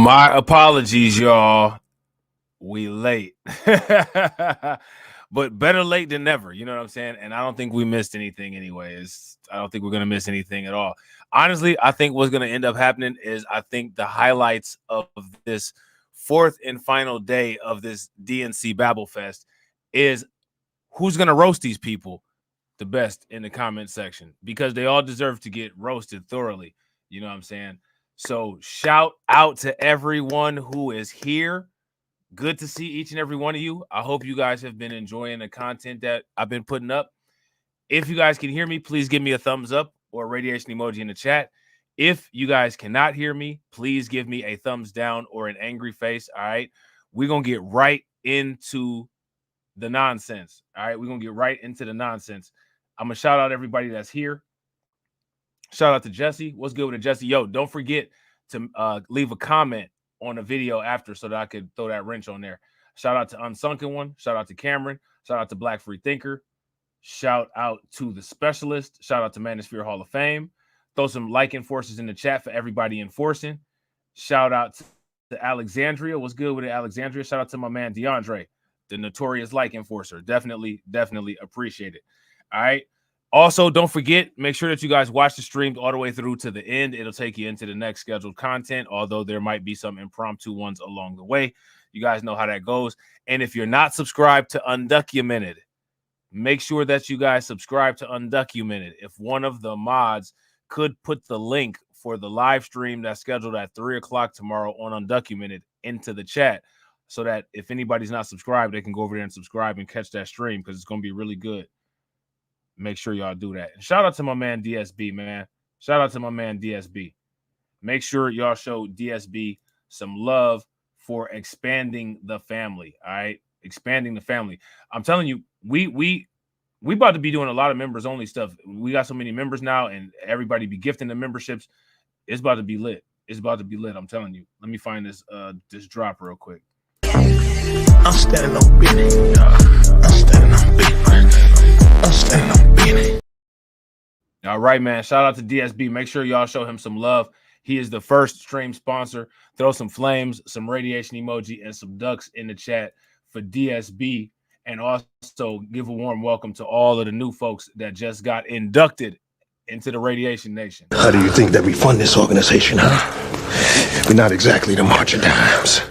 My apologies, y'all. We late. But better late than never. You know what I'm saying? And I don't think we missed anything anyways. I don't think we're going to miss anything at all. Honestly, I think what's going to end up happening is I think the highlights of this fourth and final day of this DNC Babble Fest is who's going to roast these people the best in the comment section, because they all deserve to get roasted thoroughly. You know what I'm saying? So shout out to everyone who is here. Good to see each and every one of you. I hope you guys have been enjoying the content that I've been putting up. If you guys can hear me, please give me a thumbs up or a radiation emoji in the chat. If you guys cannot hear me, please give me a thumbs down or an angry face. All right. We're going to get right into the nonsense. All right. We're going to get right into the nonsense. I'm going to shout out everybody that's here. Shout out to Jesse. What's good with it, Jesse? Yo, don't forget to leave a comment on a video after so that I could throw that wrench on there. Shout out to Unsunken One. Shout out to Cameron. Shout out to Black Free Thinker. Shout out to the Specialist. Shout out to Manosphere Hall of Fame. Throw some like enforcers in the chat for everybody enforcing. Shout out to Alexandria. What's good with it, Alexandria? Shout out to my man DeAndre, the notorious like enforcer. Definitely appreciate it. All right. Also, don't forget, make sure that you guys watch the stream all the way through to the end. It'll take you into the next scheduled content, although there might be some impromptu ones along the way. You guys know how that goes. And if you're not subscribed to Undocumented, make sure that you guys subscribe to Undocumented. If one of the mods could put the link for the live stream that's scheduled at 3 o'clock tomorrow on Undocumented into the chat, so that if anybody's not subscribed, they can go over there and subscribe and catch that stream, because it's going to be really good. Make sure y'all do that. And shout out to my man DSB, man. Shout out to my man DSB. Make sure y'all show DSB some love for expanding the family. All right, expanding the family. I'm telling you, we about to be doing a lot of members only stuff. We got so many members now, and everybody be gifting the memberships. It's about to be lit. It's about to be lit. I'm telling you. Let me find this drop real quick. I'm standing on business. I'm standing on business. I'm standing on business. All right, man. Shout out to DSB. Make sure y'all show him some love. He is the first stream sponsor. Throw some flames, some radiation emoji, and some ducks in the chat for DSB. And also give a warm welcome to all of the new folks that just got inducted into the Radiation Nation. How do you think that we fund this organization, huh? We're not exactly the March of Dimes.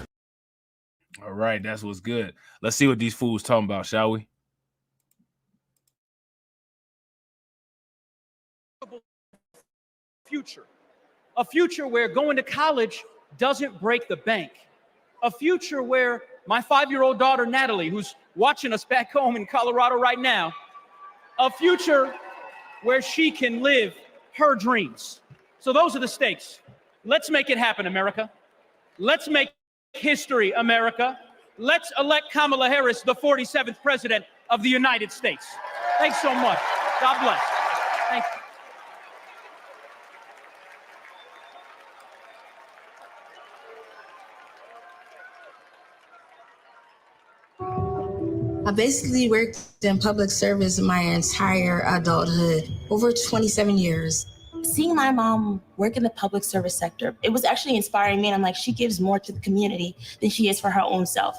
All right, that's what's good. Let's see what these fools talking about, shall we? A future where going to college doesn't break the bank. A future where my 5-year-old daughter, Natalie, who's watching us back home in Colorado right now, a future where she can live her dreams. So those are the stakes. Let's make it happen, America. Let's make history, America. Let's elect Kamala Harris, the 47th president of the United States. Thanks so much. God bless. Thank you. I basically worked in public service my entire adulthood, over 27 years. Seeing my mom work in the public service sector, it was actually inspiring me. And I'm like, she gives more to the community than she is for her own self.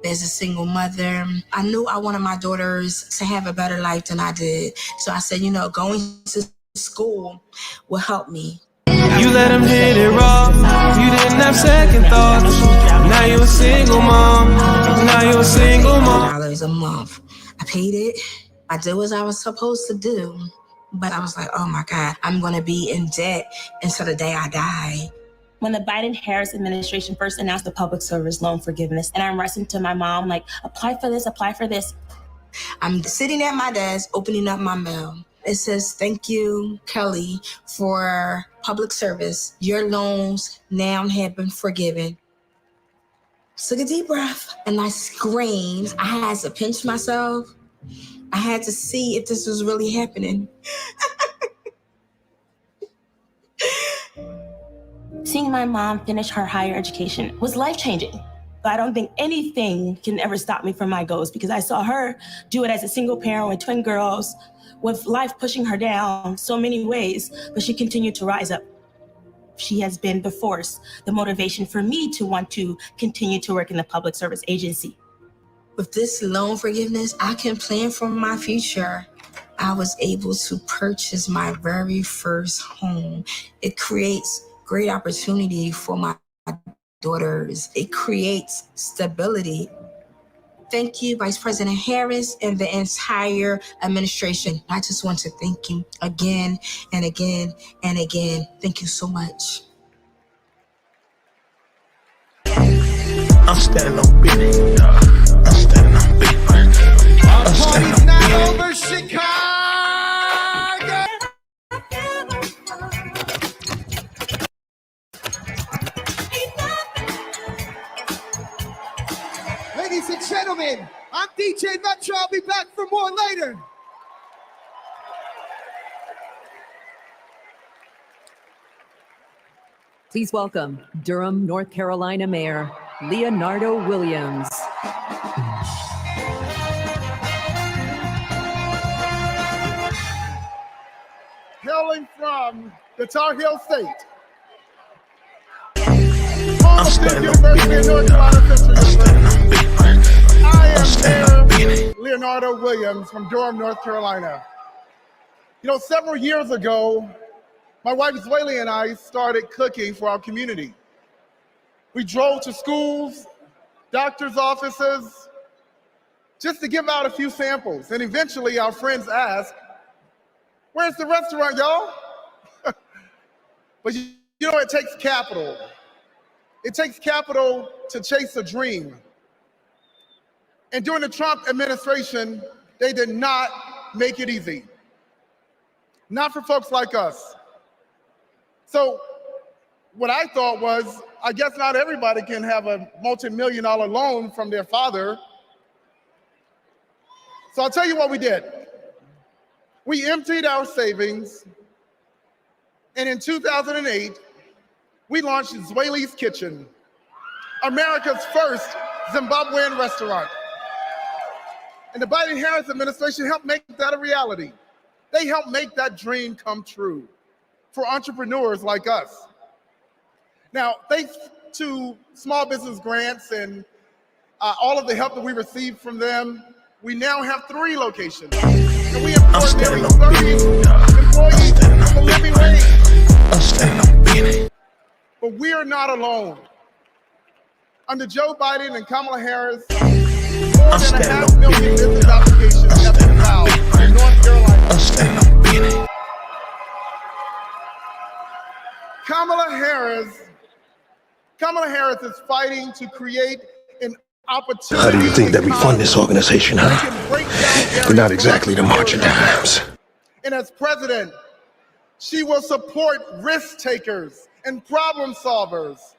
As a single mother, I knew I wanted my daughters to have a better life than I did. So I said, going to school will help me. You let him hit it, Robb. You didn't have second thoughts. Now you're a single mom. Now you're a single mom. $100 a month. I paid it. I did what I was supposed to do. But I was like, oh my God, I'm going to be in debt until the day I die. When the Biden-Harris administration first announced the public service loan forgiveness, and I'm rushing to my mom, like, apply for this, apply for this. I'm sitting at my desk, opening up my mail. It says, thank you, Kelly, for public service. Your loans now have been forgiven. Took a deep breath and I screamed. I had to pinch myself. I had to see if this was really happening. Seeing my mom finish her higher education was life-changing. But I don't think anything can ever stop me from my goals, because I saw her do it as a single parent with twin girls, with life pushing her down so many ways, but she continued to rise up. She has been the force, the motivation for me to want to continue to work in the public service agency. With this loan forgiveness, I can plan for my future. I was able to purchase my very first home. It creates great opportunity for my daughters. It creates stability. Thank you, Vice President Harris and the entire administration. I just want to thank you again and again and again. Thank you so much. I'm standing on business. I'm standing on business. I'm standing on business. Over Chicago. Ladies and gentlemen, I'm DJ Metro. I'll be back for more later. Please welcome Durham, North Carolina Mayor Leonardo Williams. Hailing from the Tar Heel State. I'm standing on business. I am Mayor Leonardo Williams from Durham, North Carolina. You know, several years ago, my wife Zwaylee and I started cooking for our community. We drove to schools, doctors' offices, just to give out a few samples. And eventually our friends asked, "Where's the restaurant, y'all?" But you know, it takes capital. It takes capital to chase a dream. And during the Trump administration, they did not make it easy. Not for folks like us. So what I thought was, I guess not everybody can have a multi-million-dollar loan from their father. So I'll tell you what we did. We emptied our savings, and in 2008, we launched Zwaylee's Kitchen, America's first Zimbabwean restaurant. And the Biden-Harris administration helped make that a reality. They helped make that dream come true for entrepreneurs like us. Now, thanks to small business grants and all of the help that we received from them, we now have 3 locations. And we employ nearly 30 employees at the living wage. I'm standing on business. But we are not alone. Under Joe Biden and Kamala Harris, more than 500,000 business applications have been filed in North Carolina. I'm standing on business. Kamala Harris is fighting to create an opportunity. How do you think that we fund this organization, huh? We're not exactly the marching times. And as president, she will support risk takers and problem solvers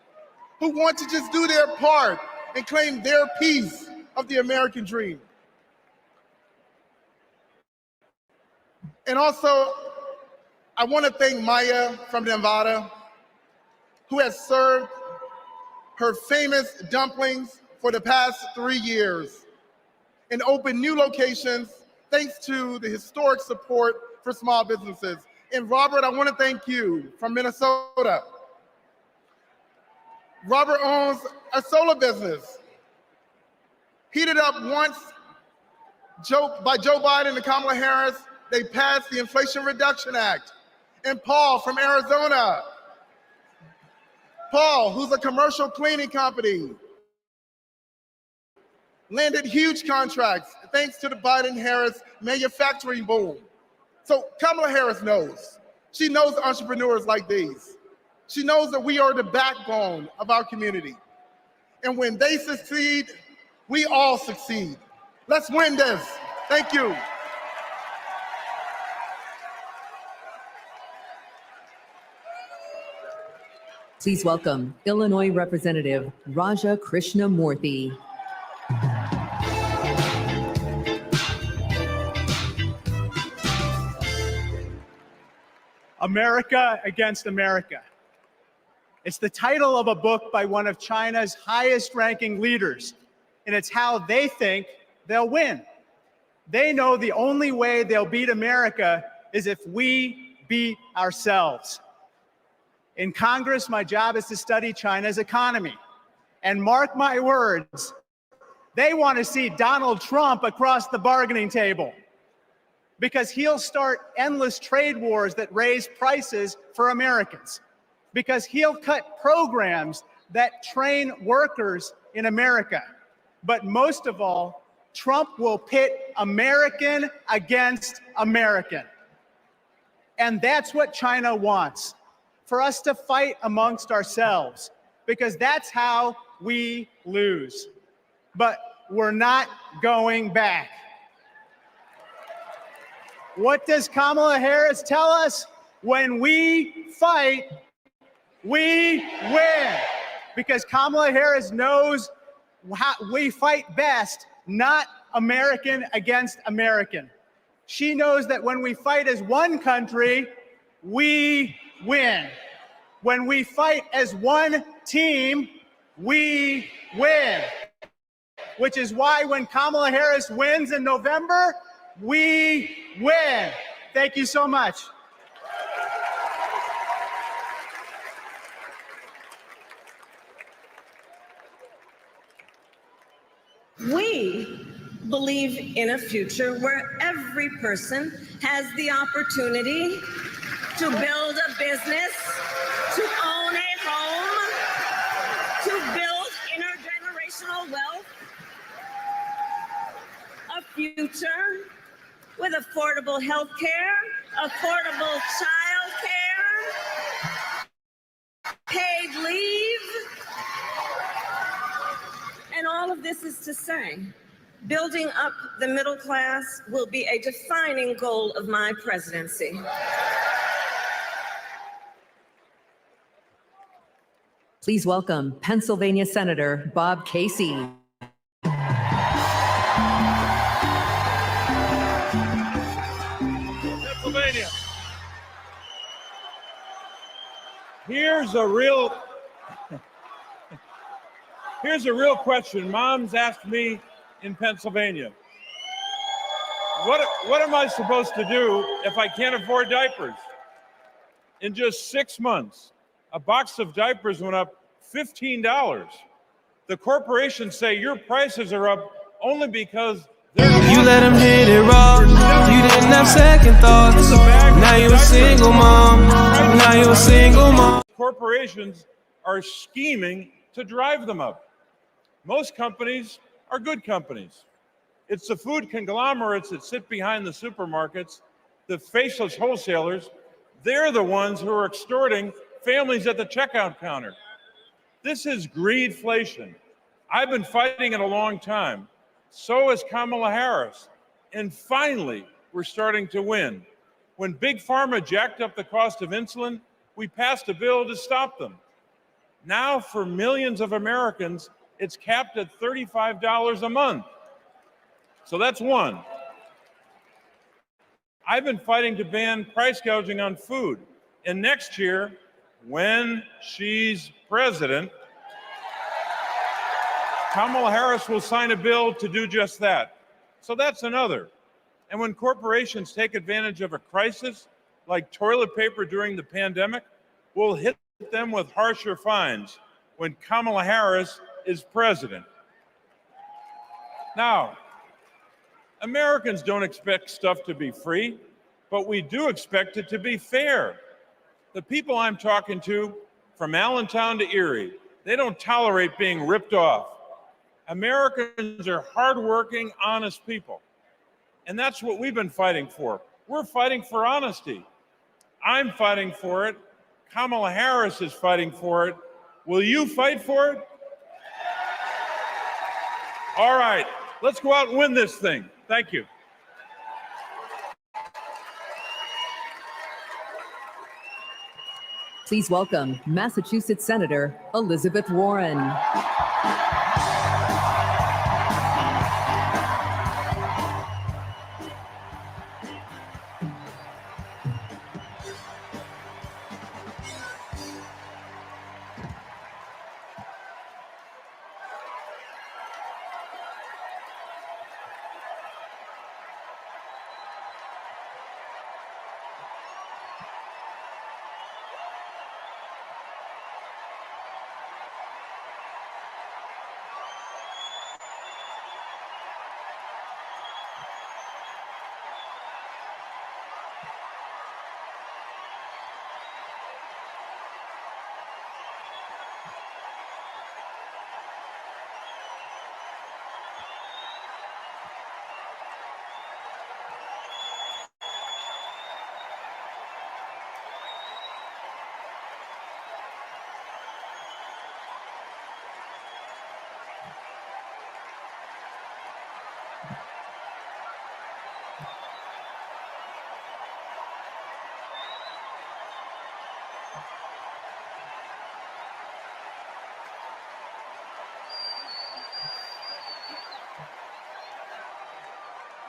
who want to just do their part and claim their piece of the American dream. And also, I want to thank Maya from Nevada, who has served her famous dumplings for the past 3 years and opened new locations thanks to the historic support for small businesses. And Robert, I want to thank you from Minnesota. Robert owns a solar business. Heated up once by Joe Biden and Kamala Harris, they passed the Inflation Reduction Act. And Paul from Arizona. Paul, who's a commercial cleaning company, landed huge contracts thanks to the Biden-Harris manufacturing boom. So Kamala Harris knows. She knows entrepreneurs like these. She knows that we are the backbone of our community. And when they succeed, we all succeed. Let's win this. Thank you. Please welcome Illinois Representative Raja Krishnamurthy. America Against America. It's the title of a book by one of China's highest-ranking leaders, and it's how they think they'll win. They know the only way they'll beat America is if we beat ourselves. In Congress, my job is to study China's economy. And mark my words, they want to see Donald Trump across the bargaining table because he'll start endless trade wars that raise prices for Americans, because he'll cut programs that train workers in America. But most of all, Trump will pit American against American. And that's what China wants, for us to fight amongst ourselves, because that's how we lose. But we're not going back. What does Kamala Harris tell us? When we fight, we win. Because Kamala Harris knows how we fight best, not American against American. She knows that when we fight as one country, we win. When we fight as one team, we win. Which is why when Kamala Harris wins in November, we win. Thank you so much. We believe in a future where every person has the opportunity to build a business, to own a home, to build intergenerational wealth, a future with affordable health care, affordable child care, paid leave. And all of this is to say, building up the middle class will be a defining goal of my presidency. Please welcome Pennsylvania Senator Bob Casey. Pennsylvania. Here's a real question. Mom's asked me in Pennsylvania, what am I supposed to do if I can't afford diapers? In just 6 months, a box of diapers went up $15. The corporations say your prices are up only because you let him hit it raw. You didn't have second thoughts. Now you're a single mom. Now you're a single mom. Corporations are scheming to drive them up. Most companies are good companies. It's the food conglomerates that sit behind the supermarkets, the faceless wholesalers. They're the ones who are extorting families at the checkout counter. This is greedflation. I've been fighting it a long time. So has Kamala Harris. And finally, we're starting to win. When Big Pharma jacked up the cost of insulin, we passed a bill to stop them. Now, for millions of Americans, it's capped at $35 a month. So that's one. I've been fighting to ban price gouging on food. And next year, when she's president, Kamala Harris will sign a bill to do just that. So that's another. And when corporations take advantage of a crisis, like toilet paper during the pandemic, we'll hit them with harsher fines when Kamala Harris is president. Now, Americans don't expect stuff to be free, but we do expect it to be fair. The people I'm talking to, from Allentown to Erie, they don't tolerate being ripped off. Americans are hardworking, honest people. And that's what we've been fighting for. We're fighting for honesty. I'm fighting for it. Kamala Harris is fighting for it. Will you fight for it? All right, let's go out and win this thing. Thank you. Please welcome Massachusetts Senator Elizabeth Warren.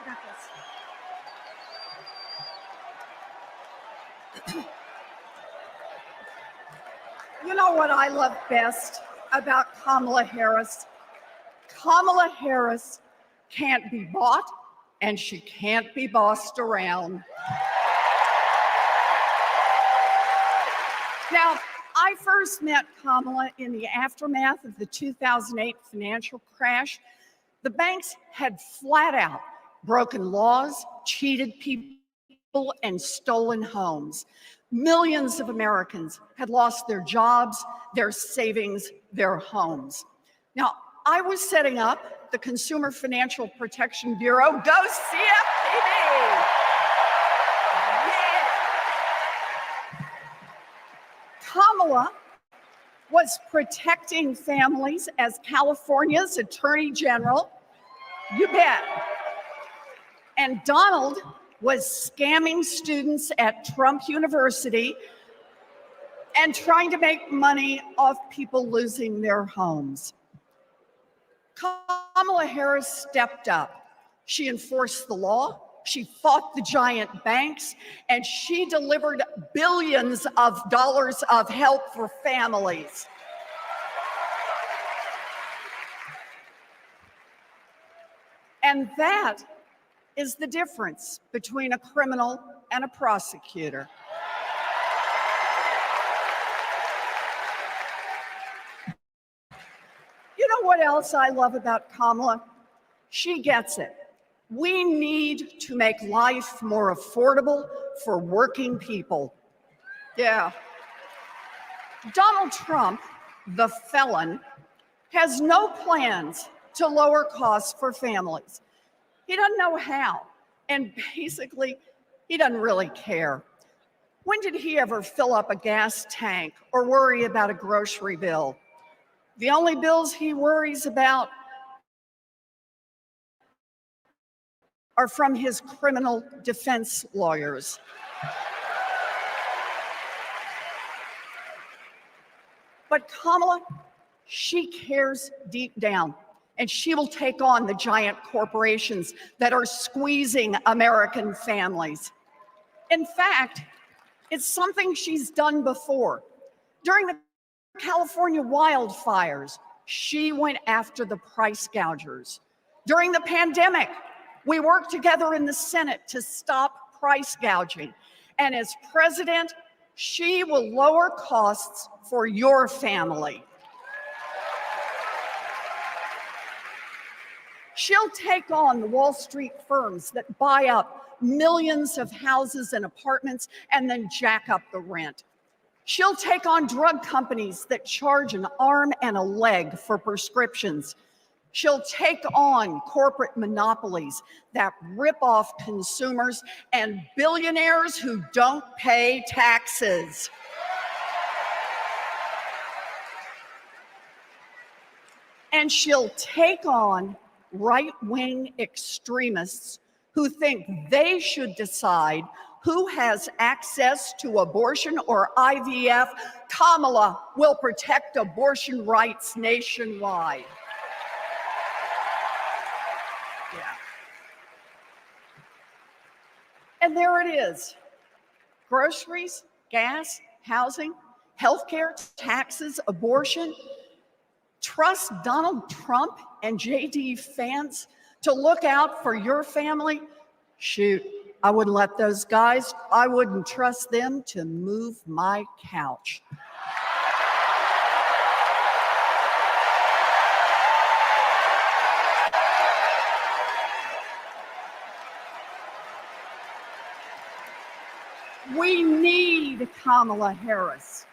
got this. You know what I love best about Kamala Harris? Kamala Harris can't be bought and she can't be bossed around. Now, I first met Kamala in the aftermath of the 2008 financial crash. The banks had flat out broken laws, cheated people, and stolen homes. Millions of Americans had lost their jobs, their savings, their homes. Now, I was setting up the Consumer Financial Protection Bureau. Go CFPB! Yeah. Kamala was protecting families as California's Attorney General. You bet. And Donald was scamming students at Trump University and trying to make money off people losing their homes. Kamala Harris stepped up. She enforced the law, she fought the giant banks, and she delivered billions of dollars of help for families. And that is the difference between a criminal and a prosecutor. You know what else I love about Kamala? She gets it. We need to make life more affordable for working people. Yeah. Donald Trump, the felon, has no plans to lower costs for families. He doesn't know how, and basically, he doesn't really care. When did he ever fill up a gas tank or worry about a grocery bill? The only bills he worries about are from his criminal defense lawyers. But Kamala, she cares deep down, and she will take on the giant corporations that are squeezing American families. In fact, it's something she's done before. During the California wildfires, she went after the price gougers. During the pandemic, we worked together in the Senate to stop price gouging. And as president, she will lower costs for your family. She'll take on the Wall Street firms that buy up millions of houses and apartments and then jack up the rent. She'll take on drug companies that charge an arm and a leg for prescriptions. She'll take on corporate monopolies that rip off consumers and billionaires who don't pay taxes. And she'll take on right-wing extremists who think they should decide who has access to abortion or IVF. Kamala will protect abortion rights nationwide. Yeah. And there it is. Groceries, gas, housing, healthcare, taxes, abortion. Trust Donald Trump and JD Vance to look out for your family? Shoot, I wouldn't let those guys, I wouldn't trust them to move my couch. We need Kamala Harris.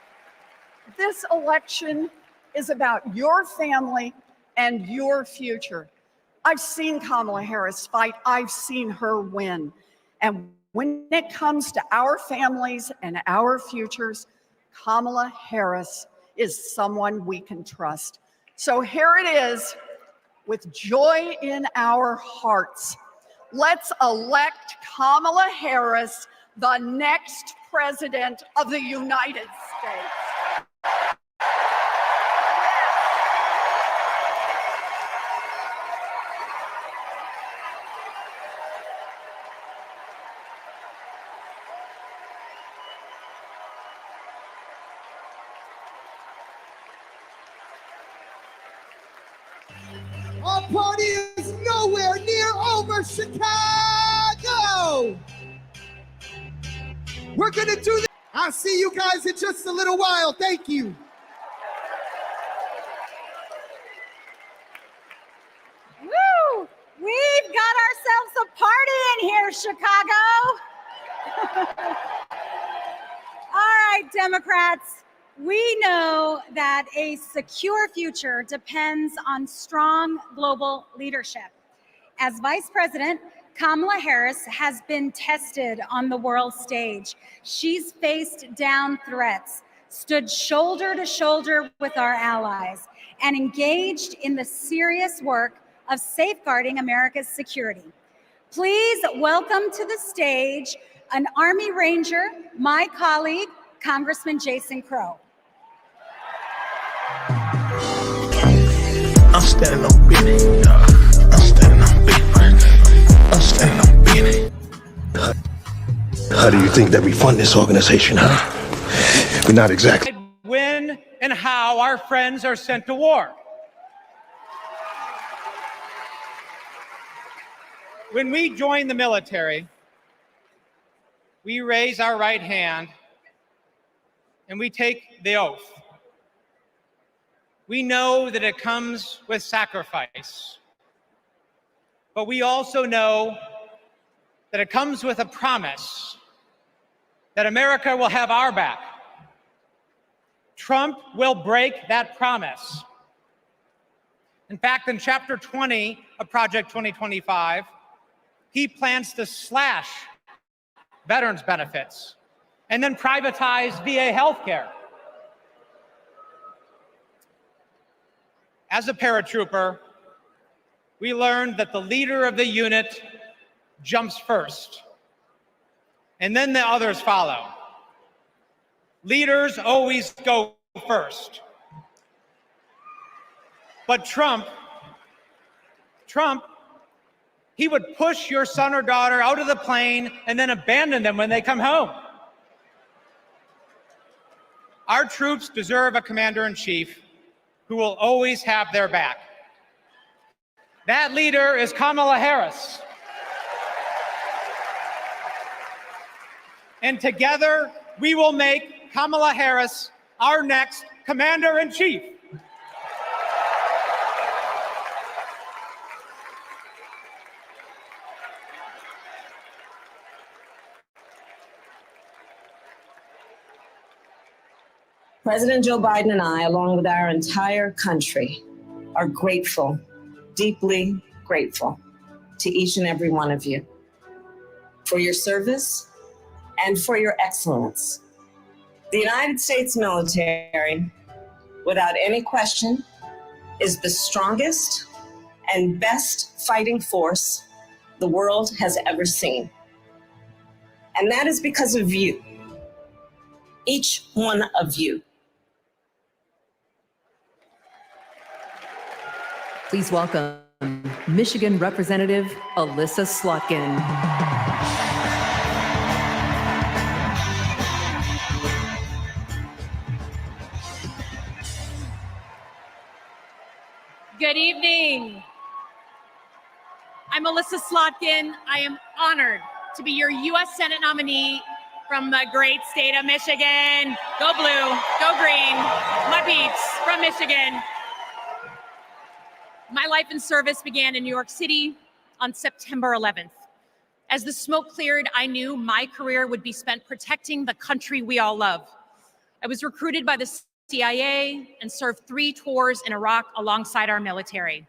This election is about your family and your future. I've seen Kamala Harris fight. I've seen her win. And when it comes to our families and our futures, Kamala Harris is someone we can trust. So here it is, with joy in our hearts. Let's elect Kamala Harris, the next president of the United States. Our party is nowhere near over, Chicago. We're gonna do this. I'll see you guys in just a little while. Thank you. Woo! We've got ourselves a party in here, Chicago. All right, Democrats, we know that a secure future depends on strong global leadership. As Vice President, Kamala Harris has been tested on the world stage. She's faced down threats, stood shoulder to shoulder with our allies, and engaged in the serious work of safeguarding America's security. Please welcome to the stage an Army Ranger, my colleague, Congressman Jason Crow. I'm standing on business. I'm standing on business. I'm standing on business. How do you think that we fund this organization, huh? We're not exactly. When and how our friends are sent to war. When we join the military, we raise our right hand and we take the oath. We know that it comes with sacrifice, but we also know that it comes with a promise that America will have our back. Trump will break that promise. In fact, in Chapter 20 of Project 2025, he plans to slash veterans' benefits and then privatize VA healthcare. As a paratrooper, we learned that the leader of the unit jumps first, and then the others follow. Leaders always go first. But Trump, he would push your son or daughter out of the plane and then abandon them when they come home. Our troops deserve a commander-in-chief who will always have their back. That leader is Kamala Harris. And together, we will make Kamala Harris our next commander-in-chief. President Joe Biden and I, along with our entire country, are grateful, deeply grateful to each and every one of you for your service and for your excellence. The United States military, without any question, is the strongest and best fighting force the world has ever seen. And that is because of you, each one of you. Please welcome Michigan Representative Alyssa Slotkin. Good evening. I'm Alyssa Slotkin. I am honored to be your U.S. Senate nominee from the great state of Michigan. Go blue, go green, my peeps from Michigan. My life in service began in New York City on September 11th. As the smoke cleared, I knew my career would be spent protecting the country we all love. I was recruited by the CIA and served 3 tours in Iraq alongside our military.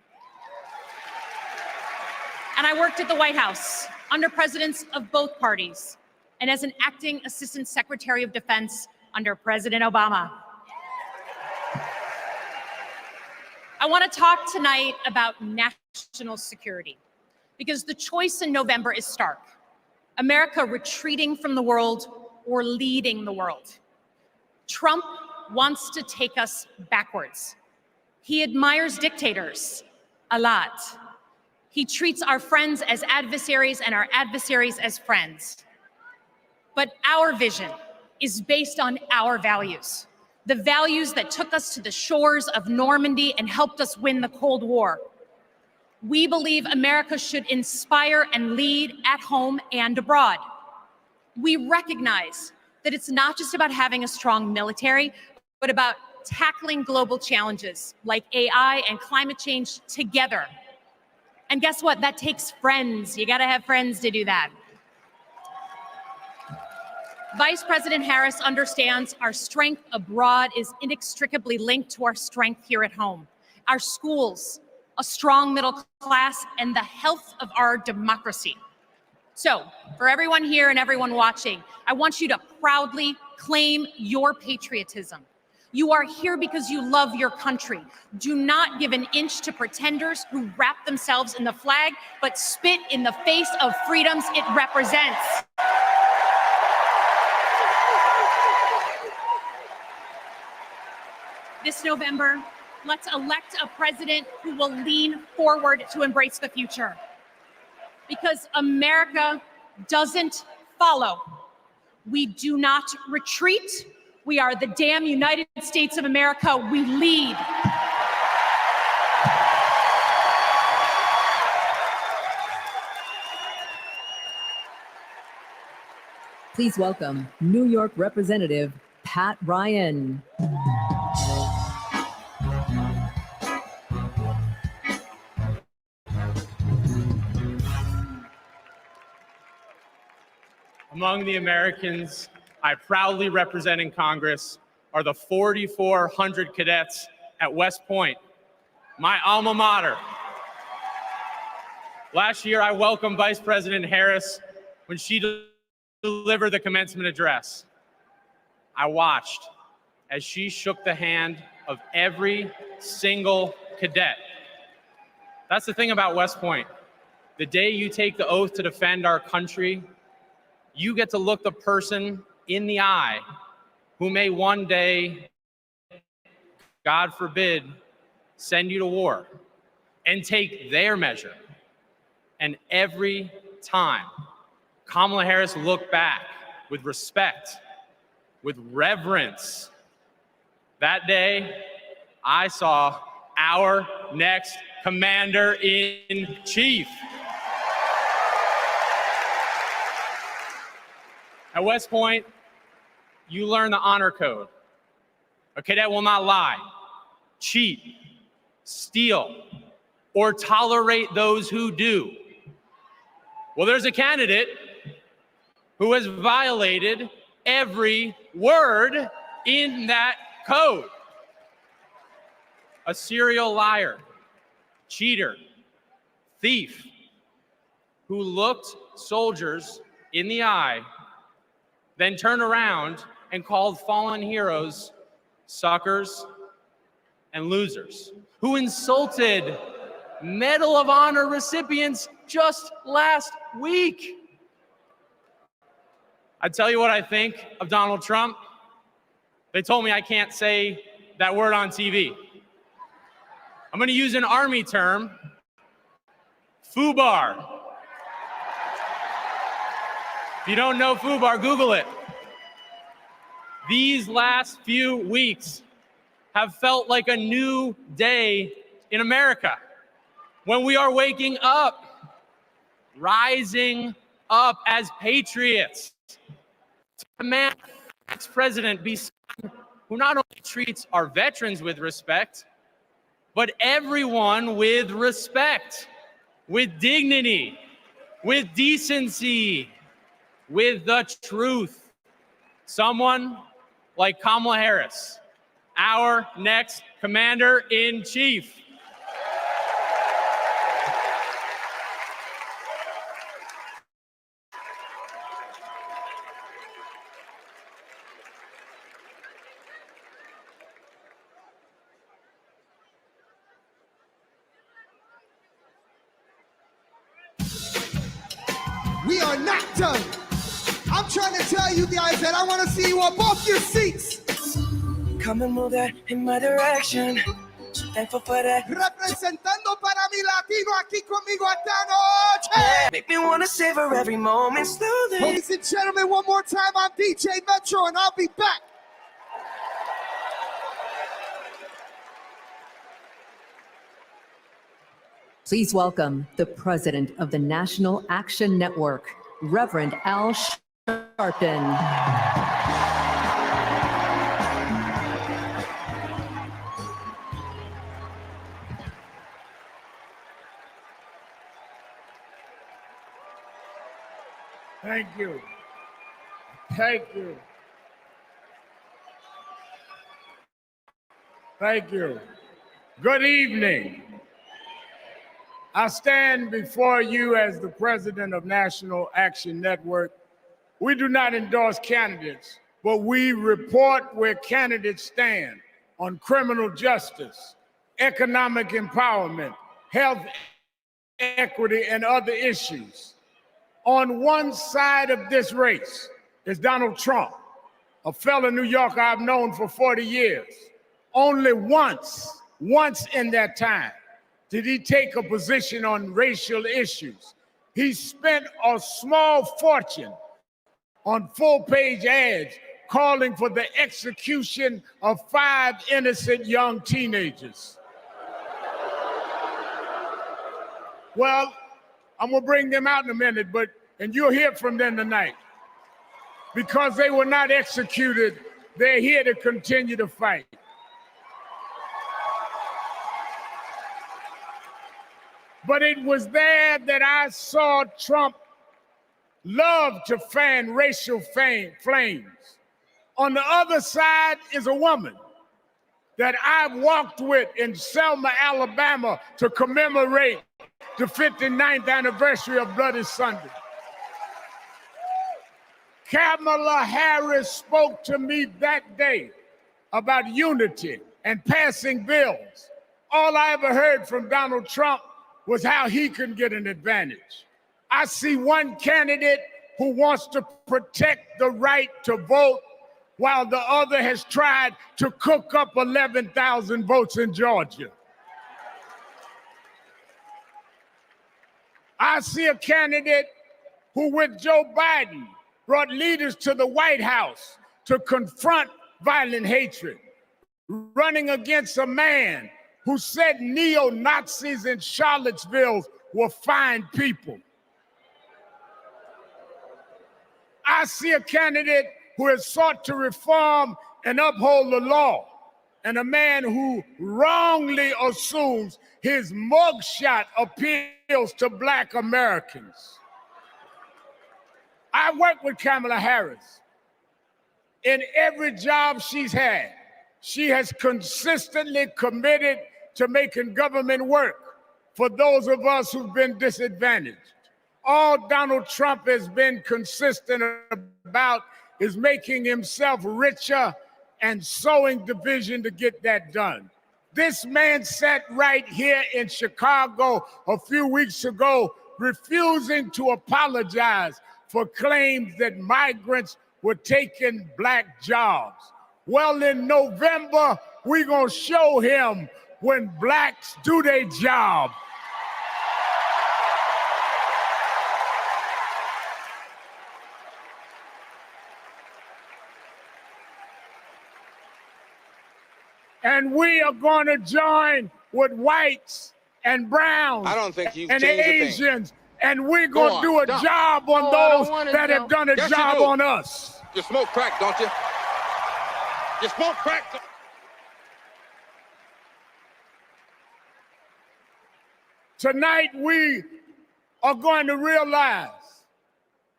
And I worked at the White House under presidents of both parties and as an acting Assistant Secretary of Defense under President Obama. I want to talk tonight about national security because the choice in November is stark. America retreating from the world or leading the world. Trump wants to take us backwards. He admires dictators a lot. He treats our friends as adversaries and our adversaries as friends. But our vision is based on our values. The values that took us to the shores of Normandy and helped us win the Cold War. We believe America should inspire and lead at home and abroad. We recognize that it's not just about having a strong military, but about tackling global challenges like AI and climate change together. And guess what? That takes friends. You got to have friends to do that. Vice President Harris understands our strength abroad is inextricably linked to our strength here at home. Our schools, a strong middle class, and the health of our democracy. So, for everyone here and everyone watching, I want you to proudly claim your patriotism. You are here because you love your country. Do not give an inch to pretenders who wrap themselves in the flag, but spit in the face of freedoms it represents. This November, let's elect a president who will lean forward to embrace the future. Because America doesn't follow. We do not retreat. We are the damn United States of America. We lead. Please welcome New York Representative Pat Ryan. Among the Americans I proudly represent in Congress are the 4,400 cadets at West Point, my alma mater. Last year, I welcomed Vice President Harris when she delivered the commencement address. I watched as she shook the hand of every single cadet. That's the thing about West Point. The day you take the oath to defend our country, you get to look the person in the eye who may one day, God forbid, send you to war and take their measure. And every time Kamala Harris looked back with respect, with reverence, that day I saw our next commander-in-chief. At West Point, you learn the honor code. A cadet will not lie, cheat, steal, or tolerate those who do. Well, there's a candidate who has violated every word in that code. A serial liar, cheater, thief, who looked soldiers in the eye, then turned around and called fallen heroes suckers and losers, who insulted Medal of Honor recipients just last week. I tell you what I think of Donald Trump. They told me I can't say that word on TV. I'm going to use an Army term, FUBAR. If you don't know FUBAR, Google it. These last few weeks have felt like a new day in America, when we are waking up, rising up as patriots to demand the next president be someone who not only treats our veterans with respect, but everyone with respect, with dignity, with decency, with the truth. Someone like Kamala Harris, our next commander-in-chief. We are not done. I'm trying to tell you guys that I want to see you up off your seats. Come and move that in my direction. So thankful for that. Representando para mi latino aquí conmigo esta noche. Make me wanna savor every moment slowly. Ladies and gentlemen, one more time, I'm DJ Metro, and I'll be back. Please welcome the president of the National Action Network, Reverend Al Sharpton. Thank you. Thank you. Thank you. Good evening. I stand before you as the president of National Action Network. We do not endorse candidates, but we report where candidates stand on criminal justice, economic empowerment, health equity, and other issues. On one side of this race is Donald Trump, a fellow New Yorker I've known for 40 years. Only once in that time did he take a position on racial issues. He spent a small fortune on full-page ads calling for the execution of 5 innocent young teenagers. Well, I'm gonna bring them out in a minute, and you'll hear from them tonight. Because they were not executed, they're here to continue to fight. But it was there that I saw Trump love to fan racial flames. On the other side is a woman that I've walked with in Selma, Alabama to commemorate the 59th anniversary of Bloody Sunday. Kamala Harris spoke to me that day about unity and passing bills. All I ever heard from Donald Trump was how he can get an advantage. I see one candidate who wants to protect the right to vote while the other has tried to cook up 11,000 votes in Georgia. I see a candidate who, with Joe Biden, brought leaders to the White House to confront violent hatred, running against a man who said neo-Nazis in Charlottesville were fine people. I see a candidate who has sought to reform and uphold the law, and a man who wrongly assumes his mugshot appeals to Black Americans. I worked with Kamala Harris. In every job she's had, she has consistently committed to making government work for those of us who've been disadvantaged. All Donald Trump has been consistent about is making himself richer and sowing division to get that done. This man sat right here in Chicago a few weeks ago, refusing to apologize for claims that migrants were taking Black jobs. Well, in November, we're gonna show him when Blacks do their job. And we are gonna join with whites and browns and Asians, and we're gonna do a job on those that have done a job on us. You smoke crack, don't you? You smoke crack. Tonight we are going to realize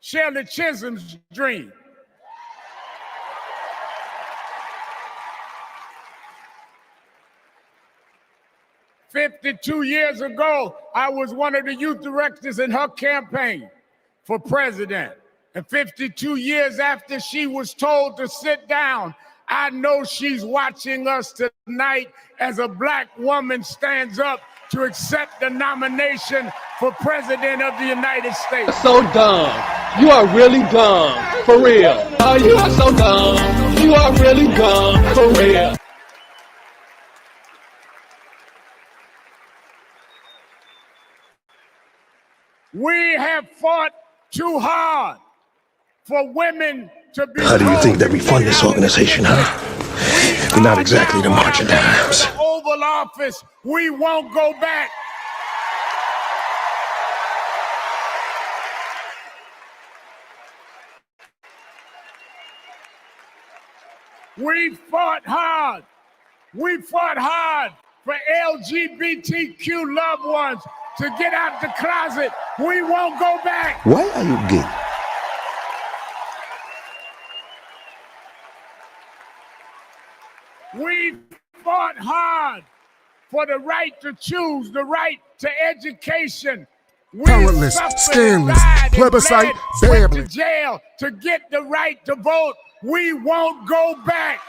Shirley Chisholm's dream. "52 years ago, I was one of the youth directors in her campaign for president. And 52 years after she was told to sit down, I know she's watching us tonight as a Black woman stands up to accept the nomination for President of the United States." So dumb. You are really dumb. For real. Oh, you are so dumb. You are really dumb. For real. We have fought too hard for women to be. How do you think that we fund this organization, huh? We're not exactly the march of dimes. Oval Office, we won't go back. We fought hard. We fought hard for LGBTQ loved ones to get out the closet. We won't go back. Why are you gay? We fought hard for the right to choose, the right to education. We Talentless, suffered, scandalous, died, and plebiscite, bled, went babbling. to jail to get the right to vote. We won't go back.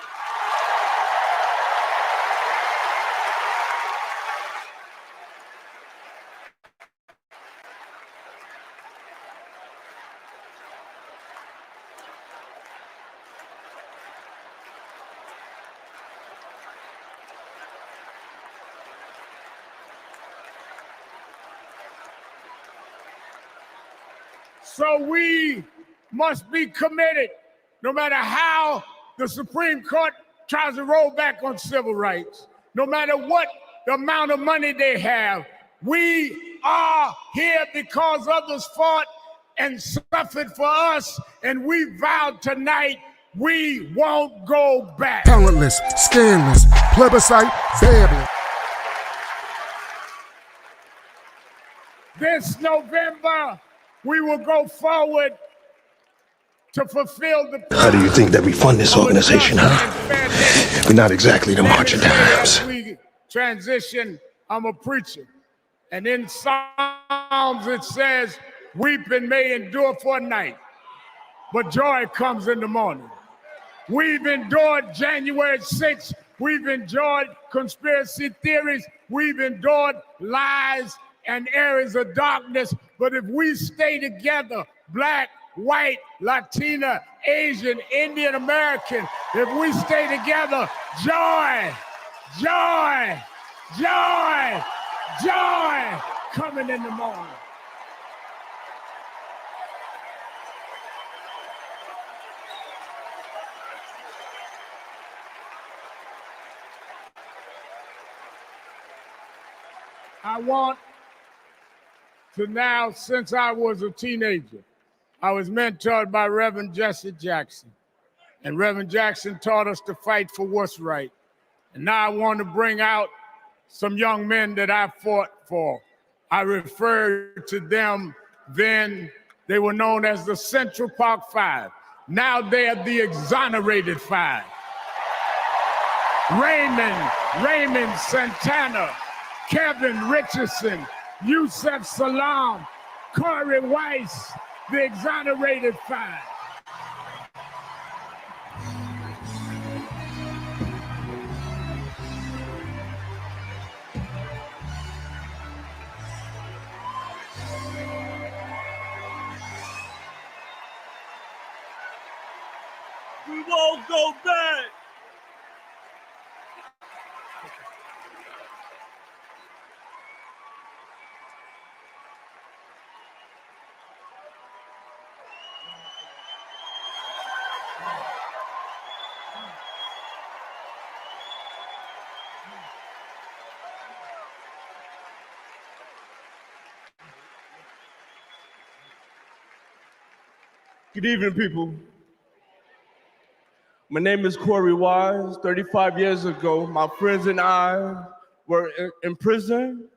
So we must be committed, no matter how the Supreme Court tries to roll back on civil rights, no matter what the amount of money they have. We are here because others fought and suffered for us, and we vowed tonight we won't go back. Talentless, scandalous, plebiscite, babbling. This November, we will go forward to fulfill the... How do you think that we fund this organization, huh? We're not exactly the march of dimes. As we transition, I'm a preacher. And in Psalms it says, weeping may endure for a night, but joy comes in the morning. We've endured January 6th. We've endured conspiracy theories. We've endured lies and areas of darkness. But if we stay together, black, white, Latina, Asian, Indian American, if we stay together, joy, joy, joy, joy coming in the morning. I want to now, since I was a teenager, I was mentored by Reverend Jesse Jackson. And Reverend Jackson taught us to fight for what's right. And now I want to bring out some young men that I fought for. I refer to them then, they were known as the Central Park Five. Now they are the Exonerated Five. Raymond Santana, Kevin Richardson, Yusef Salam, Corey Weiss, the Exonerated Five. We won't go back. Good evening, people. My name is Corey Wise. 35 years ago, my friends and I were in prison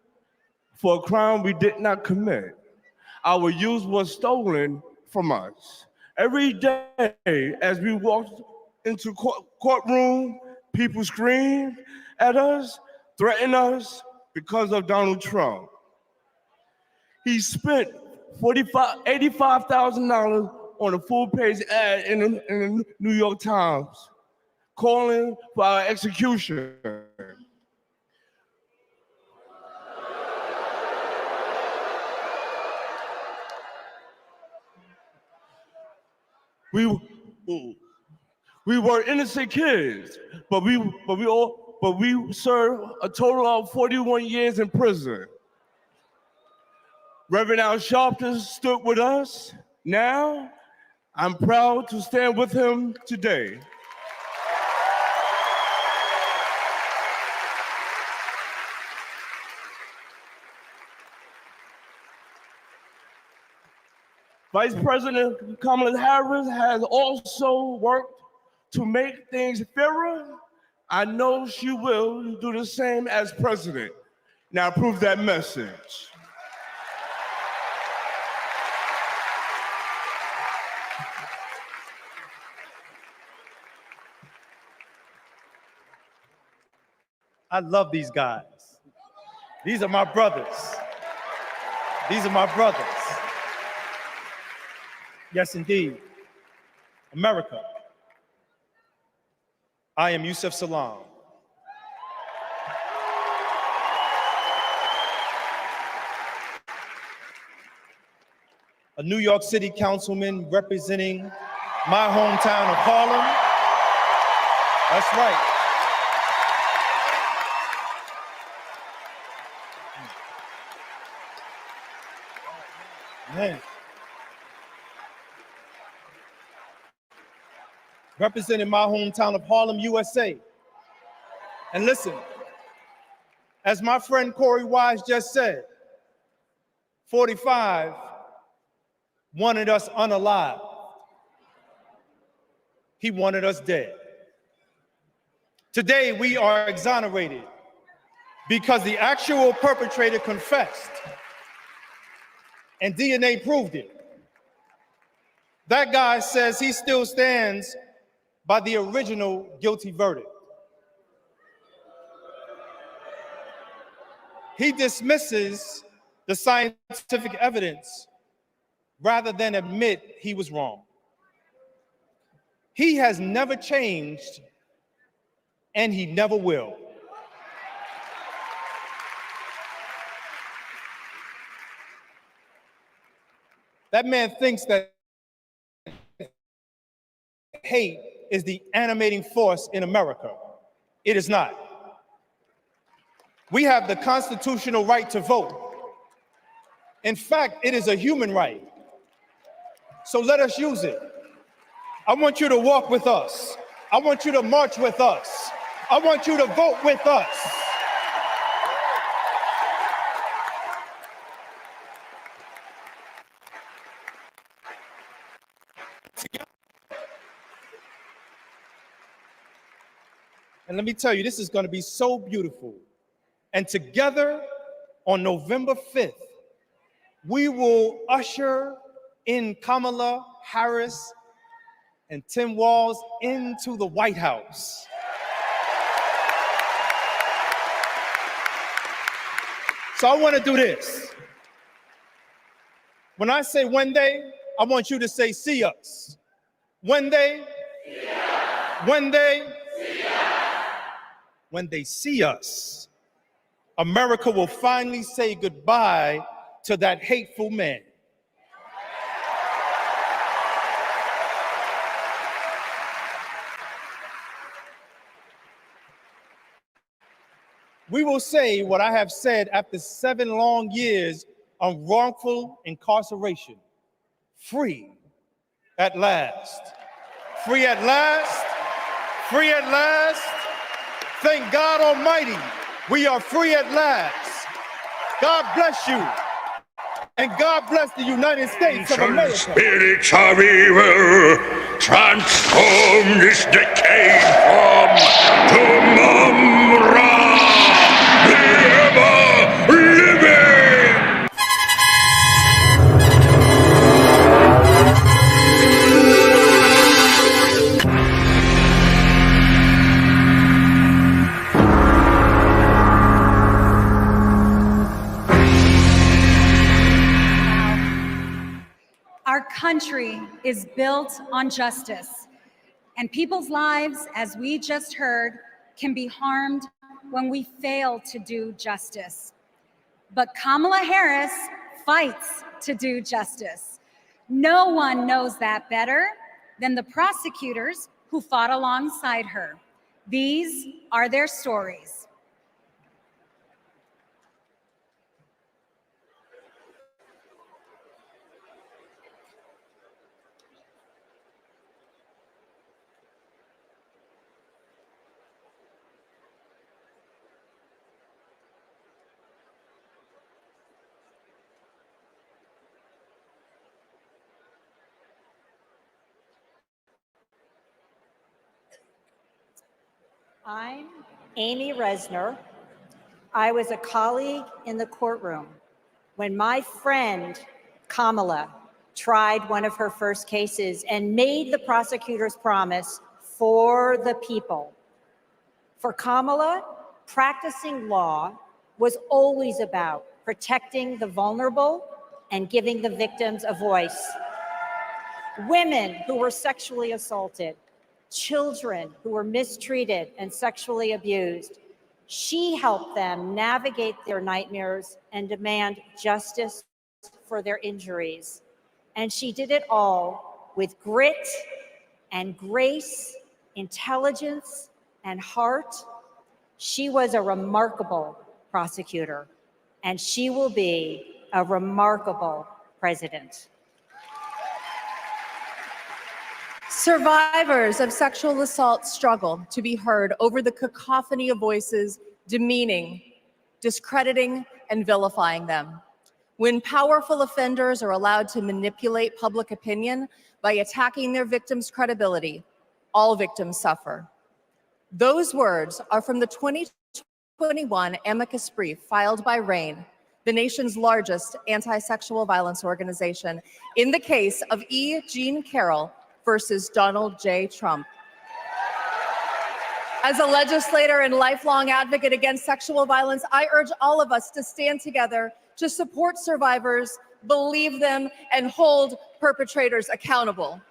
for a crime we did not commit. Our youth was stolen from us. Every day, as we walked into courtroom, people screamed at us, threatened us because of Donald Trump. He spent $85,000 on a full-page ad in the New York Times, calling for our execution. We were innocent kids, but we served a total of 41 years in prison. Reverend Al Sharpton stood with us. Now, I'm proud to stand with him today. Vice President Kamala Harris has also worked to make things fairer, I know she will do the same as president. Now prove that message. I love these guys. These are my brothers. These are my brothers. Yes, indeed. America. I am Yusef Salaam. A New York City councilman representing my hometown of Harlem. That's right. Man. Representing my hometown of Harlem, USA. And listen, as my friend Corey Wise just said, 45 wanted us unalive. He wanted us dead. Today, we are exonerated because the actual perpetrator confessed and DNA proved it. That guy says he still stands by the original guilty verdict. He dismisses the scientific evidence rather than admit he was wrong. He has never changed, and he never will. That man thinks that hate is the animating force in America. It is not. We have the constitutional right to vote. In fact, it is a human right. So let us use it. I want you to walk with us. I want you to march with us. I want you to vote with us. And let me tell you, this is going to be so beautiful. And together on November 5th, we will usher in Kamala Harris and Tim Walz into the White House. So I want to do this. When I say when they, I want you to say see us. When they, see us. When they, see us. When they see us, America will finally say goodbye to that hateful man. We will say what I have said after 7 long years of wrongful incarceration. Free at last. Free at last. Free at last. Thank God Almighty, we are free at last. God bless you. And God bless the United States of America. Spirits of evil transform this decade from Tomorrow. Our country is built on justice, and people's lives, as we just heard, can be harmed when we fail to do justice. But Kamala Harris fights to do justice. No one knows that better than the prosecutors who fought alongside her. These are their stories. I'm Amy Resner. I was a colleague in the courtroom when my friend Kamala tried one of her first cases and made the prosecutor's promise for the people. For Kamala, practicing law was always about protecting the vulnerable and giving the victims a voice. Women who were sexually assaulted, children who were mistreated and sexually abused. She helped them navigate their nightmares and demand justice for their injuries. And she did it all with grit and grace, intelligence and heart. She was a remarkable prosecutor, and she will be a remarkable president. Survivors of sexual assault struggle to be heard over the cacophony of voices demeaning, discrediting, and vilifying them. When powerful offenders are allowed to manipulate public opinion by attacking their victims' credibility, all victims suffer. Those words are from the 2021 amicus brief filed by RAINN, the nation's largest anti-sexual violence organization, in the case of E. Jean Carroll versus Donald J. Trump. As a legislator and lifelong advocate against sexual violence, I urge all of us to stand together to support survivors, believe them, and hold perpetrators accountable.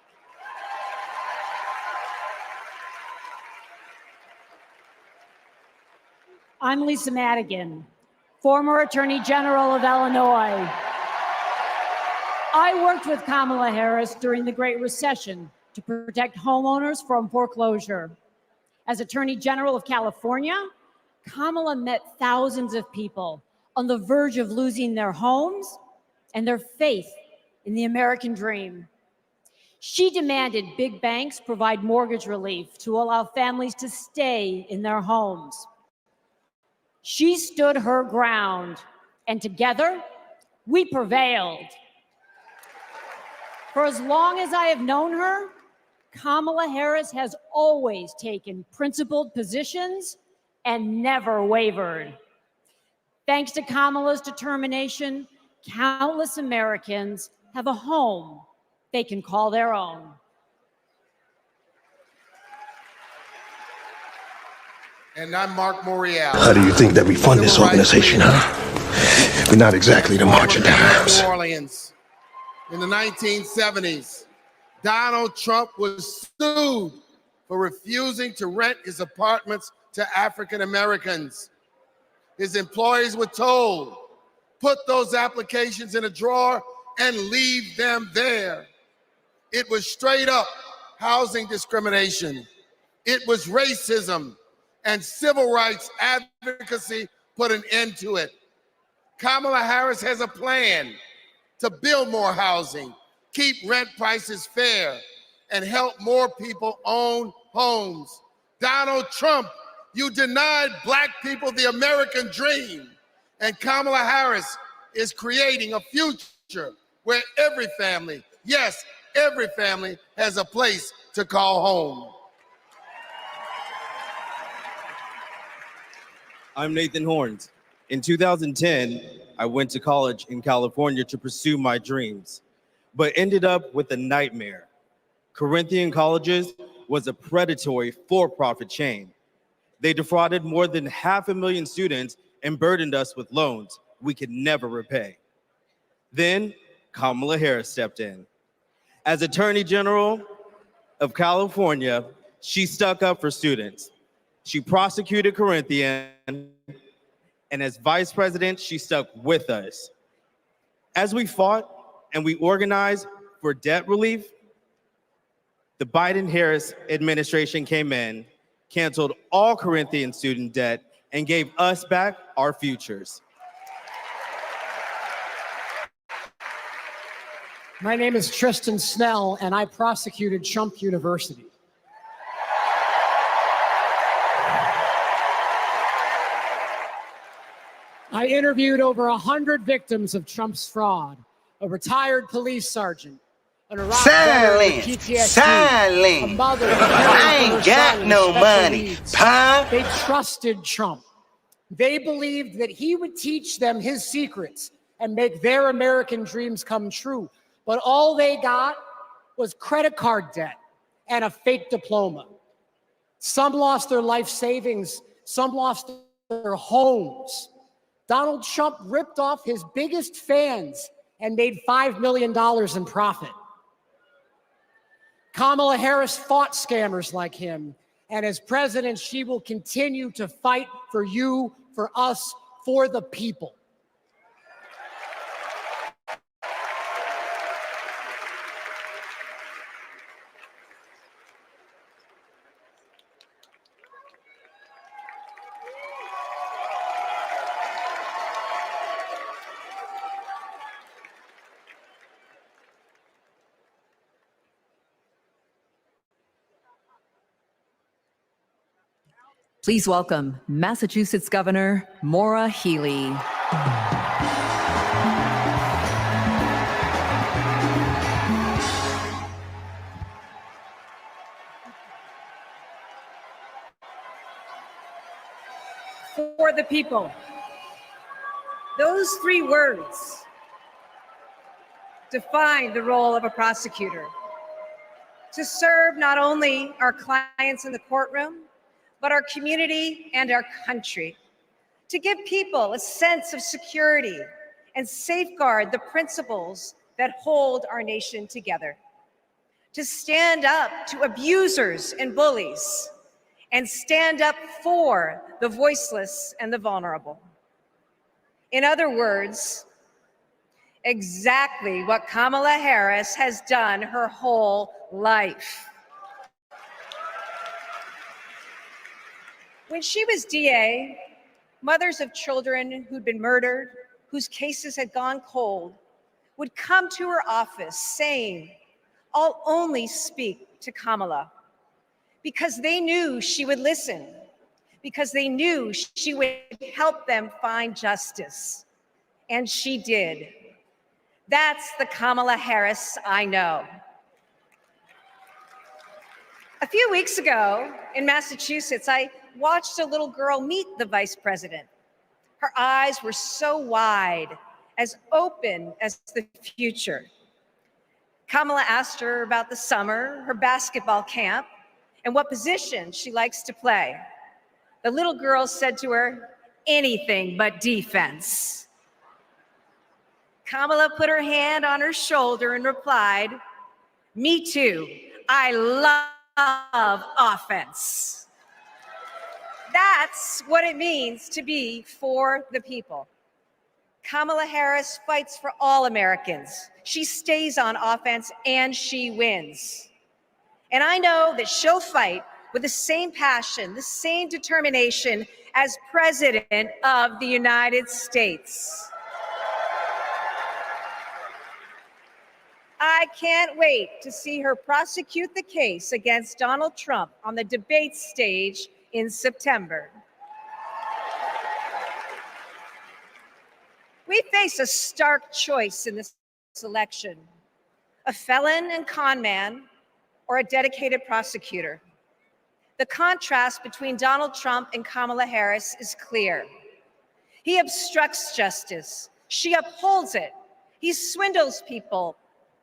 I'm Lisa Madigan, former Attorney General of Illinois. I worked with Kamala Harris during the Great Recession to protect homeowners from foreclosure. As Attorney General of California, Kamala met thousands of people on the verge of losing their homes and their faith in the American dream. She demanded big banks provide mortgage relief to allow families to stay in their homes. She stood her ground, and together, we prevailed. For as long as I have known her, Kamala Harris has always taken principled positions and never wavered. Thanks to Kamala's determination, countless Americans have a home they can call their own. And I'm Mark Morial. How do you think that we fund this organization, huh? We're not exactly the March of Dimes. New Orleans. In the 1970s, Donald Trump was sued for refusing to rent his apartments to African Americans. His employees were told, put those applications in a drawer and leave them there. It was straight up housing discrimination. It was racism, and civil rights advocacy put an end to it. Kamala Harris has a plan to build more housing, keep rent prices fair, and help more people own homes. Donald Trump, you denied Black people the American dream. And Kamala Harris is creating a future where every family, yes, every family has a place to call home. I'm Nathan Horns. In 2010, I went to college in California to pursue my dreams, but ended up with a nightmare. Corinthian Colleges was a predatory for-profit chain. They defrauded more than 500,000 students and burdened us with loans we could never repay. Then Kamala Harris stepped in. As Attorney General of California, she stuck up for students. She prosecuted Corinthian, and as Vice President, she stuck with us. As we fought and we organized for debt relief, the Biden-Harris administration came in, canceled all Corinthian student debt, and gave us back our futures. My name is Tristan Snell, and I prosecuted Trump University. I interviewed over 100 victims of Trump's fraud, a retired police sergeant, an Iraq veteran with PTSD, a mother caring for her son with special needs. They trusted Trump. They believed that he would teach them his secrets and make their American dreams come true. But all they got was credit card debt and a fake diploma. Some lost their life savings. Some lost their homes. Donald Trump ripped off his biggest fans and made $5 million in profit. Kamala Harris fought scammers like him. And as president, she will continue to fight for you, for us, for the people. Please welcome Massachusetts Governor Maura Healey. For the people. Those three words define the role of a prosecutor. To serve not only our clients in the courtroom, but our community and our country. To give people a sense of security and safeguard the principles that hold our nation together. To stand up to abusers and bullies, and stand up for the voiceless and the vulnerable. In other words, exactly what Kamala Harris has done her whole life. When she was DA, mothers of children who'd been murdered, whose cases had gone cold, would come to her office saying, "I'll only speak to Kamala," because they knew she would listen, because they knew she would help them find justice. And she did. That's the Kamala Harris I know. A few weeks ago in Massachusetts, I watched a little girl meet the vice president. Her eyes were so wide, as open as the future. Kamala asked her about the summer, her basketball camp, and what position she likes to play. The little girl said to her, "Anything but defense." Kamala put her hand on her shoulder and replied, "Me too. I love offense." That's what it means to be for the people. Kamala Harris fights for all Americans. She stays on offense and she wins. And I know that she'll fight with the same passion, the same determination as President of the United States. I can't wait to see her prosecute the case against Donald Trump on the debate stage in September. We face a stark choice in this election: a felon and con man or a dedicated prosecutor. The contrast between Donald Trump and Kamala Harris is clear. He obstructs justice. She upholds it. He swindles people.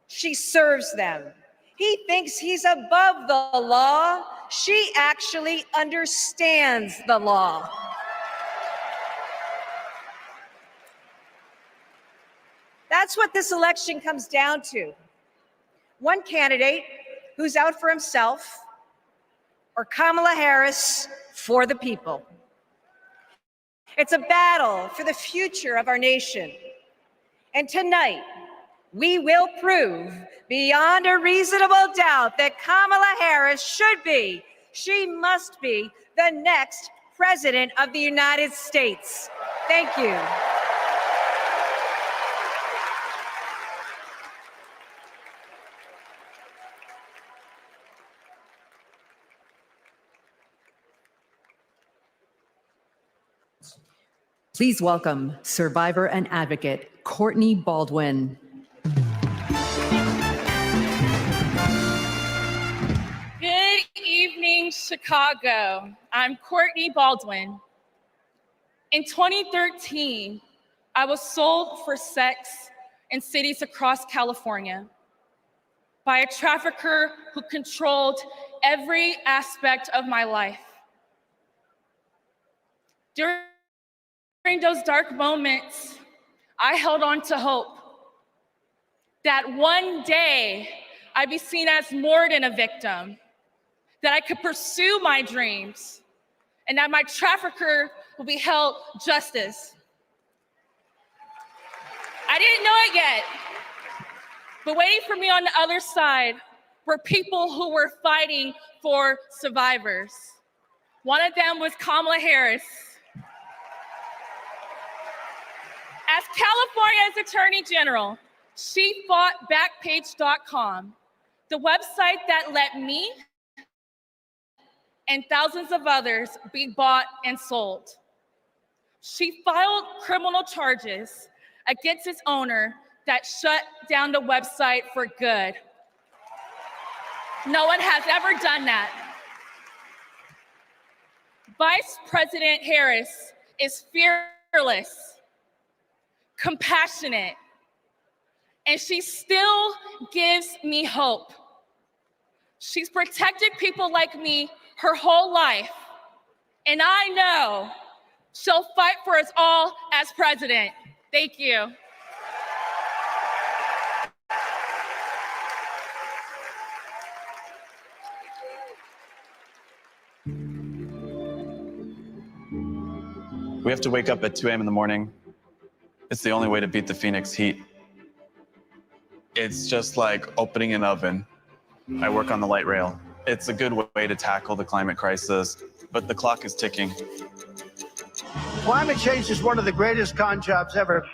She serves them. He thinks he's above the law. She actually understands the law. That's what this election comes down to. One candidate who's out for himself, or Kamala Harris for the people. It's a battle for the future of our nation. And tonight, we will prove beyond a reasonable doubt that Kamala Harris should be, she must be, the next President of the United States. Thank you. Please welcome survivor and advocate Courtney Baldwin. Chicago. I'm Courtney Baldwin. In 2013, I was sold for sex in cities across California by a trafficker who controlled every aspect of my life. During those dark moments, I held on to hope that one day I'd be seen as more than a victim, that I could pursue my dreams, and that my trafficker will be held justice. I didn't know it yet, but waiting for me on the other side were people who were fighting for survivors. One of them was Kamala Harris. As California's Attorney General, she fought Backpage.com, the website that let me and thousands of others be bought and sold. She filed criminal charges against its owner that shut down the website for good. No one has ever done that. Vice President Harris is fearless, compassionate, and she still gives me hope. She's protected people like me her whole life, and I know she'll fight for us all as president. Thank you. We have to wake up at 2 a.m. in the morning. It's the only way to beat the Phoenix heat. It's just like opening an oven. I work on the light rail. It's a good way to tackle the climate crisis, but the clock is ticking. Climate change is one of the greatest con jobs ever.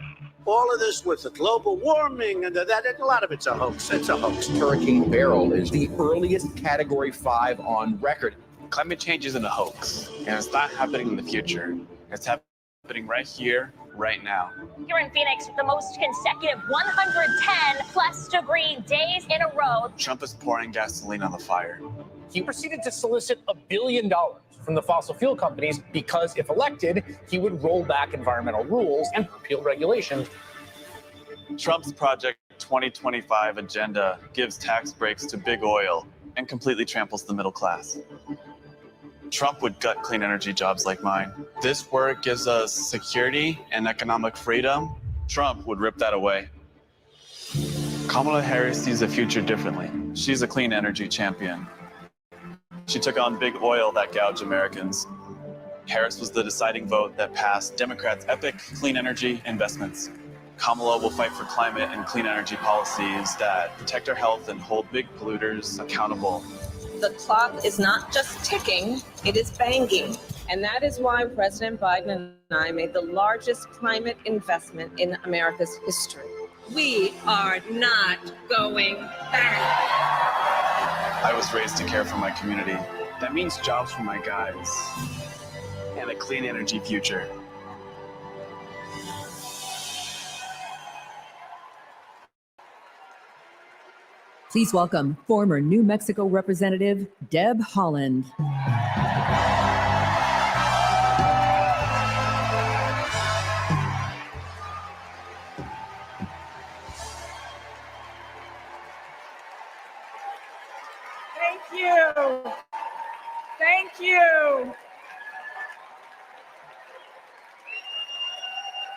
All of this with the global warming and that, a lot of it's a hoax. It's a hoax. Hurricane Beryl is the earliest Category 5 on record. Climate change isn't a hoax, and it's not happening in the future. It's happening right here, right now. Here in Phoenix, the most consecutive 110+ degree days in a row. Trump is pouring gasoline on the fire. He proceeded to solicit $1 billion from the fossil fuel companies because if elected, he would roll back environmental rules and repeal regulations. Trump's Project 2025 agenda gives tax breaks to big oil and completely tramples the middle class. Trump would gut clean energy jobs like mine. This work gives us security and economic freedom. Trump would rip that away. Kamala Harris sees the future differently. She's a clean energy champion. She took on big oil that gouged Americans. Harris was the deciding vote that passed Democrats' epic clean energy investments. Kamala will fight for climate and clean energy policies that protect our health and hold big polluters accountable. The clock is not just ticking, it is banging. And that is why President Biden and I made the largest climate investment in America's history. We are not going back. I was raised to care for my community. That means jobs for my guys and a clean energy future. Please welcome former New Mexico Representative Deb Haaland. Thank you. Thank you.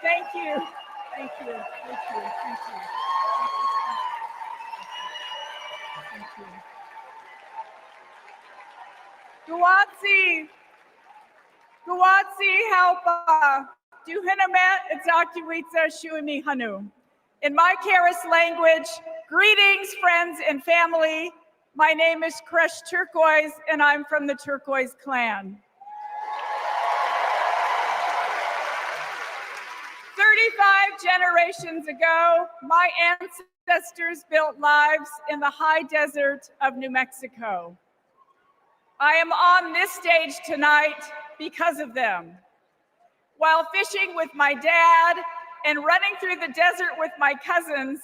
Thank you. Thank you. Thank you. Thank you. Thank you. Guwatsi helpa. Duhinamet Itzakiwitsa Shuimi Hanu. In my Karis language, greetings, friends and family. My name is Kresh Turquoise, and I'm from the Turquoise clan. 35 generations ago, my ancestors built lives in the high desert of New Mexico. I am on this stage tonight because of them. While fishing with my dad and running through the desert with my cousins,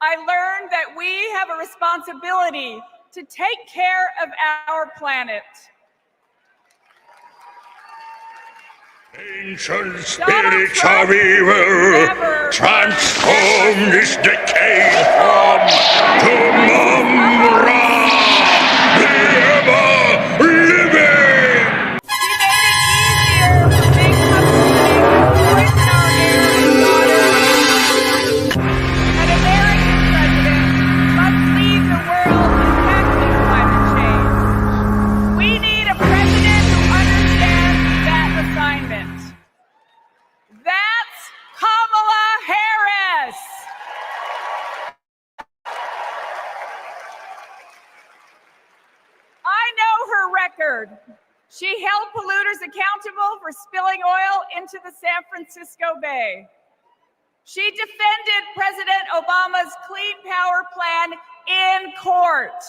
I learned that we have a responsibility to take care of our planet. Ancient spirits of evil, transform this decayed form to Mum-Ra, the ever-living! We need a president who understands that assignment. That's Kamala Harris. I know her record. She held polluters accountable for spilling oil into the San Francisco Bay. She defended President Obama's Clean Power Plan in court.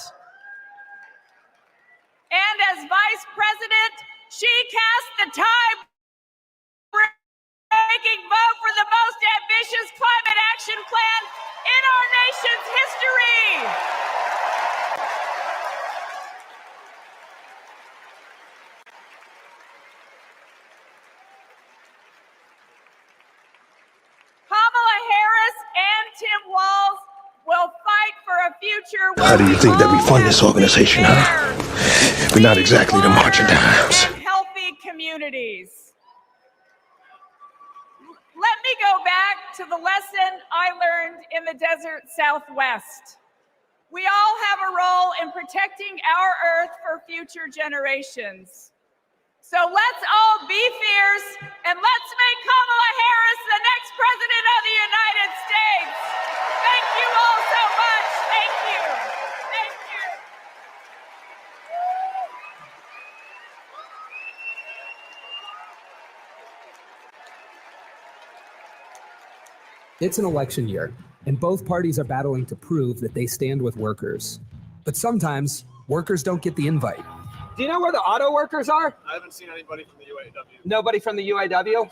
And as vice president, she cast the tie-breaking vote for the most ambitious climate action plan in our nation's history. Kamala Harris and Tim Walz will fight for a future where How do you think that we fund this organization, huh? We're not exactly the marching dimes. and healthy communities. Let me go back to the lesson I learned in the desert Southwest. We all have a role in protecting our Earth for future generations. So let's all be fierce and let's make Kamala Harris the next president of the United States. Thank you all so much. Thank you. Thank you. It's an election year, and both parties are battling to prove that they stand with workers. But sometimes, workers don't get the invite. Do you know where the auto workers are? I haven't seen anybody from the UAW. Nobody from the UAW?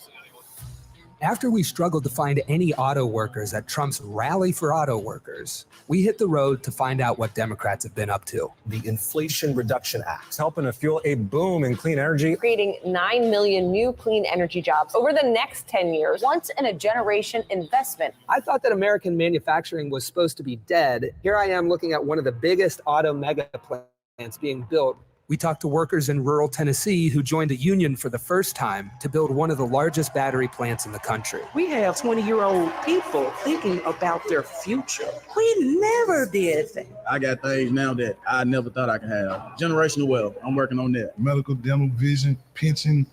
After we struggled to find any auto workers at Trump's Rally for Auto Workers, we hit the road to find out what Democrats have been up to. The Inflation Reduction Act is helping to fuel a boom in clean energy. Creating 9 million new clean energy jobs over the next 10 years, once in a generation investment. I thought that American manufacturing was supposed to be dead. Here I am looking at one of the biggest auto mega plants being built. We talked to workers in rural Tennessee who joined a union for the first time to build one of the largest battery plants in the country. We have 20-year-old people thinking about their future. We never did that. I got things now that I never thought I could have. Generational wealth, I'm working on that. Medical, dental, vision, pension,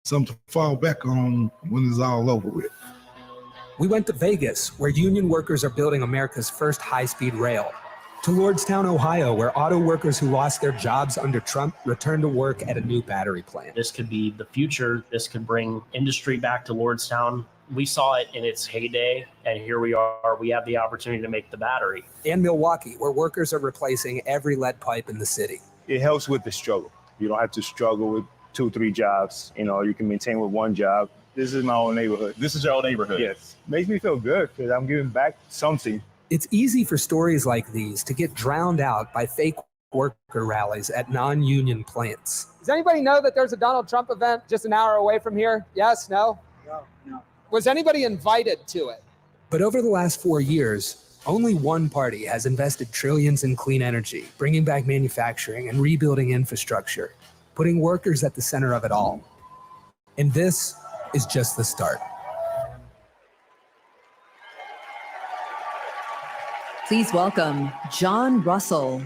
something to fall back on when it's all over with. We went to Vegas, where union workers are building America's first high-speed rail. To Lordstown, Ohio, where auto workers who lost their jobs under Trump returned to work at a new battery plant. This could be the future. This could bring industry back to Lordstown. We saw it in its heyday, and here we are. We have the opportunity to make the battery. And Milwaukee, where workers are replacing every lead pipe in the city. It helps with the struggle. You don't have to struggle with 2-3 jobs. You know, you can maintain with one job. This is my own neighborhood. This is your own neighborhood? Yes. Makes me feel good because I'm giving back something. It's easy for stories like these to get drowned out by fake worker rallies at non-union plants. Does anybody know that there's a Donald Trump event just an hour away from here? Yes, no? No. Was anybody invited to it? But over the last 4 years, only one party has invested trillions in clean energy, bringing back manufacturing and rebuilding infrastructure, putting workers at the center of it all. And this is just the start. Please welcome John Russell.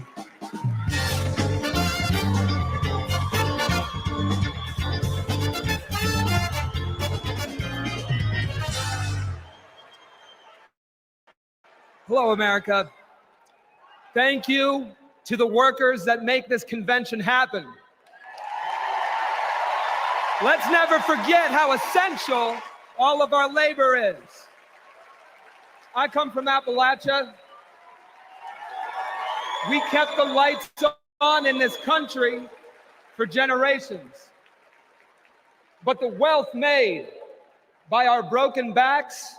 Hello, America. Thank you to the workers that make this convention happen. Let's never forget how essential all of our labor is. I come from Appalachia. We kept the lights on in this country for generations. But the wealth made by our broken backs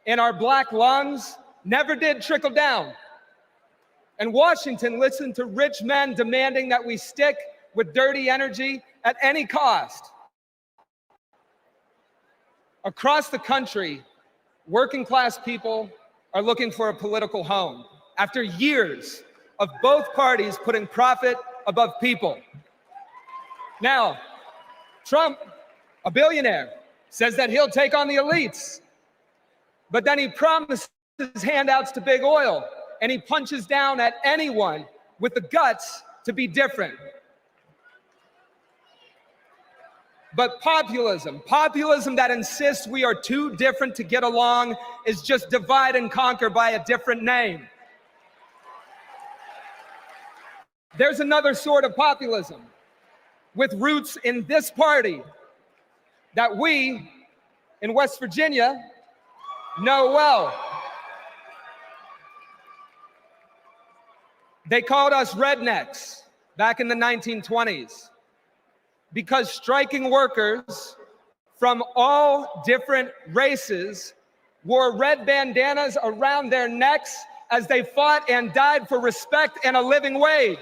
and our black lungs never did trickle down. And Washington listened to rich men demanding that we stick with dirty energy at any cost. Across the country, working class people are looking for a political home after years of both parties putting profit above people. Now, Trump, a billionaire, says that he'll take on the elites, but then he promises handouts to big oil, and he punches down at anyone with the guts to be different. But populism that insists we are too different to get along, is just divide and conquer by a different name. There's another sort of populism with roots in this party that we in West Virginia know well. They called us rednecks back in the 1920s because striking workers from all different races wore red bandanas around their necks as they fought and died for respect and a living wage.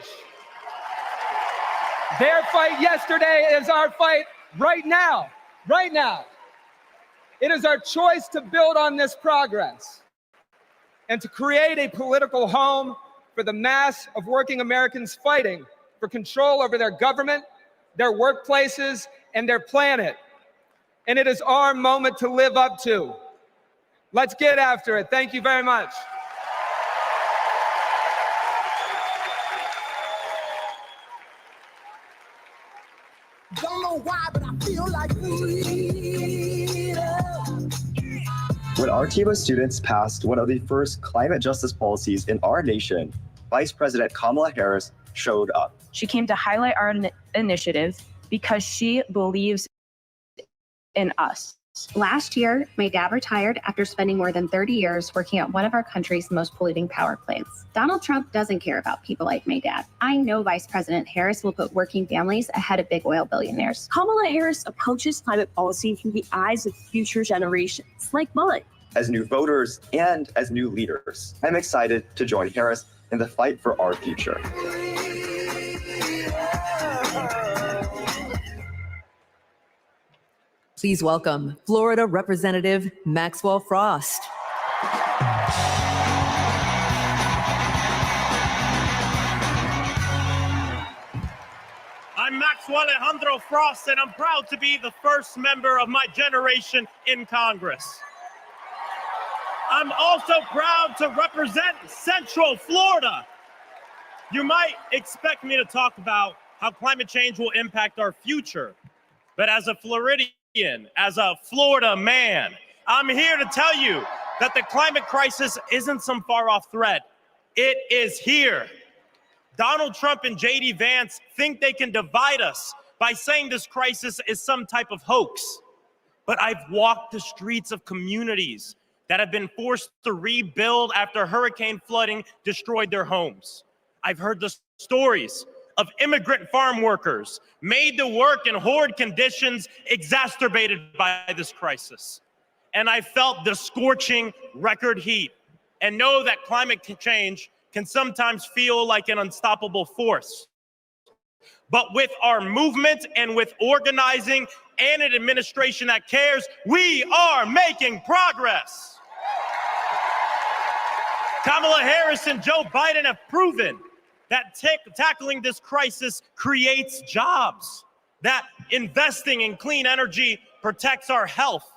Their fight yesterday is our fight right now, right now. It is our choice to build on this progress and to create a political home for the mass of working Americans fighting for control over their government, their workplaces, and their planet. And it is our moment to live up to. Let's get after it. Thank you very much. Don't know why, but I feel like When RTO students passed one of the first climate justice policies in our nation, Vice President Kamala Harris showed up. She came to highlight our initiative because she believes in us. Last year, my dad retired after spending more than 30 years working at one of our country's most polluting power plants. Donald Trump doesn't care about people like my dad. I know Vice President Harris will put working families ahead of big oil billionaires. Kamala Harris approaches climate policy through the eyes of future generations, like mine. As new voters and as new leaders, I'm excited to join Harris in the fight for our future. Please welcome Florida Representative Maxwell Frost. I'm Maxwell Alejandro Frost, and I'm proud to be the first member of my generation in Congress. I'm also proud to represent Central Florida. You might expect me to talk about how climate change will impact our future, but as a Floridian, as a Florida man, I'm here to tell you that the climate crisis isn't some far-off threat. It is here. Donald Trump and J.D. Vance think they can divide us by saying this crisis is some type of hoax. But I've walked the streets of communities that have been forced to rebuild after hurricane flooding destroyed their homes. I've heard the stories of immigrant farm workers made to work in horrid conditions exacerbated by this crisis. And I felt the scorching record heat and know that climate change can sometimes feel like an unstoppable force. But with our movement and with organizing and an administration that cares, we are making progress. Kamala Harris and Joe Biden have proven that tackling this crisis creates jobs, that investing in clean energy protects our health,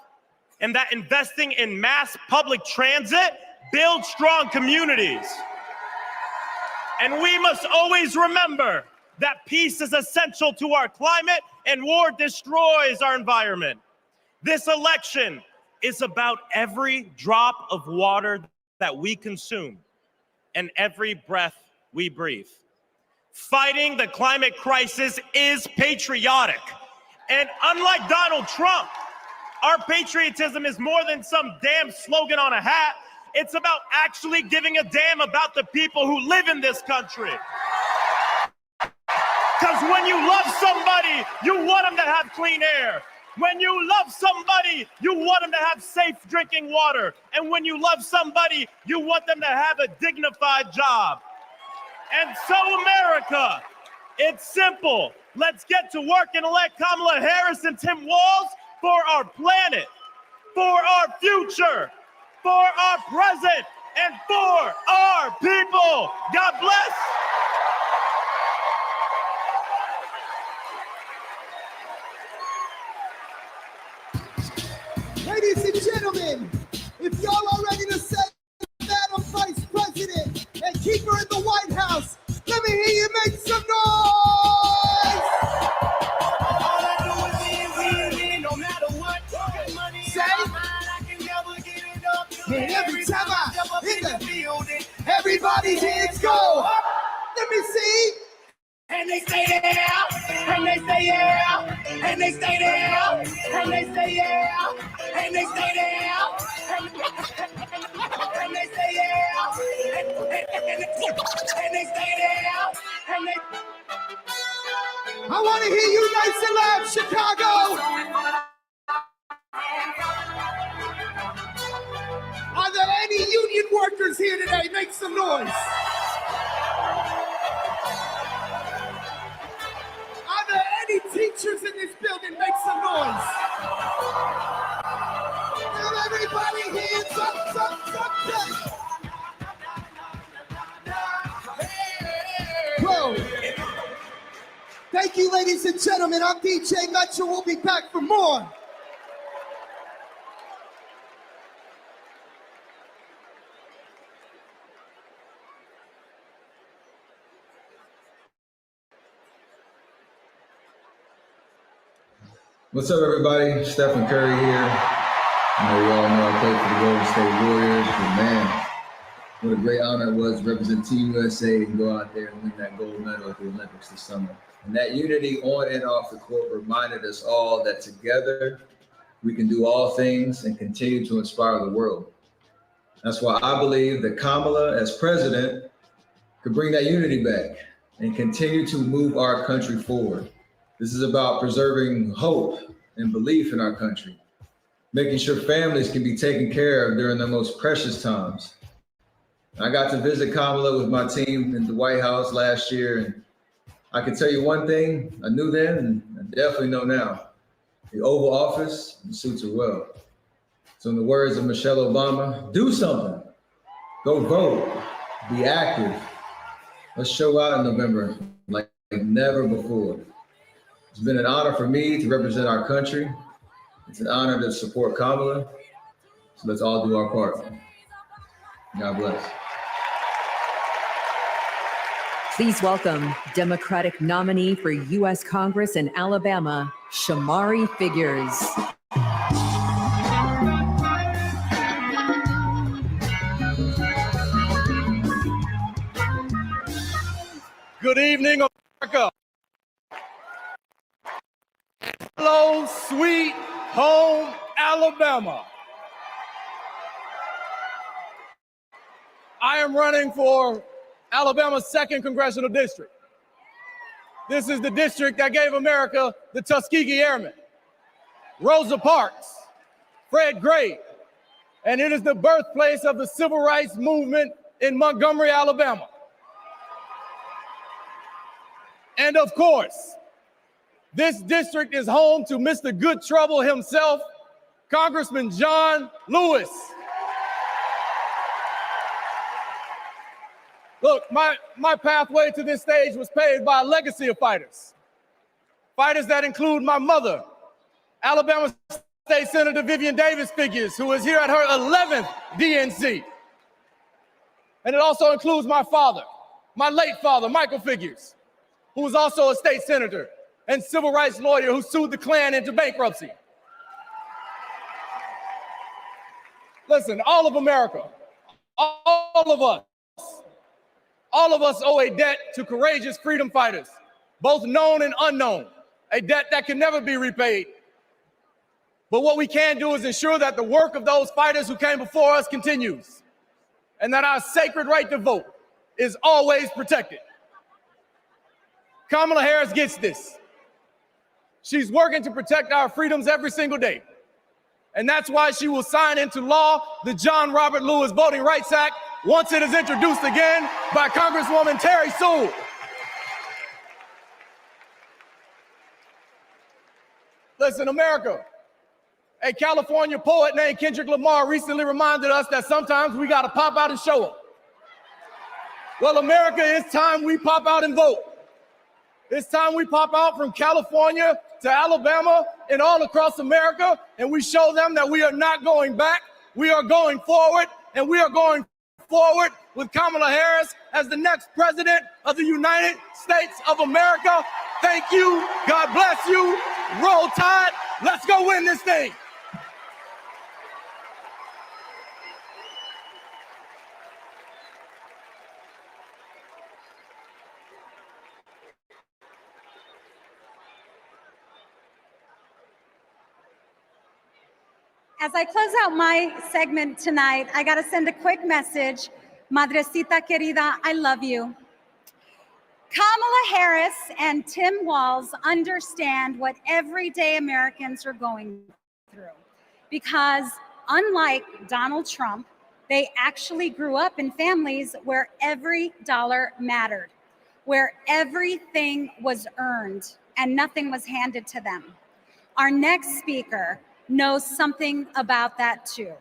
and that investing in mass public transit builds strong communities. And we must always remember that peace is essential to our climate and war destroys our environment. This election is about every drop of water that we consume and every breath we breathe. Fighting the climate crisis is patriotic. And unlike Donald Trump, our patriotism is more than some damn slogan on a hat. It's about actually giving a damn about the people who live in this country. Because when you love somebody, you want them to have clean air. When you love somebody, you want them to have safe drinking water. And when you love somebody, you want them to have a dignified job. And so, America, it's simple. Let's get to work and elect Kamala Harris and Tim Walz for our planet. for our future, for our present, and for our people. God bless. Ladies and gentlemen, if y'all are ready to set Madam Vice President and keep her in the White House, let me hear you make some noise! All I do is win, no matter what. Say, and every time I hit the building, everybody's hands go up. Let me see. And they stay there, and they stay there, and they stay there, and they stay there, and they stay there, and they stay there, and they stay there, and they. I want to hear you nice and loud, Chicago. Are there any union workers here today? Make some noise. Are there any teachers in this building? Make some noise. Now everybody hands up. Whoa. Thank you, ladies and gentlemen. I'm DJ Metro. We'll be back for more. What's up, everybody? Stephen Curry here. I know you all know I played for the Golden State Warriors, but man, what a great honor it was to represent Team USA and go out there and win that gold medal at the Olympics this summer. And that unity on and off the court reminded us all that together we can do all things and continue to inspire the world. That's why I believe that Kamala, as president, could bring that unity back and continue to move our country forward. This is about preserving hope and belief in our country, making sure families can be taken care of during their most precious times. I got to visit Kamala with my team in the White House last year, and I can tell you one thing I knew then, and I definitely know now. The Oval Office suits her well. So in the words of Michelle Obama, do something. Go vote. Be active. Let's show out in November like never before. It's been an honor for me to represent our country. It's an honor to support Kamala. So let's all do our part. God bless. Please welcome Democratic nominee for U.S. Congress in Alabama, Shamari Figures. Good evening, America. Hello, sweet home Alabama. I am running for Alabama's 2nd Congressional District. This is the district that gave America the Tuskegee Airmen, Rosa Parks, Fred Gray, and it is the birthplace of the civil rights movement in Montgomery, Alabama. And of course, this district is home to Mr. Good Trouble himself, Congressman John Lewis. Look, my pathway to this stage was paved by a legacy of fighters. Fighters that include my mother, Alabama State Senator Vivian Davis Figures, who is here at her 11th DNC. And it also includes my father, my late father, Michael Figures, who was also a state senator and civil rights lawyer who sued the Klan into bankruptcy. Listen, all of America, all of us owe a debt to courageous freedom fighters, both known and unknown, a debt that can never be repaid. But what we can do is ensure that the work of those fighters who came before us continues, and that our sacred right to vote is always protected. Kamala Harris gets this. She's working to protect our freedoms every single day. And that's why she will sign into law the John Robert Lewis Voting Rights Act once it is introduced again by Congresswoman Terry Sewell. Listen, America, A California poet named Kendrick Lamar recently reminded us that sometimes we gotta pop out and show up. Well, America, it's time we pop out and vote. It's time we pop out from California to Alabama and all across America, and we show them that we are not going back. We are going forward, and we are going forward with Kamala Harris as the next president of the United States of America. Thank you. God bless you. Roll Tide. Let's go win this thing. As I close out my segment tonight, I got to send a quick message. Madrecita querida, I love you. Kamala Harris and Tim Walz understand what everyday Americans are going through because unlike Donald Trump, they actually grew up in families where every dollar mattered, where everything was earned and nothing was handed to them. Our next speaker knows something about that too.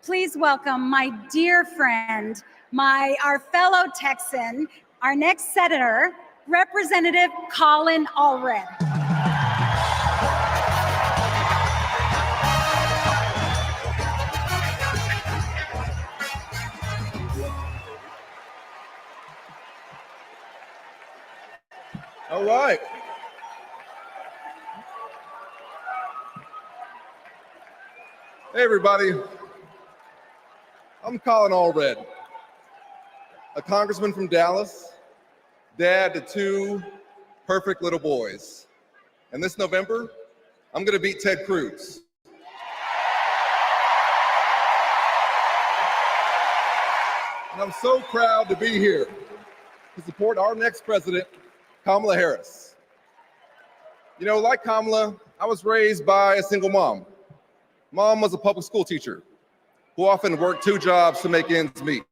Please welcome my dear friend, our fellow Texan, our next senator, Representative Colin Allred. All right. Hey, everybody. I'm Colin Allred, a congressman from Dallas, dad to two perfect little boys. And this November, I'm going to beat Ted Cruz. And I'm so proud to be here to support our next president, Kamala Harris. You know, like Kamala, I was raised by a single mom. Mom was a public school teacher who often worked two jobs to make ends meet.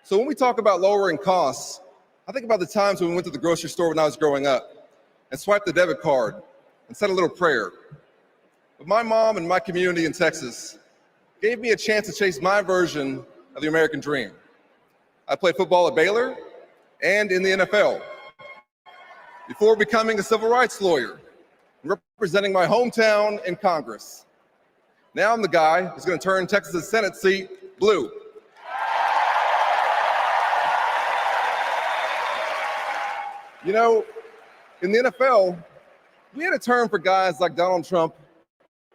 So when we talk about lowering costs, I think about the times when we went to the grocery store when I was growing up and swiped the debit card and said a little prayer. But my mom and my community in Texas gave me a chance to chase my version of the American dream. I played football at Baylor and in the NFL before becoming a civil rights lawyer and representing my hometown in Congress. Now I'm the guy who's going to turn Texas's Senate seat blue. You know, in the NFL, we had a term for guys like Donald Trump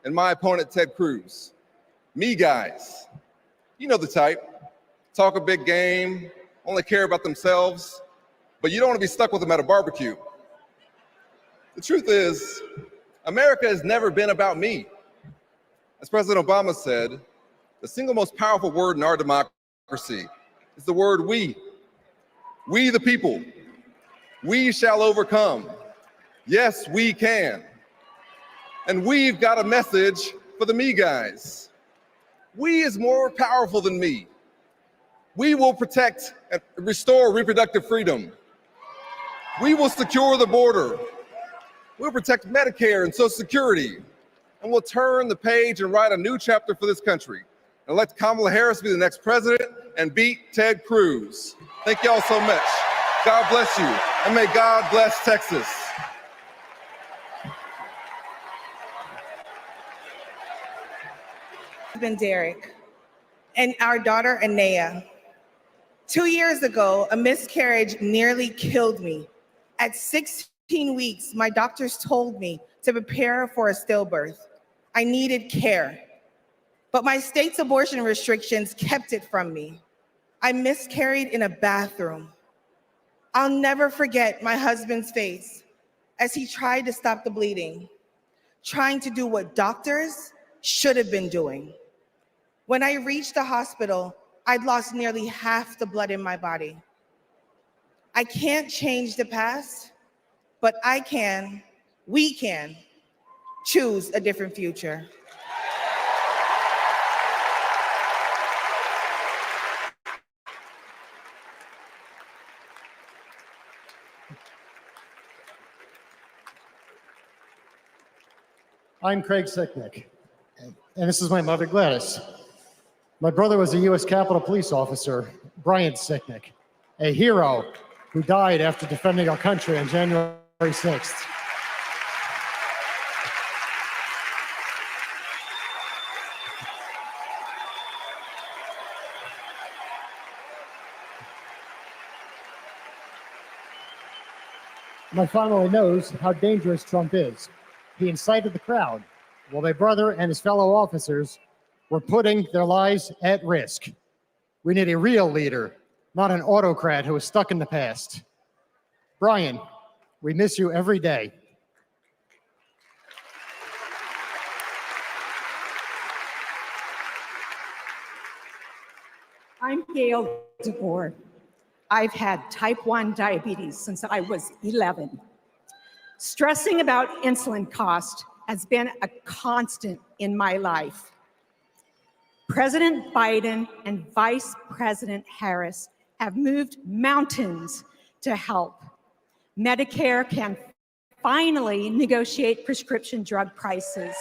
and my opponent, Ted Cruz. Me guys. You know the type. Talk a big game, only care about themselves, but you don't want to be stuck with them at a barbecue. The truth is, America has never been about me. As President Obama said, the single most powerful word in our democracy is the word we. We the people. We shall overcome. Yes, we can. And we've got a message for the me guys. We is more powerful than me. We will protect and restore reproductive freedom. We will secure the border. We'll protect Medicare and Social Security. And we'll turn the page and write a new chapter for this country. And let Kamala Harris be the next president and beat Ted Cruz. Thank y'all so much. God bless you, and may God bless Texas. Husband Derek and our daughter Anaya. 2 years ago, a miscarriage nearly killed me. At 16 weeks, my doctors told me to prepare for a stillbirth. I needed care, but my state's abortion restrictions kept it from me. I miscarried in a bathroom. I'll never forget my husband's face as he tried to stop the bleeding, trying to do what doctors should have been doing. When I reached the hospital, I'd lost nearly half the blood in my body. I can't change the past, but we can choose a different future. I'm Craig Sicknick. And this is my mother, Gladys. My brother was a U.S. Capitol Police officer, Brian Sicknick, a hero who died after defending our country on January 6th. My family knows how dangerous Trump is. He incited the crowd while my brother and his fellow officers were putting their lives at risk. We need a real leader, not an autocrat who is stuck in the past. Brian, we miss you every day. I'm Gail DeBoer. I've had type 1 diabetes since I was 11. Stressing about insulin cost has been a constant in my life. President Biden and Vice President Harris have moved mountains to help. Medicare can finally negotiate prescription drug prices.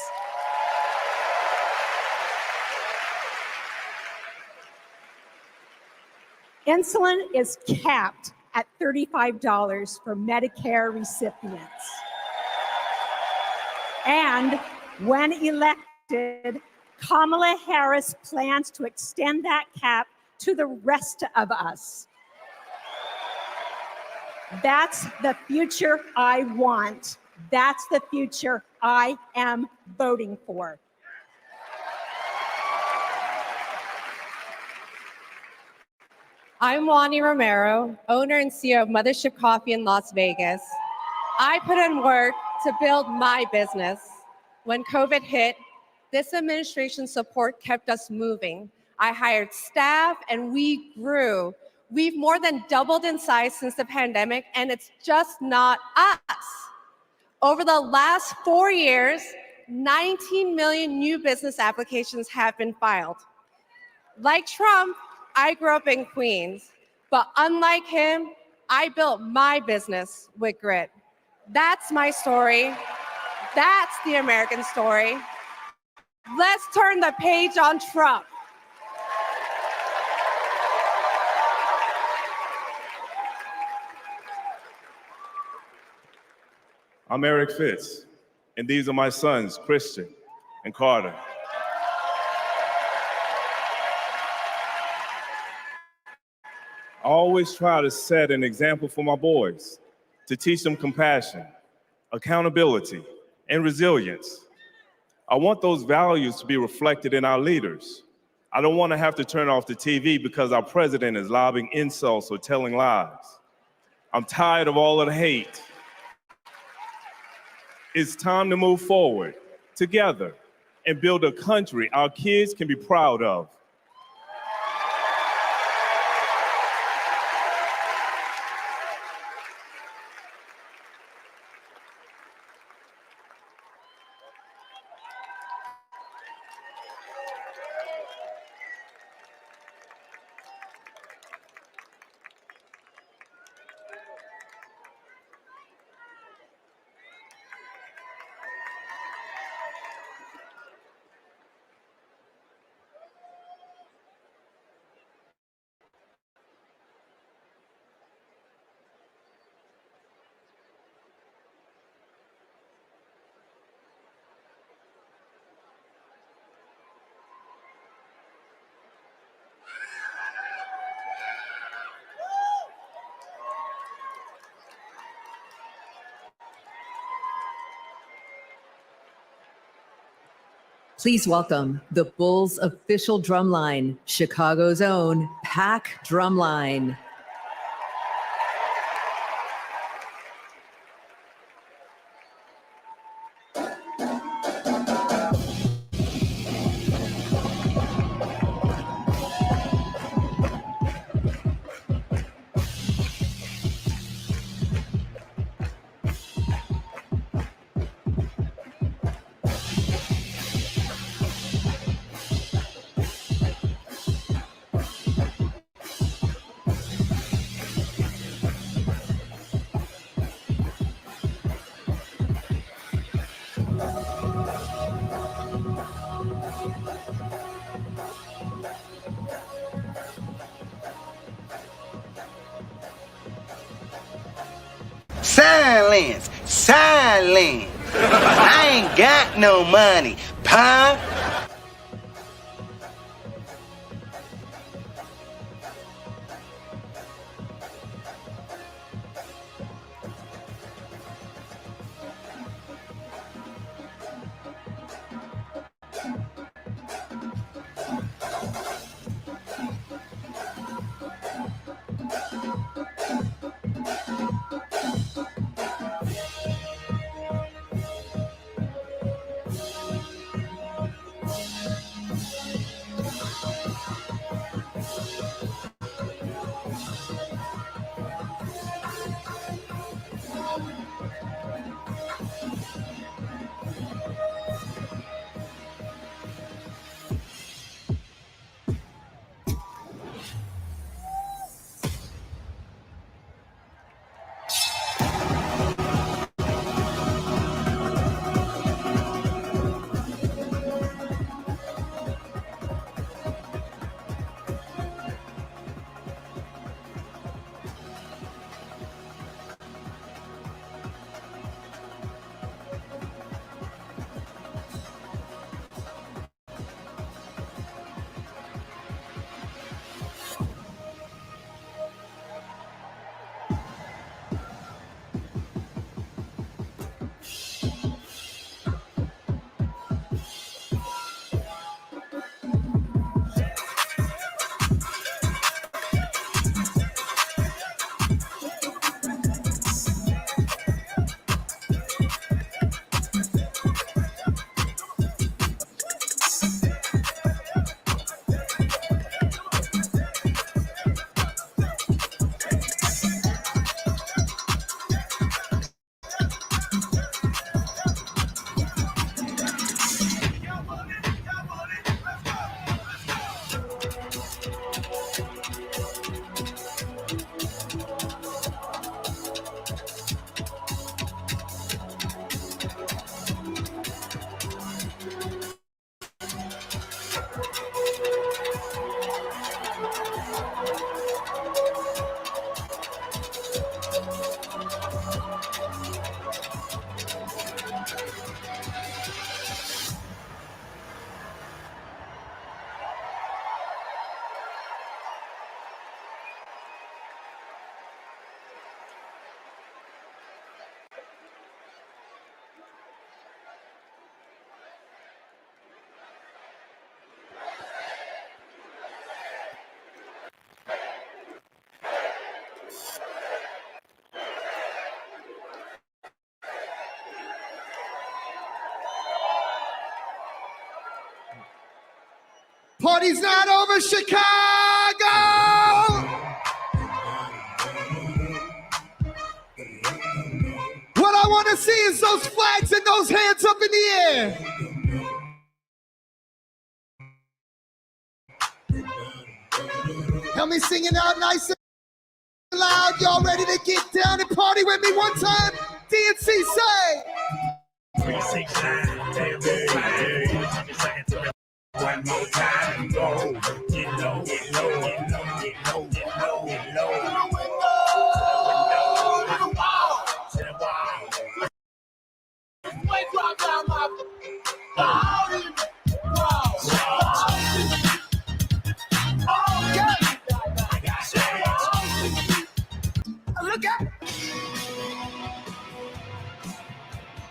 Insulin is capped at $35 for Medicare recipients. And when elected, Kamala Harris plans to extend that cap to the rest of us. That's the future I want. That's the future I am voting for. I'm Wani Romero, owner and CEO of Mothership Coffee in Las Vegas. I put in work to build my business. When COVID hit, this administration's support kept us moving. I hired staff and we grew. We've more than doubled in size since the pandemic, and it's just not us. Over the last 4 years, 19 million new business applications have been filed. Like Trump, I grew up in Queens, but unlike him, I built my business with grit. That's my story. That's the American story. Let's turn the page on Trump. I'm Eric Fitz, and these are my sons, Christian and Carter. I always try to set an example for my boys, to teach them compassion, accountability, and resilience. I want those values to be reflected in our leaders. I don't want to have to turn off the TV because our president is lobbing insults or telling lies. I'm tired of all of the hate. It's time to move forward together and build a country our kids can be proud of. Please welcome the Bulls' official drumline, Chicago's own Pack Drumline. Silence. Silence. I ain't got no money, punk. Party's not over, Chicago! What I want to see is those flags and those hands up in the air. Help me sing it out nice and loud. Y'all ready to get down and party with me one time? DNC say. 369, one more time and go. Get low, get low, get low, get low, get low, get low. To the window, to the wall, to the wall. Wait, drop down my wall. Look at.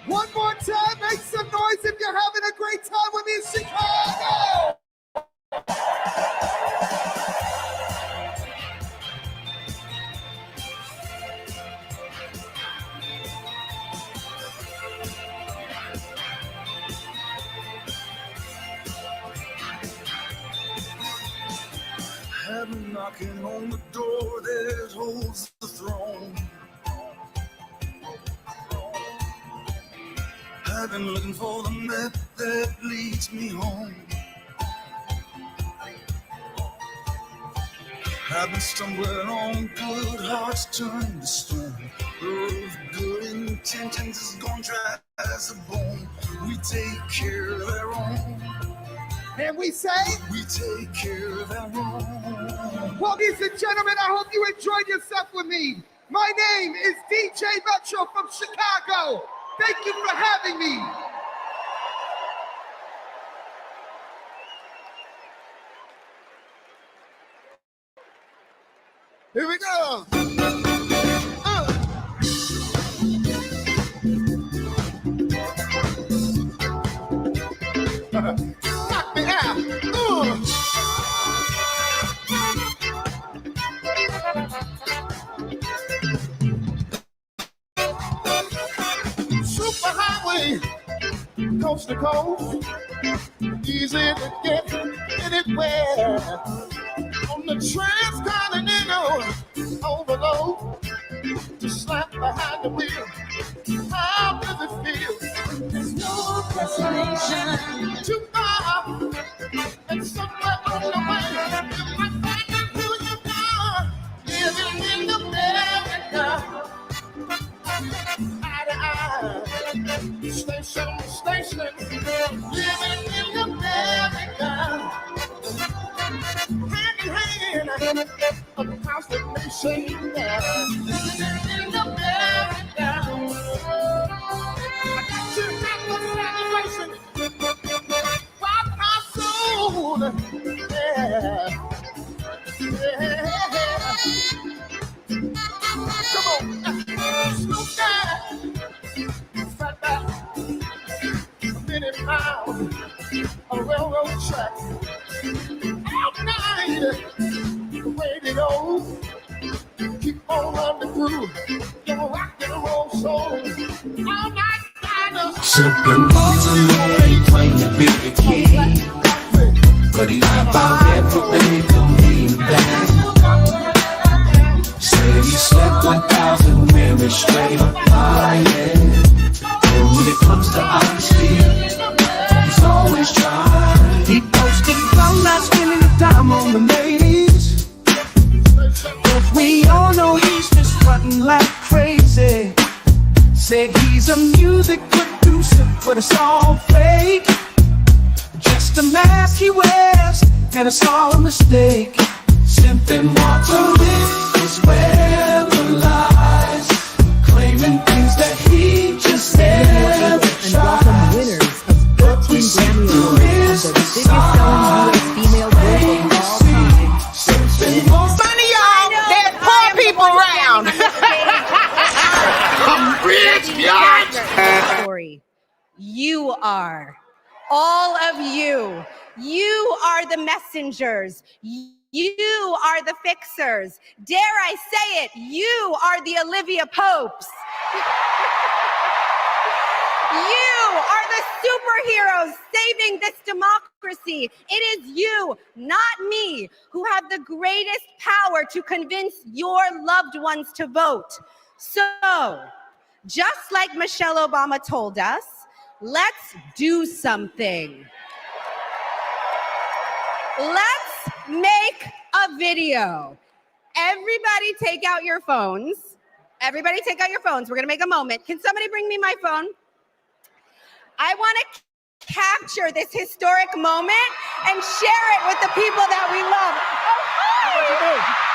One more time, make some noise if you're having a great time with me in Chicago! I've been knocking on the door that holds the throne. I've been looking for the map that leads me home. I've been stumbling on good hearts turned to stone. The road of good intentions is gone dry as a bone. We take care of our own. And we say, we take care of our own. Well, ladies and gentlemen, I hope you enjoyed yourself with me. My name is DJ J Metro from Chicago. Thank you for having me. Here we go. Knock me out. Superhighway, coast to coast, easy to get anywhere. On the transcontinental overload, just slap behind the wheel. How does it feel? There's no destination too far, and somewhere on the way, you might find out who you are. Living in America, eye to eye, station to station. Living in America, hand in hand, across the nation. Living in America. Rock my soul. Yeah. Come on. Slow down. Fat back. A minute mile. A railroad track. All night. The way they go. Keep on running through. Your rock and roll soul. All night. Sipping water, ain't playing the big key. But he about everything from me to back. Said he slept 1,000 women straight up lying. And when it comes to honesty, he's always trying. He posted from not spending the time on the ladies, but we all know he's just frontin' like crazy. Said he's a music producer, but it's all fake. Just a mask he wears, and it's all a mistake. Sipping water is where the lies, claiming things that he just never tried. And welcome winners of 13 Grammy Awards and the biggest selling U.S. female group of all time. Funny y'all, there's poor people around. Story. You are, all of you. You are the messengers. You are the fixers. Dare I say it, you are the Olivia Popes. You are the superheroes saving this democracy. It is you, not me, who have the greatest power to convince your loved ones to vote. So, just like Michelle Obama told us, let's do something. Let's make a video. Everybody take out your phones. Everybody take out your phones. We're gonna make a moment. Can somebody bring me my phone? I wanna capture this historic moment and share it with the people that we love. Oh, hi!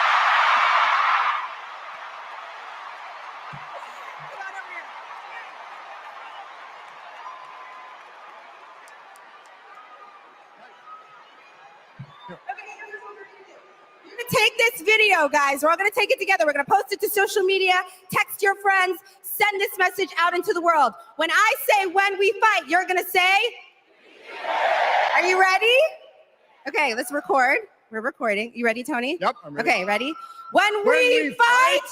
Take this video, guys. We're all going to take it together. We're going to post it to social media, text your friends, send this message out into the world. When I say when we fight, you're going to say? Are you ready? Okay, let's record. We're recording. You ready, Tony? Yep, I'm ready. Okay, ready? When we fight.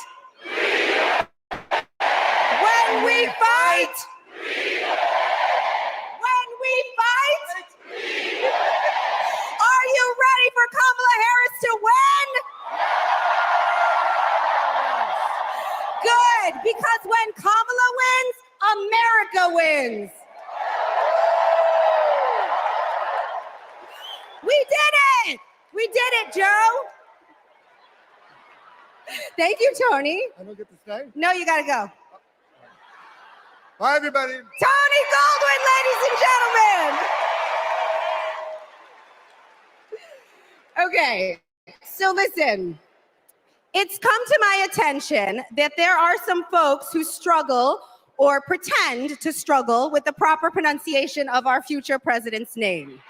When we fight. When we fight. Are you ready for Kamala Harris to win? Good, because when Kamala wins, America wins. We did it! We did it, Joe. Thank you, Tony. I don't get to stay? No, you gotta go. Bye, everybody. Tony Goldwyn, ladies and gentlemen. Okay, so listen, It's come to my attention that there are some folks who struggle or pretend to struggle with the proper pronunciation of our future president's name.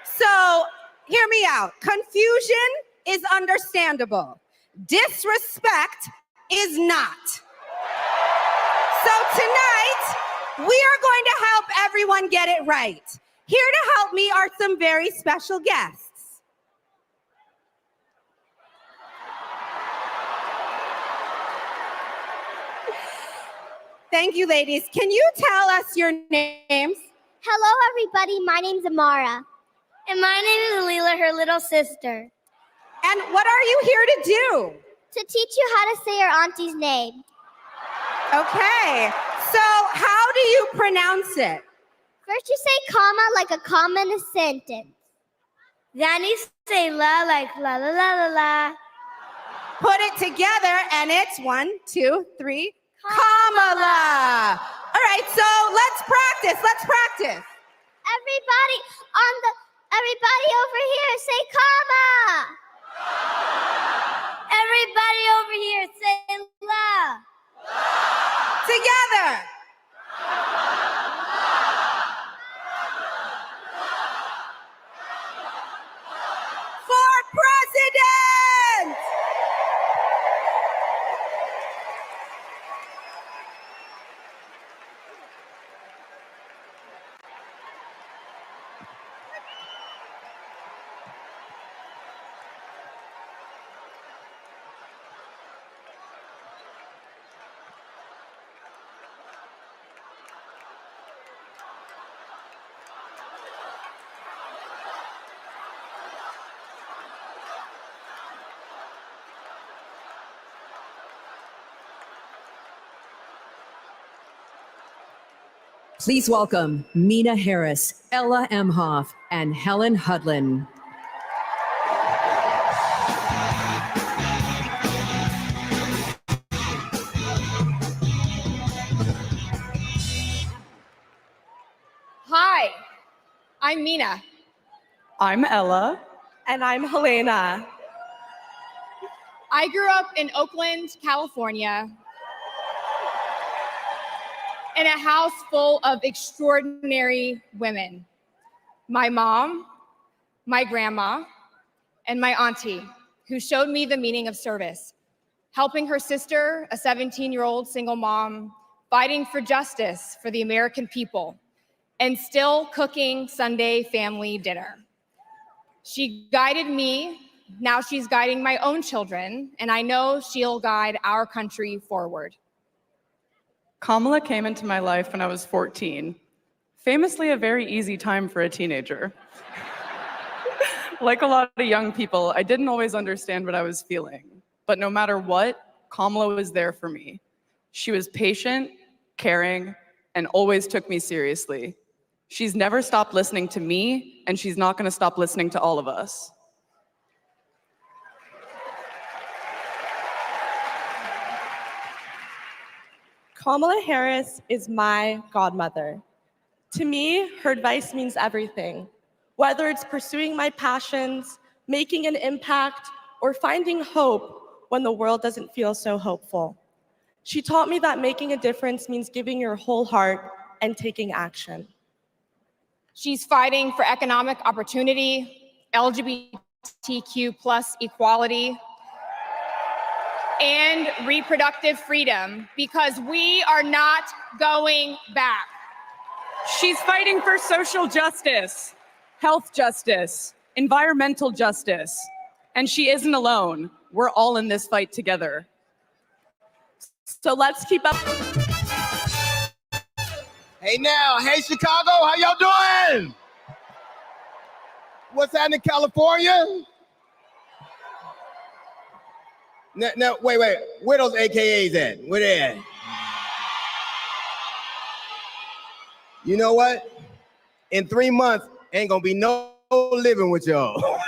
So, hear me out. Confusion is understandable. Disrespect is not. So tonight, we are going to help everyone get it right. Here to help me are some very special guests. Thank you, ladies. Can you tell us your names? Hello, everybody. My name's Amara. And my name is Leela, her little sister. And what are you here to do? To teach you how to say your auntie's name. Okay. So how do you pronounce it? First, you say comma like a comma in a sentence. Then you say la like la la la la la. Put it together and it's 1, 2, 3, Kamala. All right, so let's practice. Everybody over here say comma. Everybody over here say la. Together. For president. Please welcome Mina Harris, Ella Emhoff, and Helen Hudlin. Hi, I'm Mina. I'm Ella. And I'm Helena. I grew up in Oakland, California, in a house full of extraordinary women. My mom, my grandma, and my auntie, who showed me the meaning of service, helping her sister, a 17-year-old single mom, fighting for justice for the American people, and still cooking Sunday family dinner. She guided me, now she's guiding my own children, and I know she'll guide our country forward. Kamala came into my life when I was 14. Famously a very easy time for a teenager. Like a lot of young people, I didn't always understand what I was feeling. But no matter what, Kamala was there for me. She was patient, caring, and always took me seriously. She's never stopped listening to me, and she's not going to stop listening to all of us. Kamala Harris is my godmother. To me, her advice means everything. Whether it's pursuing my passions, making an impact, or finding hope when the world doesn't feel so hopeful. She taught me that making a difference means giving your whole heart and taking action. She's fighting for economic opportunity, LGBTQ+ equality, and reproductive freedom, because we are not going back. She's fighting for social justice, health justice, environmental justice, and she isn't alone. We're all in this fight together. So let's keep up. Hey now, hey Chicago, how y'all doing? What's happening in California? Now, wait, where those AKAs at? Where they at? You know what? In 3 months, ain't gonna be no living with y'all.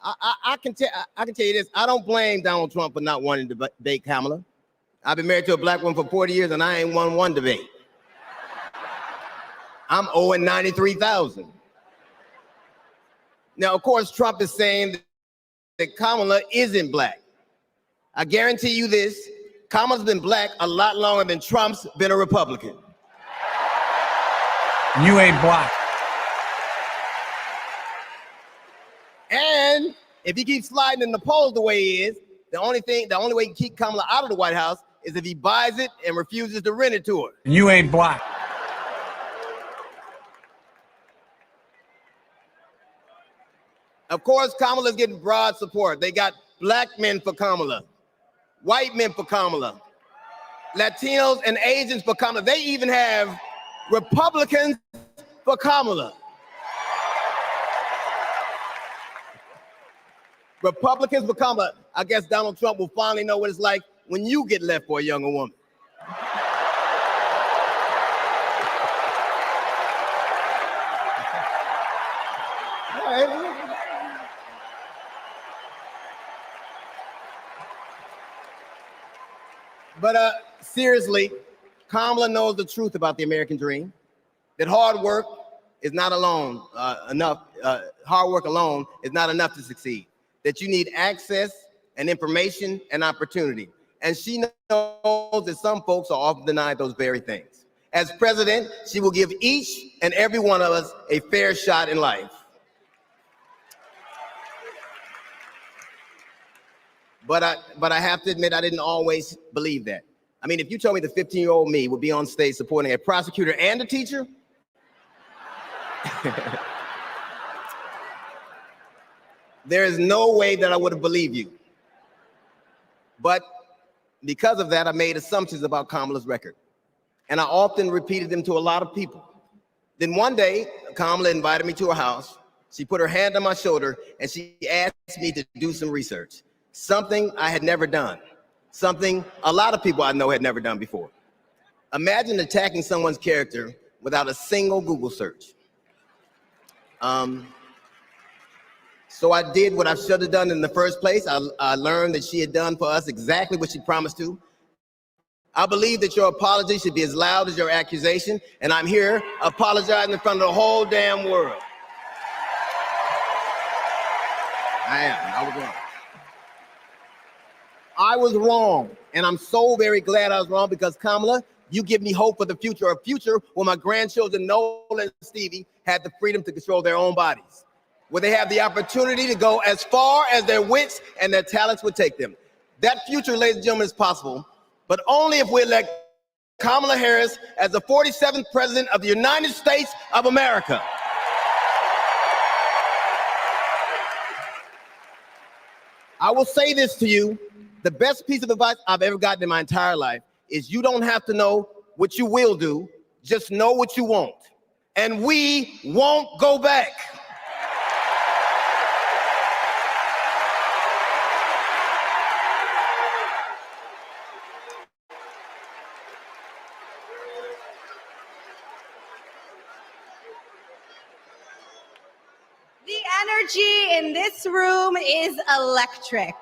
I can tell you this, I don't blame Donald Trump for not wanting to debate Kamala. I've been married to a black woman for 40 years and I ain't won one debate. I'm owing $93,000. Now, of course, Trump is saying that Kamala isn't black. I guarantee you this, Kamala's been black a lot longer than Trump's been a Republican. You ain't black. And if he keeps sliding in the polls the way he is, the only way he can keep Kamala out of the White House is if he buys it and refuses to rent it to her. You ain't black. Of course, Kamala's getting broad support. They got black men for Kamala, white men for Kamala, Latinos and Asians for Kamala. They even have Republicans for Kamala. Republicans for Kamala. I guess Donald Trump will finally know what it's like when you get left for a younger woman. But seriously, Kamala knows the truth about the American dream, that hard work is not enough. Hard work alone is not enough to succeed, that you need access and information and opportunity. And she knows that some folks are often denied those very things. As president, she will give each and every one of us a fair shot in life. But I have to admit, I didn't always believe that. I mean, if you told me the 15-year-old me would be on stage supporting a prosecutor and a teacher, there is no way that I would have believed you. But because of that, I made assumptions about Kamala's record. And I often repeated them to a lot of people. Then one day, Kamala invited me to her house. She put her hand on my shoulder and she asked me to do some research. Something I had never done, something a lot of people I know had never done before. Imagine attacking someone's character without a single Google search. So I did what I should have done in the first place. I learned that she had done for us exactly what she promised to. I believe that your apology should be as loud as your accusation, and I'm here apologizing in front of the whole damn world. I was wrong. I was wrong, and I'm so very glad I was wrong because Kamala, you give me hope for the future, a future where my grandchildren, Noel and Stevie, had the freedom to control their own bodies, where they have the opportunity to go as far as their wits and their talents would take them. That future, ladies and gentlemen, is possible, but only if we elect Kamala Harris as the 47th President of the United States of America. I will say this to you. The best piece of advice I've ever gotten in my entire life is you don't have to know what you will do, just know what you won't. And we won't go back. The energy in this room is electric.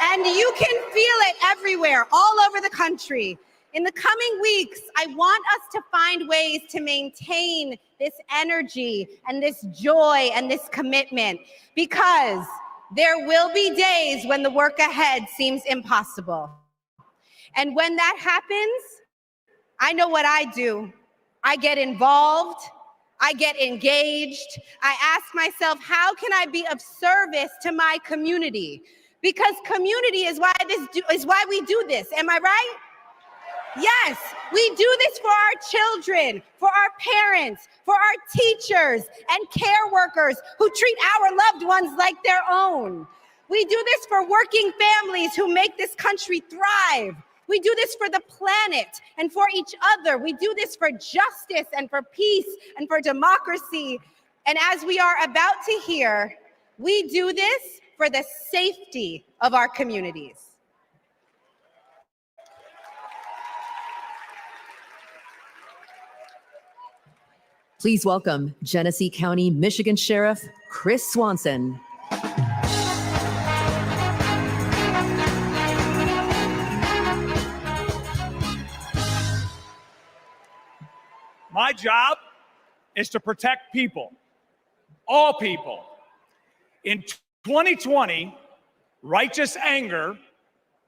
And you can feel it everywhere, all over the country. In the coming weeks, I want us to find ways to maintain this energy and this joy and this commitment, because there will be days when the work ahead seems impossible. And when that happens, I know what I do. I get involved. I get engaged. I ask myself, how can I be of service to my community? Because community is why we do this. Am I right? Yes, we do this for our children, for our parents, for our teachers and care workers who treat our loved ones like their own. We do this for working families who make this country thrive. We do this for the planet and for each other. We do this for justice and for peace and for democracy. And as we are about to hear, we do this for the safety of our communities. Please welcome Genesee County, Michigan Sheriff Chris Swanson. My job is to protect people. all people. In 2020, righteous anger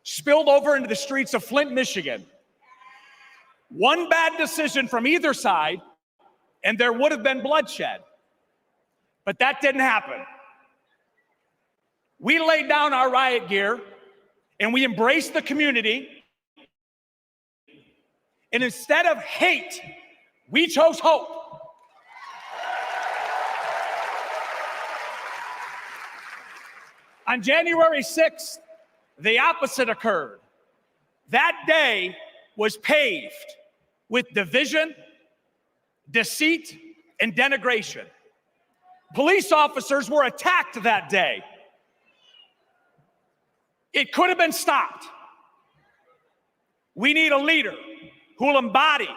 spilled over into the streets of Flint, Michigan. One bad decision from either side, and there would have been bloodshed. But that didn't happen. We laid down our riot gear, and we embraced the community. And instead of hate, we chose hope. On January 6th, the opposite occurred. That day was paved with division, deceit, and denigration. Police officers were attacked that day. It could have been stopped. We need a leader who will embody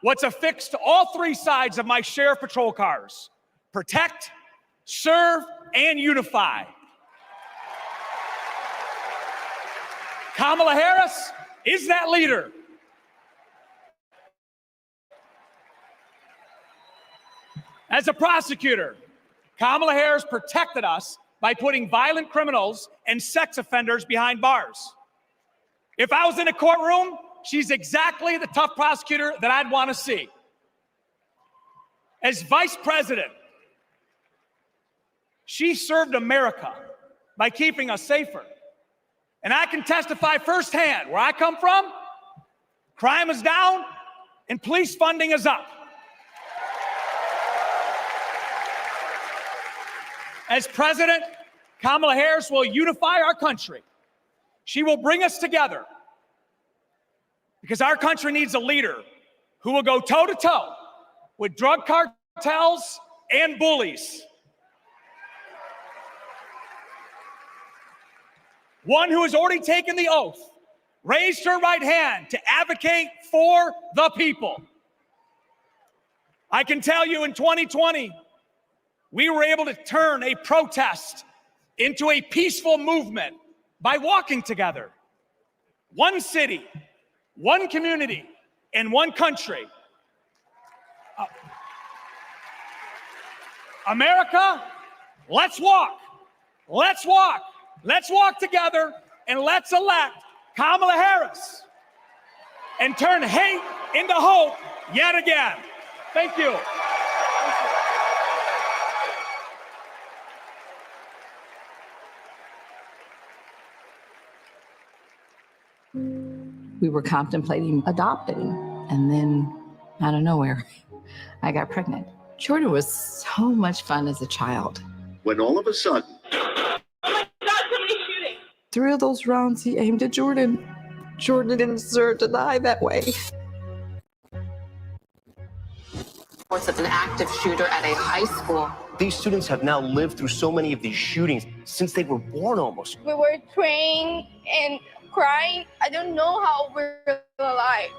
what's affixed to all three sides of my sheriff patrol cars: protect, serve, and unify. Kamala Harris is that leader. As a prosecutor, Kamala Harris protected us by putting violent criminals and sex offenders behind bars. If I was in a courtroom, she's exactly the tough prosecutor that I'd want to see. As vice president, she served America by keeping us safer. And I can testify firsthand, where I come from, crime is down and police funding is up. As president, Kamala Harris will unify our country. She will bring us together because our country needs a leader who will go toe-to-toe with drug cartels and bullies. One who has already taken the oath, raised her right hand to advocate for the people. I can tell you in 2020, we were able to turn a protest into a peaceful movement by walking together. One city, one community, and one country. America, let's walk. Let's walk. Let's walk together and let's elect Kamala Harris and turn hate into hope yet again. Thank you. We were contemplating adopting, and then out of nowhere, I got pregnant. Jordan was so much fun as a child. When all of a sudden, 3 of those rounds he aimed at Jordan. Jordan didn't deserve to die that way. Was an active shooter at a high school. These students have now lived through so many of these shootings since they were born almost. We were praying and crying. I don't know how we're alive.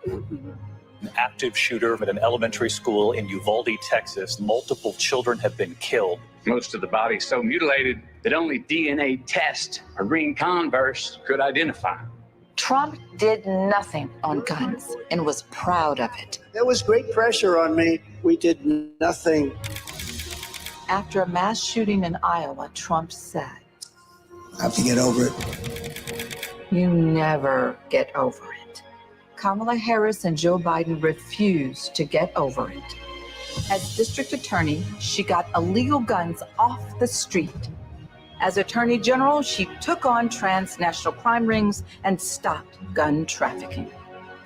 An active shooter at an elementary school in Uvalde, Texas. Multiple children have been killed. Most of the body so mutilated that only DNA tests or green Converse could identify. Trump did nothing on guns and was proud of it. There was great pressure on me. We did nothing. After a mass shooting in Iowa, Trump said, I have to get over it. "You never get over it." Kamala Harris and Joe Biden refused to get over it. As district attorney, she got illegal guns off the street. As attorney general, she took on transnational crime rings and stopped gun trafficking.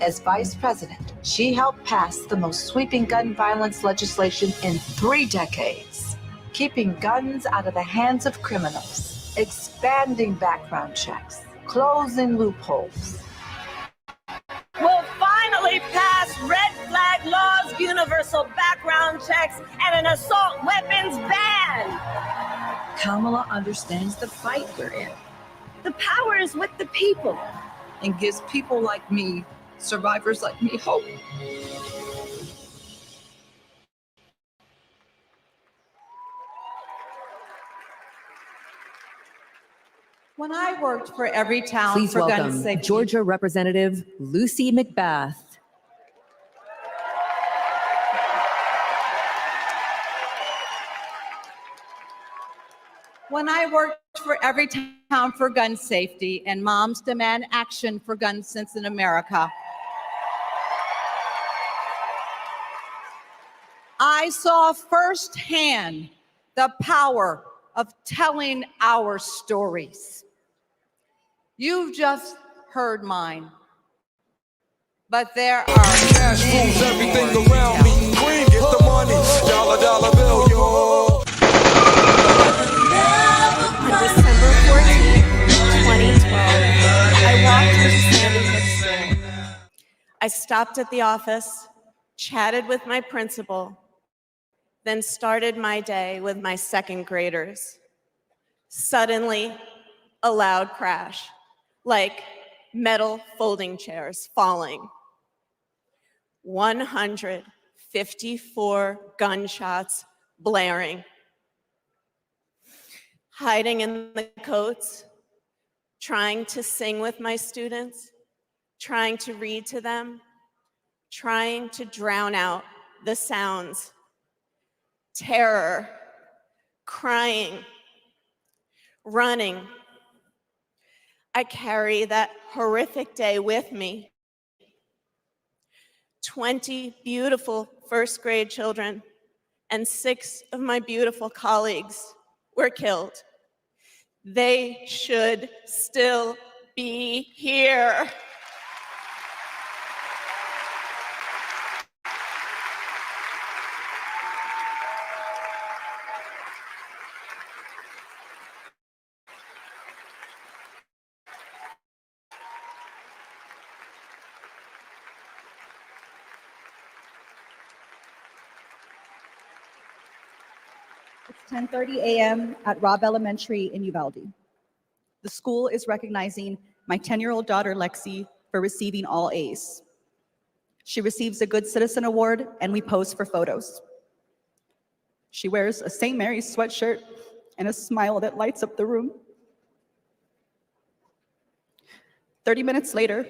As vice president, she helped pass the most sweeping gun violence legislation in 3 decades, keeping guns out of the hands of criminals, expanding background checks, closing loopholes. We'll finally pass red flag laws, universal background checks, and an assault weapons ban. Kamala understands the fight we're in. The power is with the people. And gives people like me, survivors like me, hope. When I worked for Every Town Please for Gun welcome Safety, Georgia Representative Lucy McBath. When I worked for Every Town for gun safety and Moms Demand Action for Gun Sense in America, I saw firsthand the power of telling our stories. You've just heard mine, but there are cash rules everything around me. Queen, get the money. Dollar bill, yo. On December 14th, 2012, I walked into Sandy Hook School. I stopped at the office, chatted with my principal, then started my day with my second graders. Suddenly, a loud crash, like metal folding chairs falling. 154 gunshots blaring. Hiding in the coats, trying to sing with my students, trying to read to them, trying to drown out the sounds. Terror, crying, running. I carry that horrific day with me. 20 beautiful first grade children and 6 of my beautiful colleagues were killed. They should still be here. It's 10:30 a.m. at Robb Elementary in Uvalde. The school is recognizing my 10-year-old daughter, Lexi, for receiving all A's. She receives a Good Citizen Award, and we pose for photos. She wears a St. Mary's sweatshirt and a smile that lights up the room. 30 minutes later,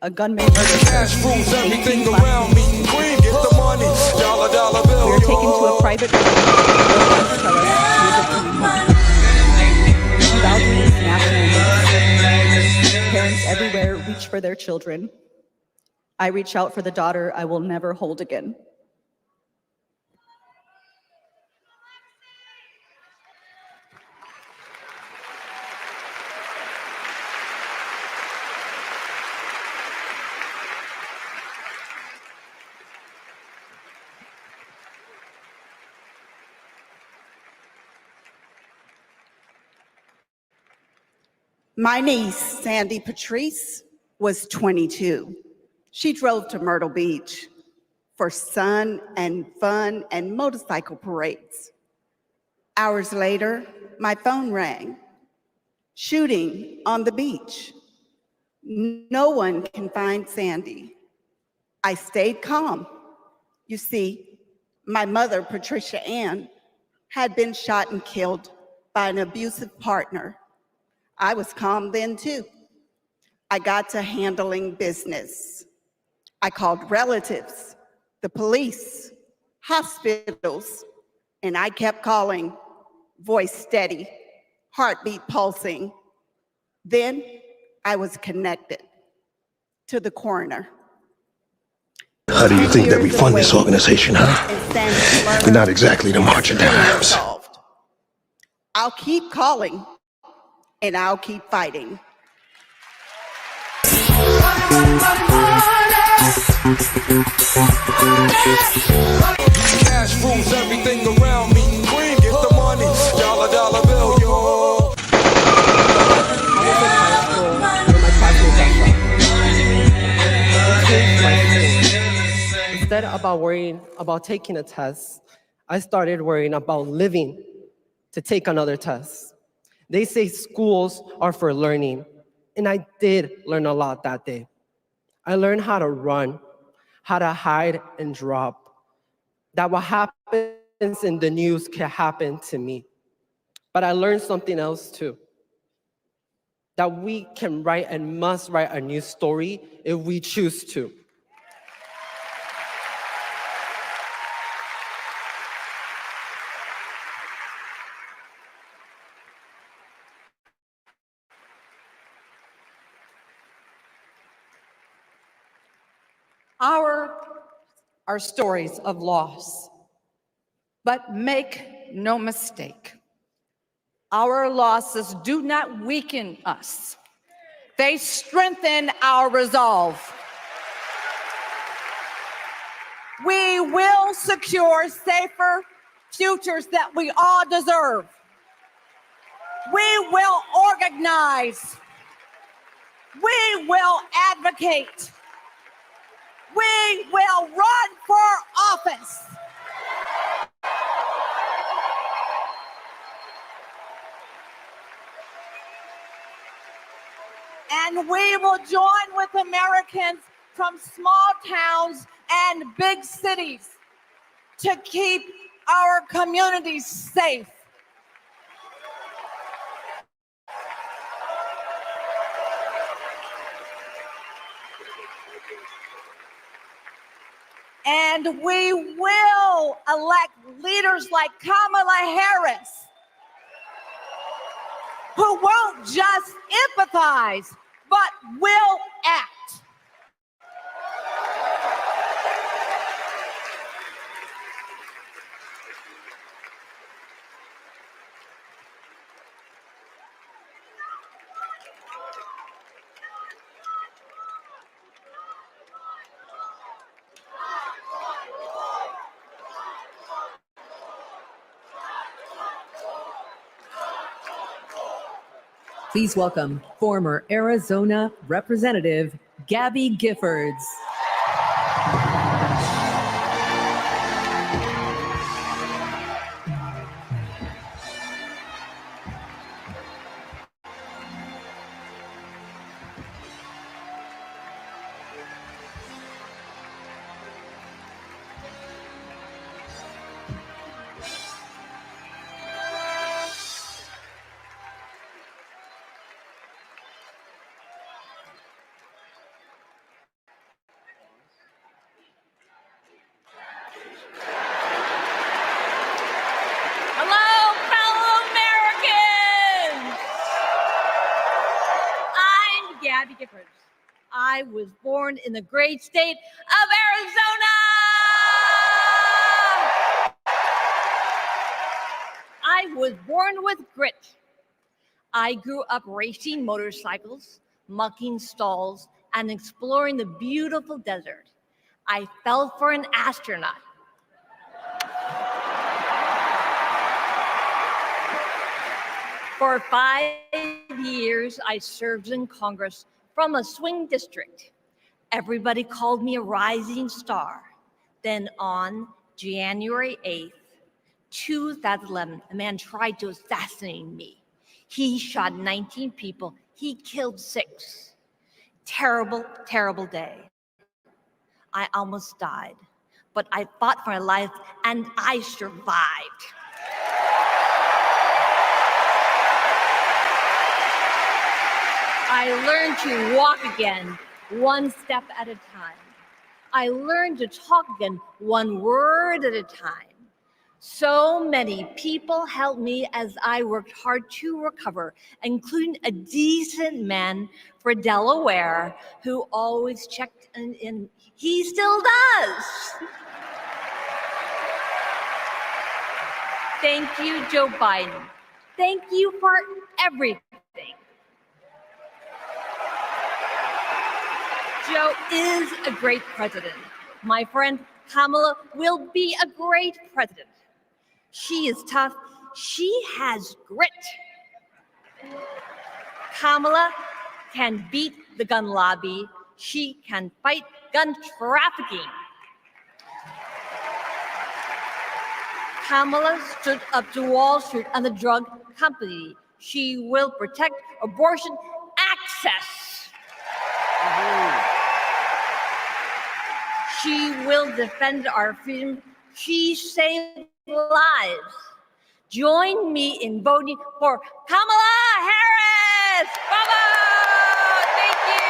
a gunman murders her. Cash rules everything around me. Queen, get the money. Dollar bill, we are taken to a private room where police tell us she is a criminal. Uvalde is national news. Parents everywhere reach for their children. I reach out for the daughter I will never hold again. My niece, Sandy Patrice, was 22. She drove to Myrtle Beach for sun and fun and motorcycle parades. Hours later, my phone rang. Shooting on the beach. No one can find Sandy. I stayed calm. You see, my mother, Patricia Ann, had been shot and killed by an abusive partner. I was calm then too. I got to handling business. I called relatives, the police, hospitals, and I kept calling, voice steady, heartbeat pulsing. Then I was connected to the coroner. How do you think that we fund this organization, huh? We're not exactly the March of Dimes. I'll keep calling, and I'll keep fighting. Cash rules everything around me. Queen, get the money. Dollar bill, yo. Instead about worrying about taking a test, I started worrying about living to take another test. They say schools are for learning, and I did learn a lot that day. I learned how to run, how to hide and drop, that what happens in the news can happen to me. But I learned something else too, that we can write and must write a new story if we choose to. Are stories of loss. But make no mistake, our losses do not weaken us. They strengthen our resolve. We will secure safer futures that we all deserve. We will organize. We will advocate. We will run for office. And we will join with Americans from small towns and big cities to keep our communities safe. And we will elect leaders like Kamala Harris, who won't just empathize, but will act. Please welcome former Arizona Representative Gabby Giffords. Hello, fellow Americans! I'm Gabby Giffords. I was born in the great state of Arizona! I was born with grit. I grew up racing motorcycles, mucking stalls, and exploring the beautiful desert. I fell for an astronaut. For 5 years, I served in Congress from a swing district. Everybody called me a rising star. Then on January 8th, 2011, a man tried to assassinate me. He shot 19 people. He killed 6. Terrible, terrible day. I almost died, but I fought for my life and I survived. I learned to walk again, one step at a time. I learned to talk again, one word at a time. So many people helped me as I worked hard to recover, including a decent man for Delaware who always checked in. He still does. Thank you, Joe Biden. Thank you for everything. Joe is a great president. My friend Kamala will be a great president. She is tough. She has grit. Kamala can beat the gun lobby. She can fight gun trafficking. Kamala stood up to Wall Street and the drug company. She will protect abortion access. She will defend our freedom. She saved lives. Join me in voting for Kamala Harris. Bravo! Thank you.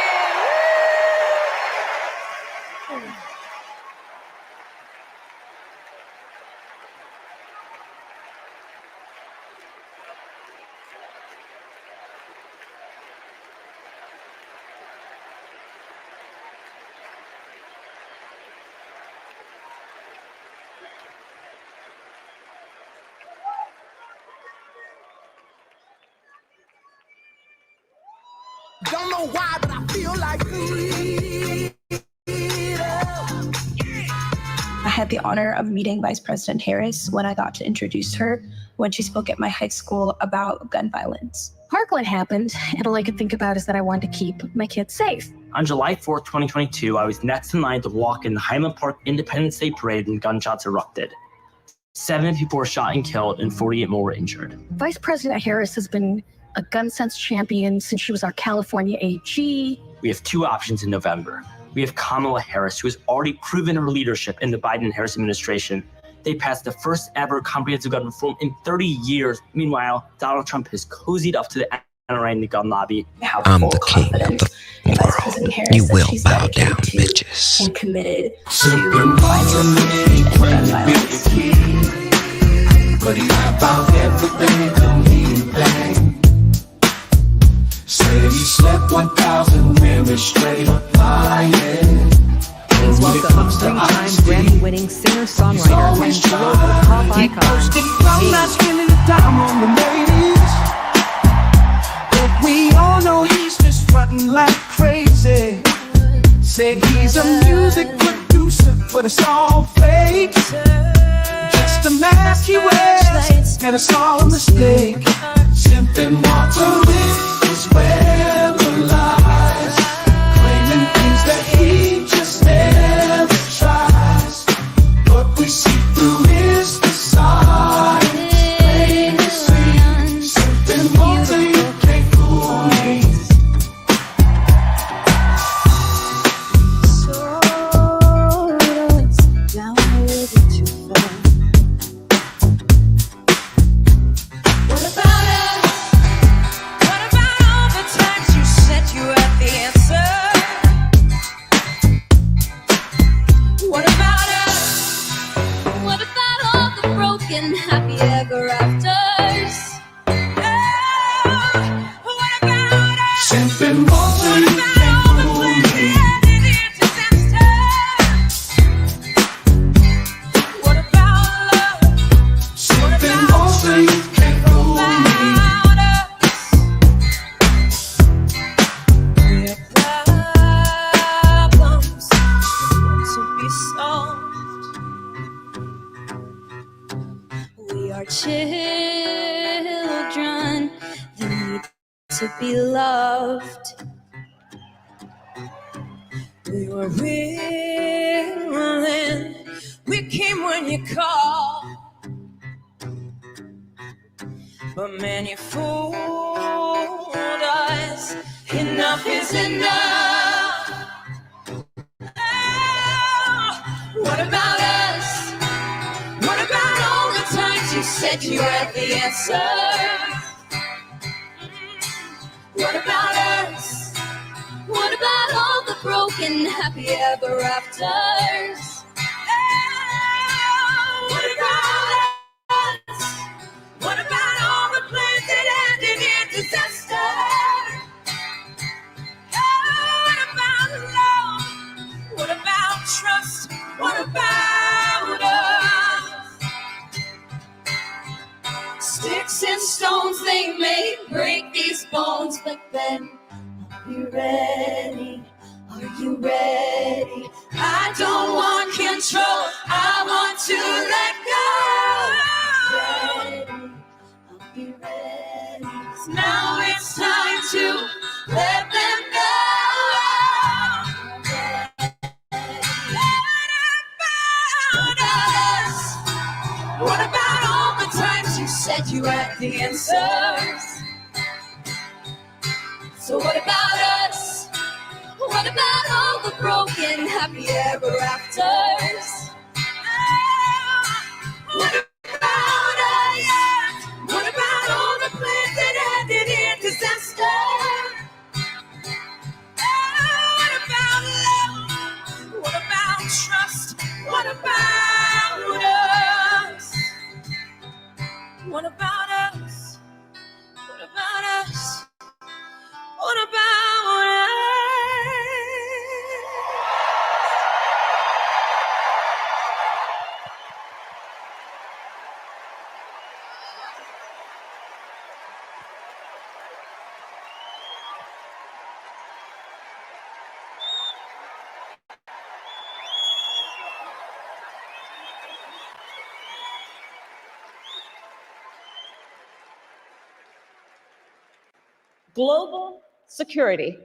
Don't know why, but I feel like I had the honor of meeting Vice President Harris when I got to introduce her when she spoke at my high school about gun violence. Parkland happened, and all I could think about is that I wanted to keep my kids safe. On July 4th, 2022, I was next in line to walk in the Highland Park Independence Day Parade when gunshots erupted. 7 people were shot and killed, and 48 more were injured. Vice President Harris has been a gun sense champion since she was our California AG. We have 2 options in November. We have Kamala Harris, who has already proven her leadership in the Biden-Harris administration. They passed the first ever comprehensive gun reform in 30 years. Meanwhile, Donald Trump has cozied up to the NRA and the gun lobby. I'm the king of the world. You will bow down, bitches. And committed but he about everything come he bang. Said he slept 1,000 women straight up lying. Please welcome 3-time Grammy-winning singer-songwriter and global pop icon, I'm not spending the time on the ladies, but we all know he's just frontin' like crazy. Said he's a music producer, but it's all fake. Just a mask he wears, and it's all a mistake. Simping water is where the lies, claiming things that he just never tries. What we see through is the sign. Plain to see, simping water, you can't fool me. Happy ever afters. What about us? Simping water, you can't fool me. What about love? Simping water, you can't fool me. We have problems to be solved. We are children that need to be loved. We were willing, we came when you called. But man, you fooled us. Enough is enough. Oh, what about us? What about all the times you said you had the answer? What about us? What about all the broken happy ever afters? Oh, what about us? What about all the plans that ended in disaster? Oh, what about love? What about trust? What about us? Sticks and stones, they may break these bones, but then are you ready? Are you ready? I don't want control, I want to let go. I'll be ready. Now it's time to let them know. What about us? What about all the times you said you had the answers? So what about us? What about all the broken happy ever afters? What about us? What about all the plans that ended in disaster? What about love? What about trust? What about us? What about us? What about us? What about us? global security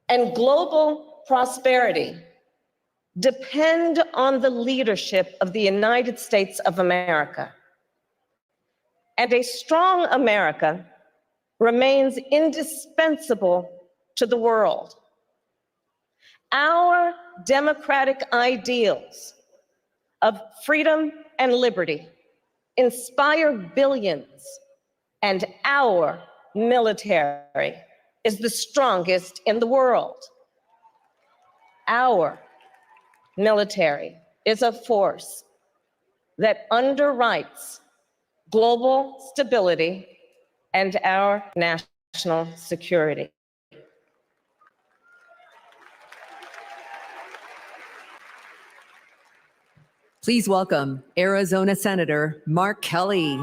and global prosperity depend on the leadership of the United States of America. And a strong America remains indispensable to the world. Our democratic ideals of freedom and liberty inspire billions, and our military is the strongest in the world. Our military is a force that underwrites global stability and our national security. Please welcome Arizona Senator Mark Kelly.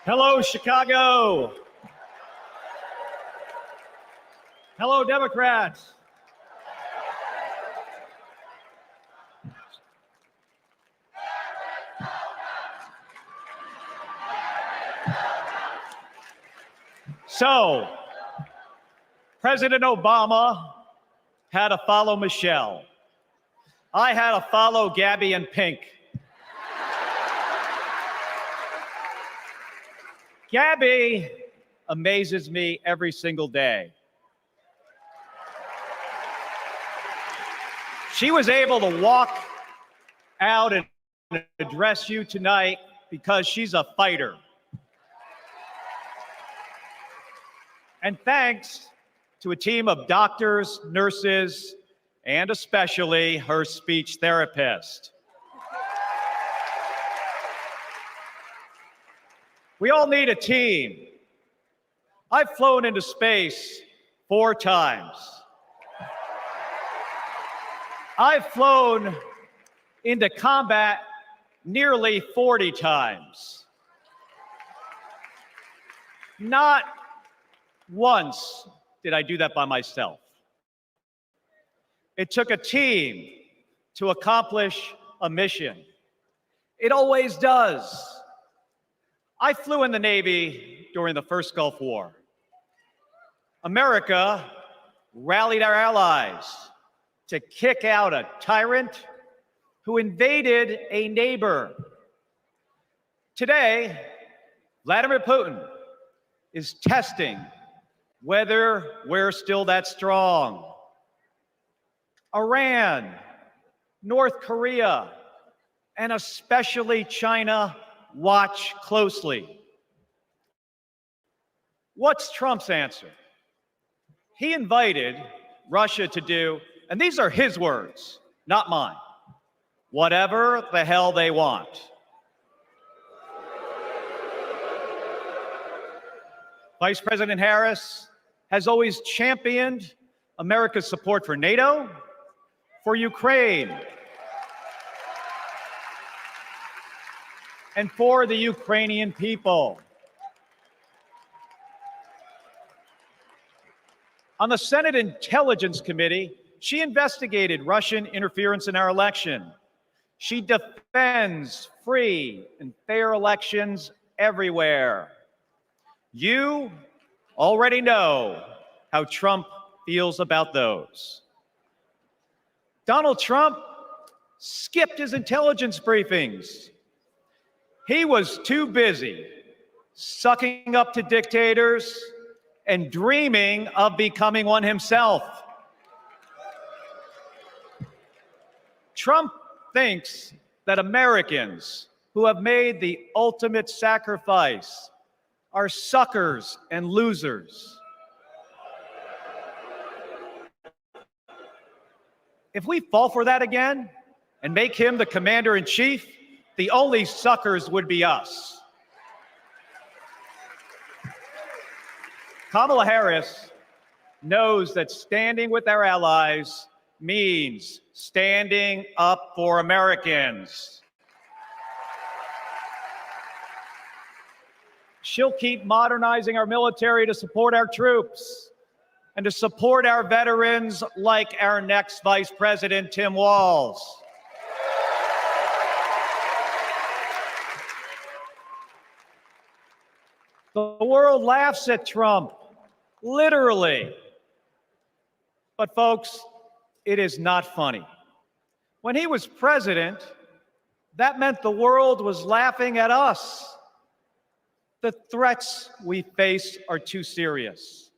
Hello, Chicago. Hello, Democrats. So, President Obama had to follow Michelle. I had to follow Gabby and Pink. Gabby amazes me every single day. She was able to walk out and address you tonight because she's a fighter. And thanks to a team of doctors, nurses, and especially her speech therapist. We all need a team. I've flown into space 4 times. I've flown into combat nearly 40 times. Not once did I do that by myself. It took a team to accomplish a mission. It always does. I flew in the Navy during the first Gulf War. America rallied our allies to kick out a tyrant who invaded a neighbor. Today, Vladimir Putin is testing whether we're still that strong. Iran, North Korea, and especially China watch closely. What's Trump's answer? He invited Russia to do, and these are his words, not mine, whatever the hell they want. Vice President Harris has always championed America's support for NATO, for Ukraine, and for the Ukrainian people. On the Senate Intelligence Committee, she investigated Russian interference in our election. She defends free and fair elections everywhere. You already know how Trump feels about those. Donald Trump skipped his intelligence briefings. He was too busy sucking up to dictators and dreaming of becoming one himself. Trump thinks that Americans who have made the ultimate sacrifice are suckers and losers. If we fall for that again and make him the commander-in-chief, the only suckers would be us. Kamala Harris knows that standing with our allies means standing up for Americans. She'll keep modernizing our military to support our troops. and to support our veterans like our next Vice President, Tim Walz. The world laughs at Trump, literally. But folks, it is not funny. When he was president, that meant the world was laughing at us. The threats we face are too serious.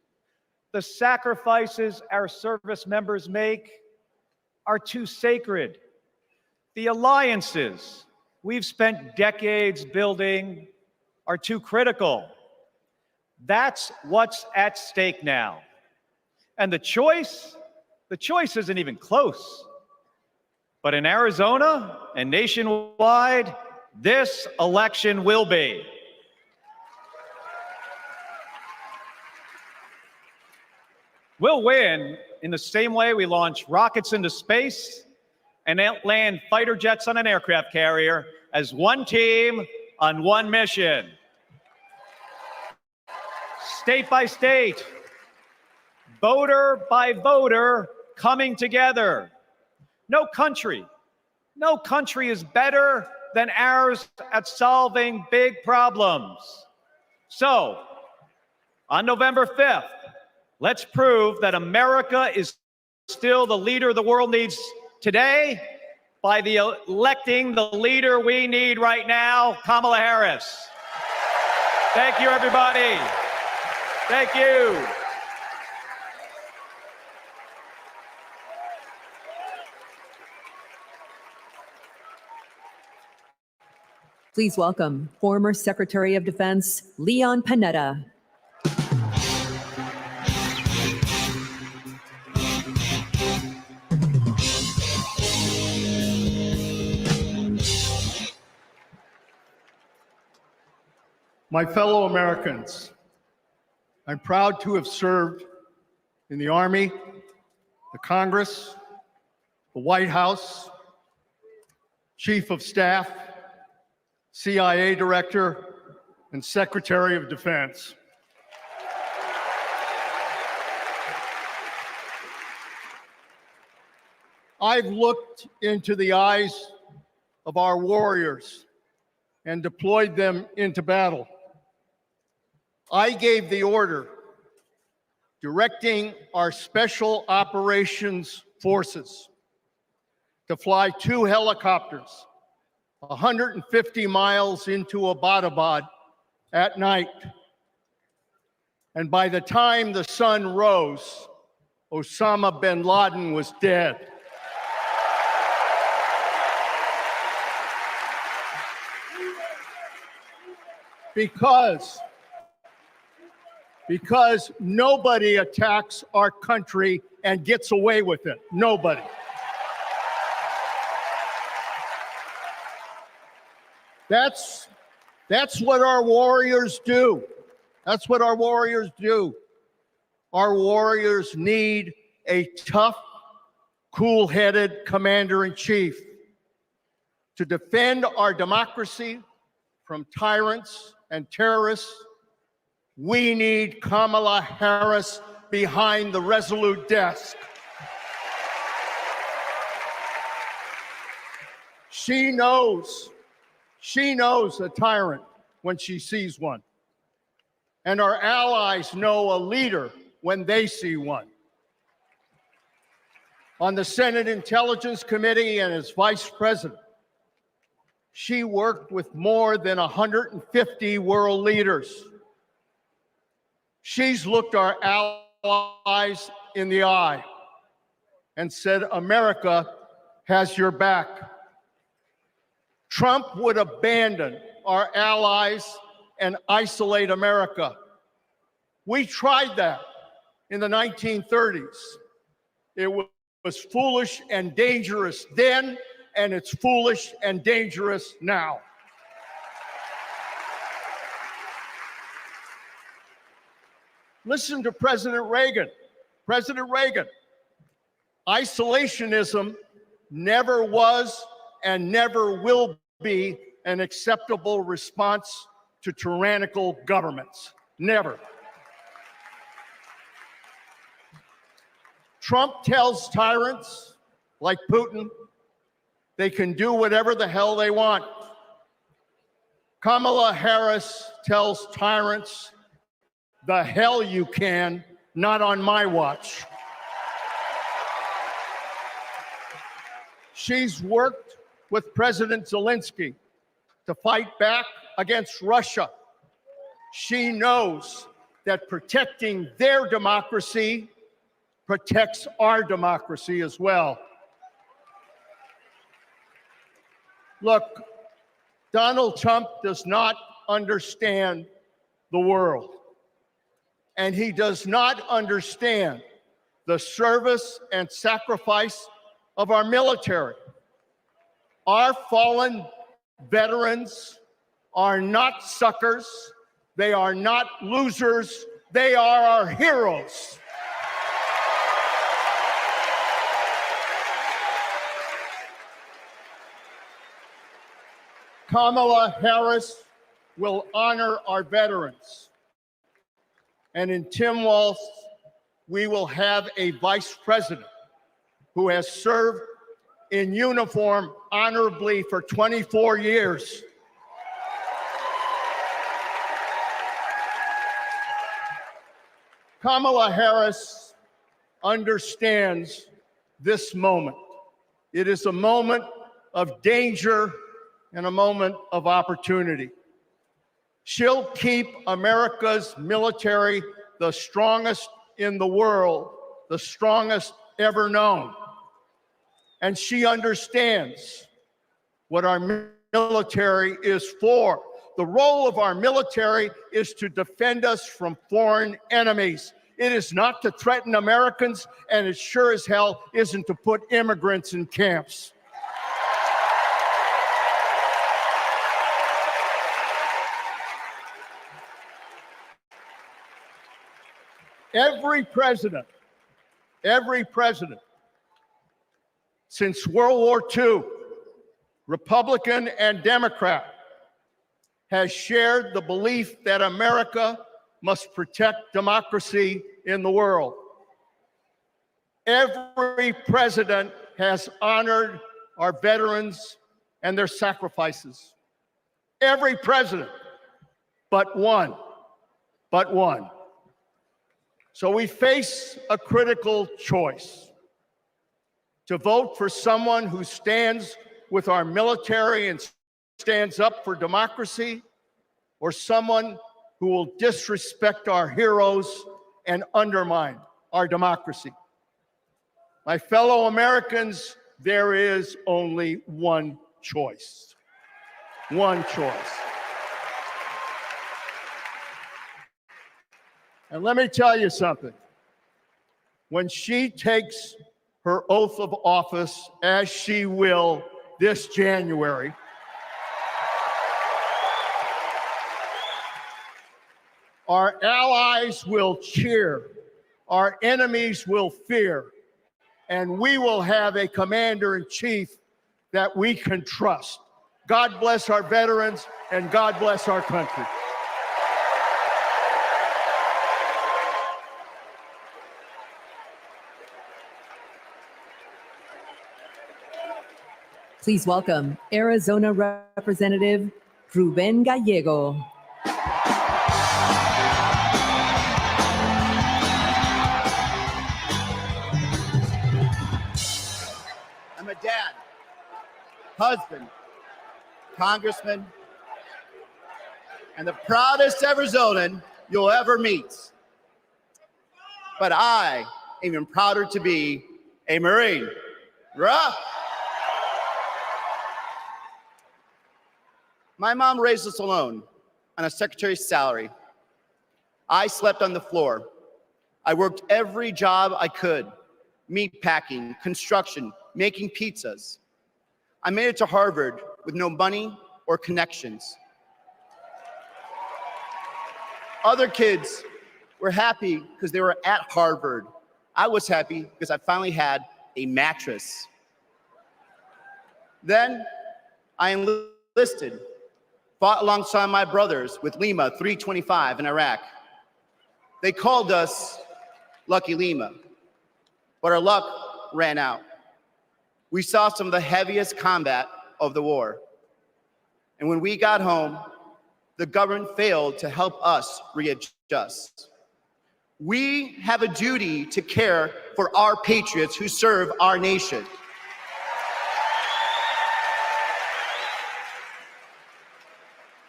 The sacrifices our service members make are too sacred. The alliances we've spent decades building are too critical. That's what's at stake now. And the choice isn't even close. But in Arizona and nationwide, this election will be. We'll win in the same way we launch rockets into space and land fighter jets on an aircraft carrier as one team on one mission. State by state, voter by voter, coming together. No country is better than ours at solving big problems. So, on November 5th, let's prove that America is still the leader the world needs today by electing the leader we need right now, Kamala Harris. Thank you, everybody. Thank you. Please welcome former Secretary of Defense Leon Panetta. My fellow Americans, I'm proud to have served in the Army, the Congress, the White House, Chief of Staff, CIA Director, and Secretary of Defense. I've looked into the eyes of our warriors and deployed them into battle. I gave the order directing our Special Operations Forces to fly 2 helicopters 150 miles into Abbottabad at night. And by the time the sun rose, Osama bin Laden was dead. Because nobody attacks our country and gets away with it. Nobody. That's what our warriors do. That's what our warriors do. Our warriors need a tough, cool-headed commander-in-chief to defend our democracy from tyrants and terrorists. We need Kamala Harris behind the resolute desk. She knows a tyrant when she sees one. And our allies know a leader when they see one. On the Senate Intelligence Committee and as Vice President, she worked with more than 150 world leaders. She's looked our allies in the eye and said, America has your back. Trump would abandon our allies and isolate America. We tried that in the 1930s. It was foolish and dangerous then, and it's foolish and dangerous now. Listen to President Reagan. President Reagan, isolationism never was and never will be an acceptable response to tyrannical governments. Never. Trump tells tyrants like Putin they can do whatever the hell they want. Kamala Harris tells tyrants, the hell you can, not on my watch. She's worked with President Zelensky to fight back against Russia. She knows that protecting their democracy protects our democracy as well. Look, Donald Trump does not understand the world, and he does not understand the service and sacrifice of our military. Our fallen veterans are not suckers. They are not losers. They are our heroes. Kamala Harris will honor our veterans. And in Tim Walz, we will have a vice president who has served in uniform honorably for 24 years. Kamala Harris understands this moment. It is a moment of danger and a moment of opportunity. She'll keep America's military the strongest in the world, the strongest ever known. And she understands what our military is for. The role of our military is to defend us from foreign enemies. It is not to threaten Americans, and it sure as hell isn't to put immigrants in camps. Every president since World War II, Republican and Democrat, has shared the belief that America must protect democracy in the world. Every president has honored our veterans and their sacrifices. Every president, but one. So we face a critical choice: to vote for someone who stands with our military and stands up for democracy, or someone who will disrespect our heroes and undermine our democracy. My fellow Americans, there is only one choice. One choice. And let me tell you something. When she takes her oath of office, as she will this January, our allies will cheer, our enemies will fear, and we will have a commander-in-chief that we can trust. God bless our veterans, and God bless our country. Please welcome Arizona Representative Ruben Gallego. I'm a dad, husband, congressman, and the proudest Arizonan you'll ever meet. But I am even prouder to be a Marine. Robb. My mom raised us alone on a secretary's salary. I slept on the floor. I worked every job I could: meat packing, construction, making pizzas. I made it to Harvard with no money or connections. Other kids were happy because they were at Harvard. I was happy because I finally had a mattress. Then I enlisted, fought alongside my brothers with Lima 325 in Iraq. They called us Lucky Lima. but our luck ran out. We saw some of the heaviest combat of the war. And when we got home, the government failed to help us readjust. We have a duty to care for our patriots who serve our nation.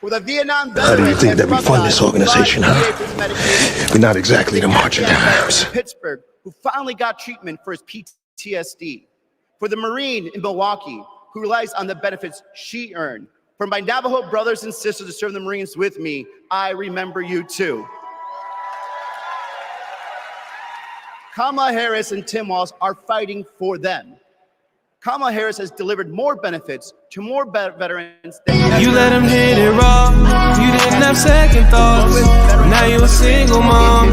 For the Vietnam How do you think that we fund this organization, huh? We're not exactly the marching dimes. Pittsburgh, who finally got treatment for his PTSD. For the Marine in Milwaukee, who relies on the benefits she earned. For my Navajo brothers and sisters who serve the Marines with me, I remember you too. Kamala Harris and Tim Walz are fighting for them. Kamala Harris has delivered more benefits to more veterans than you let him hit it raw. You didn't have second thoughts. Now you're a single mom.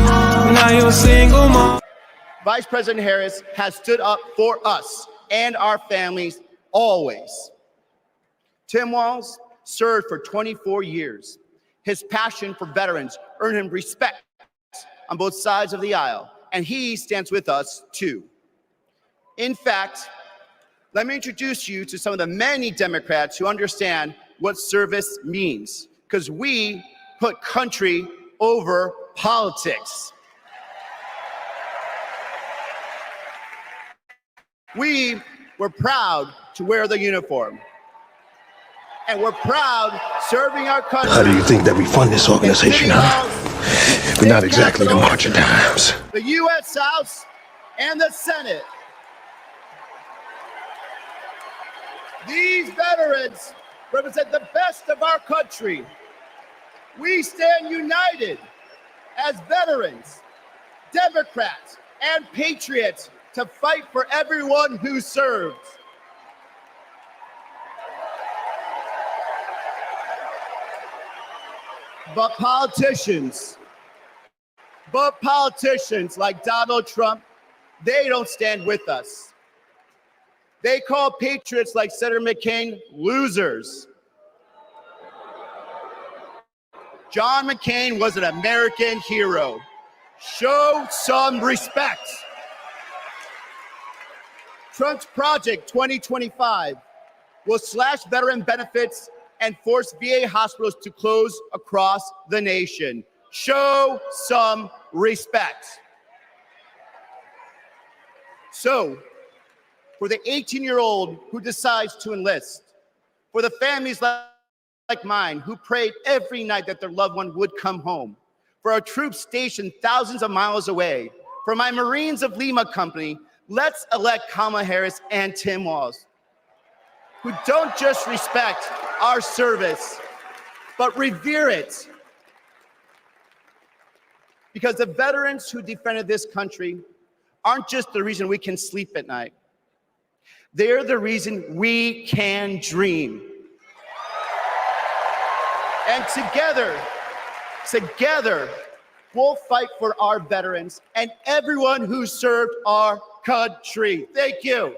Now you're a single mom. Vice President Harris has stood up for us and our families always. Tim Walz served for 24 years. His passion for veterans earned him respect on both sides of the aisle, and he stands with us too. In fact, let me introduce you to some of the many Democrats who understand what service means, because we put country over politics. We were proud to wear the uniform. And we're proud serving our country. How do you think that we fund this organization, huh? We're not exactly the marching dimes. The U.S. House and the Senate. These veterans represent the best of our country. We stand united as veterans, Democrats, and patriots to fight for everyone who serves. But politicians like Donald Trump, they don't stand with us. They call patriots like Senator McCain losers. John McCain was an American hero. Show some respect. Trump's Project 2025 will slash veteran benefits and force VA hospitals to close across the nation. Show some respect. So, for the 18-year-old who decides to enlist, for the families like mine who prayed every night that their loved one would come home, for our troops stationed thousands of miles away, for my Marines of Lima Company, let's elect Kamala Harris and Tim Walz, who don't just respect our service, but revere it. Because the veterans who defended this country aren't just the reason we can sleep at night. They're the reason we can dream. And together, we'll fight for our veterans and everyone who served our country. Thank you.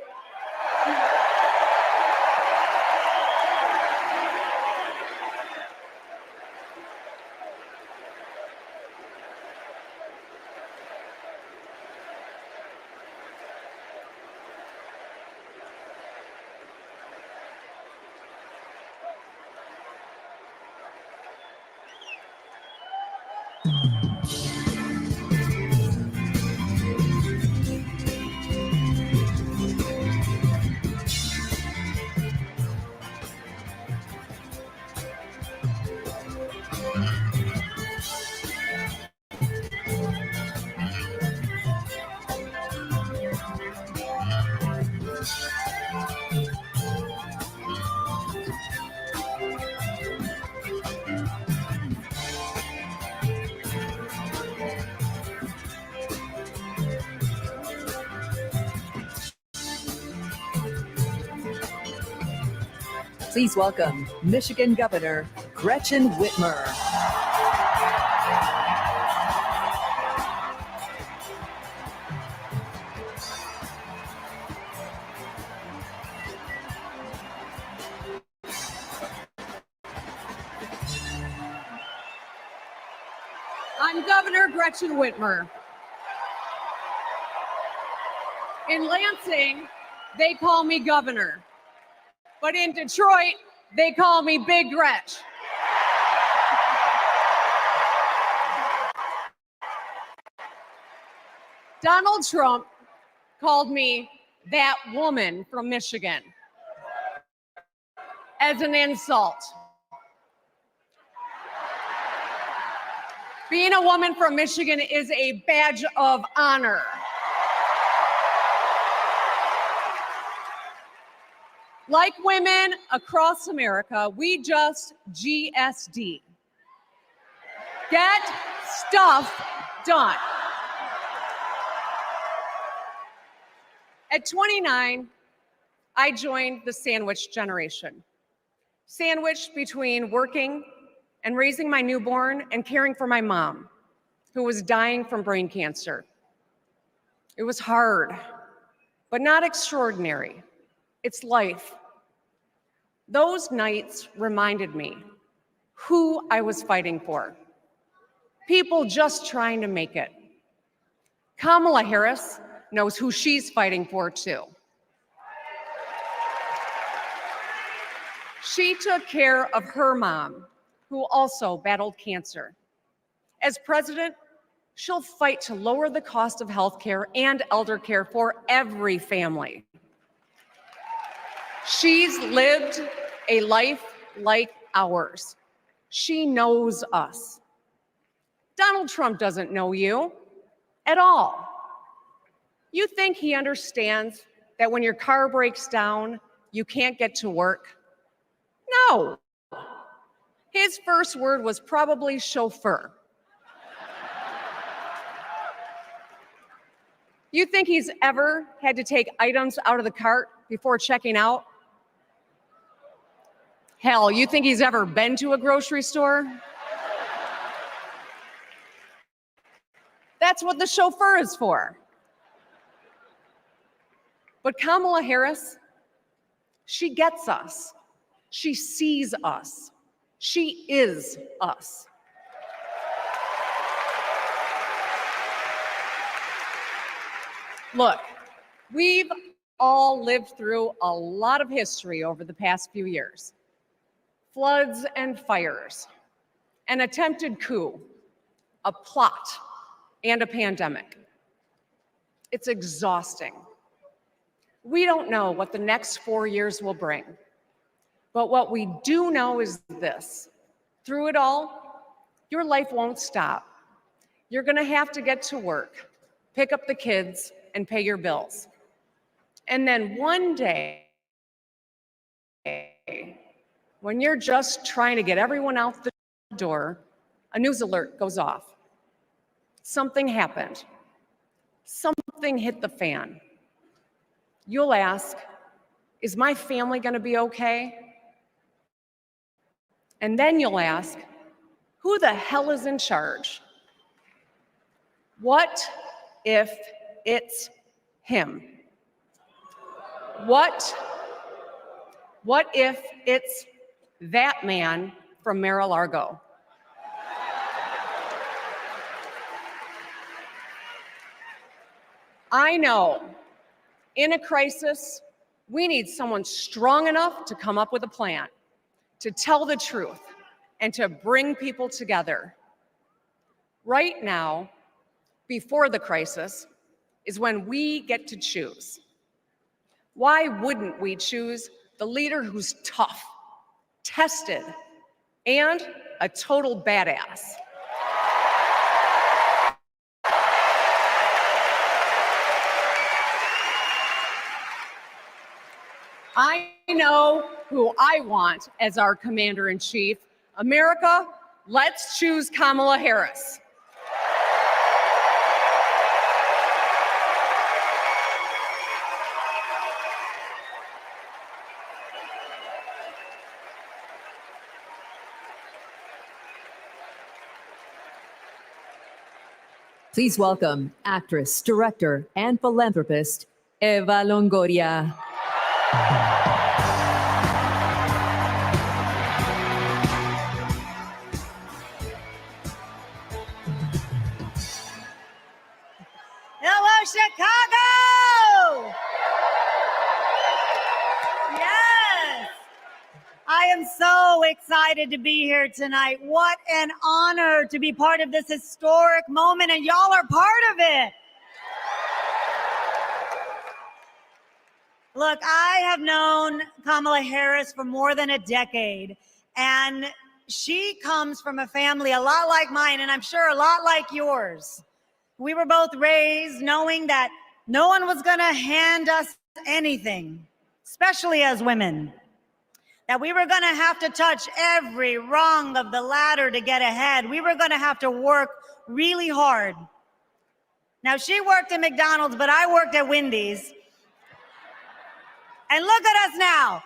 Please welcome Michigan Governor Gretchen Whitmer. I'm Governor Gretchen Whitmer. In Lansing, they call me governor. But in Detroit, they call me Big Gretch. Donald Trump called me that woman from Michigan as an insult. Being a woman from Michigan is a badge of honor. Like women across America, we just GSD. Get stuff done. At 29, I joined the sandwich generation. Sandwiched between working and raising my newborn and caring for my mom, who was dying from brain cancer. It was hard, but not extraordinary. It's life. Those nights reminded me who I was fighting for. People just trying to make it. Kamala Harris knows who she's fighting for too. She took care of her mom, who also battled cancer. As president, she'll fight to lower the cost of health care and elder care for every family. She's lived a life like ours. She knows us. Donald Trump doesn't know you at all. You think he understands that when your car breaks down, you can't get to work? No. His first word was probably chauffeur. You think he's ever had to take items out of the cart before checking out? Hell, you think he's ever been to a grocery store? That's what the chauffeur is for. But Kamala Harris, she gets us. She sees us. She is us. Look, we've all lived through a lot of history over the past few years. Floods and fires, an attempted coup, a plot, and a pandemic. It's exhausting. We don't know what the next 4 years will bring, but what we do know is this. Through it all, your life won't stop. You're gonna have to get to work, pick up the kids, and pay your bills. And then one day, when you're just trying to get everyone out the door, a news alert goes off. Something happened. Something hit the fan. You'll ask, is my family gonna be okay? And then you'll ask, who the hell is in charge? What if it's him? What if it's that man from Mar-a-Lago? I know, in a crisis, we need someone strong enough to come up with a plan, to tell the truth, and to bring people together. Right now, before the crisis, is when we get to choose. Why wouldn't we choose the leader who's tough, tested, and a total badass? I know who I want as our commander-in-chief. America, let's choose Kamala Harris. Please welcome actress, director, and philanthropist, Eva Longoria. Hello, Chicago! I am so excited to be here tonight. What an honor to be part of this historic moment, and y'all are part of it. Look, I have known Kamala Harris for more than a decade, and she comes from a family a lot like mine, and I'm sure a lot like yours. We were both raised knowing that no one was going to hand us anything, especially as women, that we were going to have to touch every rung of the ladder to get ahead. We were going to have to work really hard. Now, she worked at McDonald's, but I worked at Wendy's. And look at us now.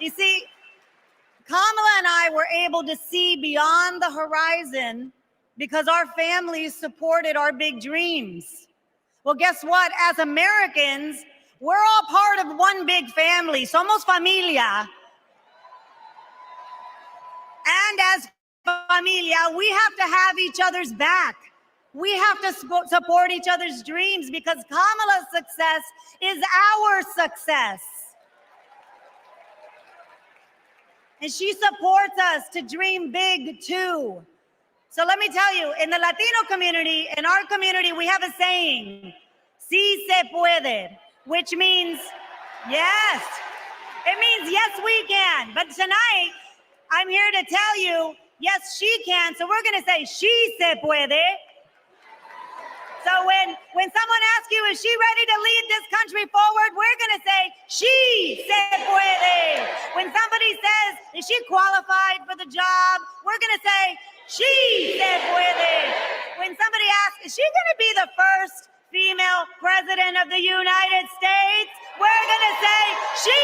You see, Kamala and I were able to see beyond the horizon because our families supported our big dreams. Well, guess what? As Americans, we're all part of one big family. Somos familia. And as familia, we have to have each other's back. We have to support each other's dreams because Kamala's success is our success. And she supports us to dream big too. So let me tell you, in the Latino community, in our community, we have a saying, sí se puede, which means yes. It means yes, we can. But tonight, I'm here to tell you, yes, she can. So we're going to say, she se puede. So when someone asks you, is she ready to lead this country forward? We're going to say, she se puede. When somebody says, is she qualified for the job? We're going to say, she se puede. When somebody asks, is she going to be the first female president of the United States? We're going to say, she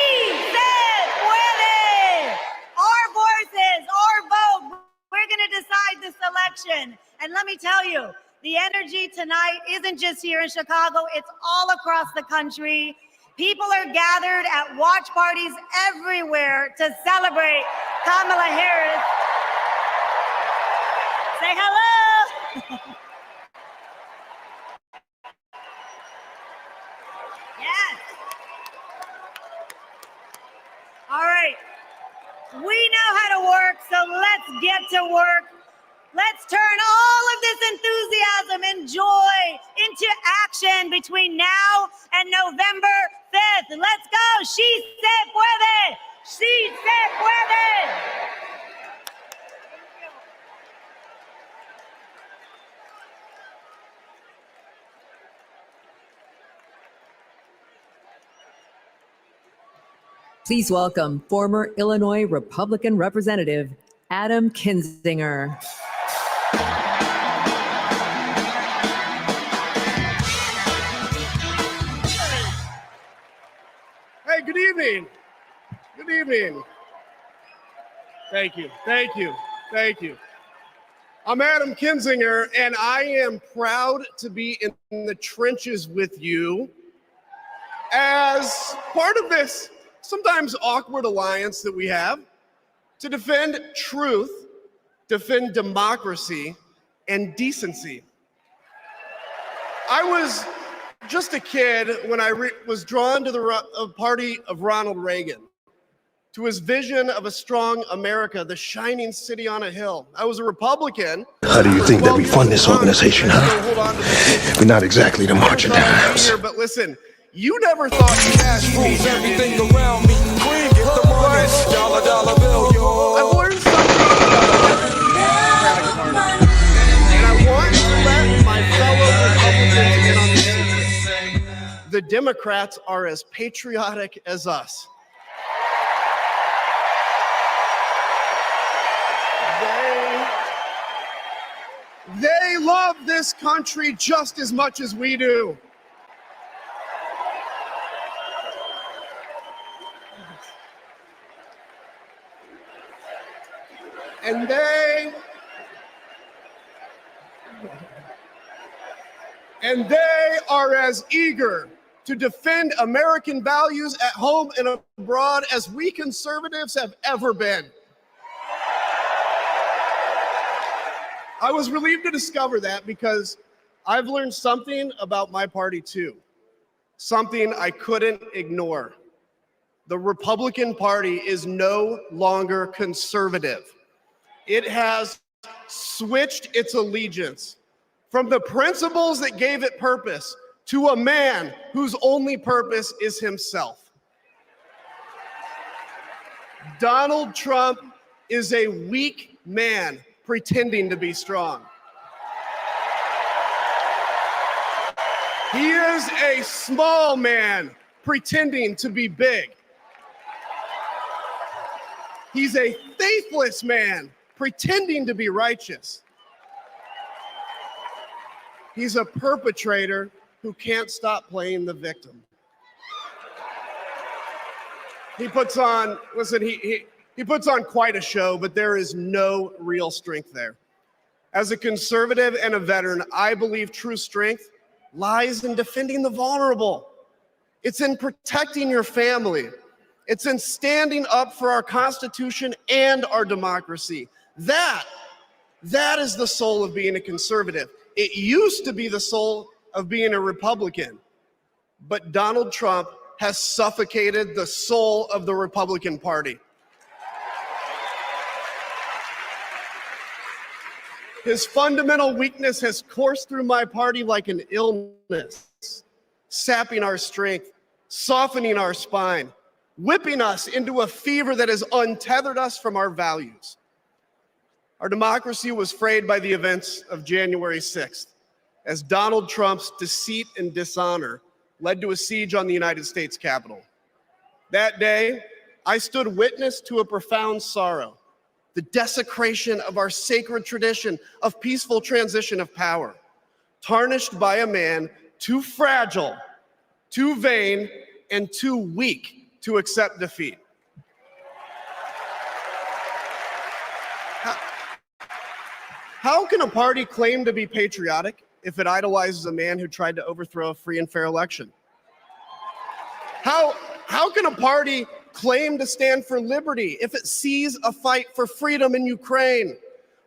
se puede. Our voices, our vote, we're going to decide this election. And let me tell you, the energy tonight isn't just here in Chicago, it's all across the country. People are gathered at watch parties everywhere to celebrate Kamala Harris. Say hello. Yes. All right. We know how to work, so let's get to work. Let's turn all of this enthusiasm and joy into action between now and November 5th. Let's go. She se puede. She se puede. Please welcome former Illinois Republican Representative Adam Kinzinger. Hey, good evening. Good evening. Thank you. Thank you. Thank you. I'm Adam Kinzinger, and I am proud to be in the trenches with you as part of this sometimes awkward alliance that we have to defend truth, defend democracy, and decency. I was just a kid when I was drawn to the party of Ronald Reagan, to his vision of a strong America, the shining city on a hill. I was a Republican. How do you think that we fund this organization, huh? We're not exactly the marching times. But listen, you never thought cash rules everything around me. Green, get the money. Dollar, dollar bill, yo. I've learned something about the Democratic Party. And I want to let my fellow Republicans in on this secret. The Democrats are as patriotic as us. They love this country just as much as we do. And they are as eager to defend American values at home and abroad as we conservatives have ever been. I was relieved to discover that because I've learned something about my party too. something I couldn't ignore. The Republican Party is no longer conservative. It has switched its allegiance from the principles that gave it purpose to a man whose only purpose is himself. Donald Trump is a weak man pretending to be strong. He is a small man pretending to be big. He's a faithless man pretending to be righteous. He's a perpetrator who can't stop playing the victim. He puts on, listen, he puts on quite a show, but there is no real strength there. As a conservative and a veteran, I believe true strength lies in defending the vulnerable. It's in protecting your family. It's in standing up for our Constitution and our democracy. That is the soul of being a conservative. It used to be the soul of being a Republican, but Donald Trump has suffocated the soul of the Republican Party. His fundamental weakness has coursed through my party like an illness, sapping our strength, softening our spine, whipping us into a fever that has untethered us from our values. Our democracy was frayed by the events of January 6th, as Donald Trump's deceit and dishonor led to a siege on the United States Capitol. That day, I stood witness to a profound sorrow, the desecration of our sacred tradition of peaceful transition of power, tarnished by a man too fragile, too vain, and too weak to accept defeat. How can a party claim to be patriotic if it idolizes a man who tried to overthrow a free and fair election? How can a party claim to stand for liberty if it sees a fight for freedom in Ukraine,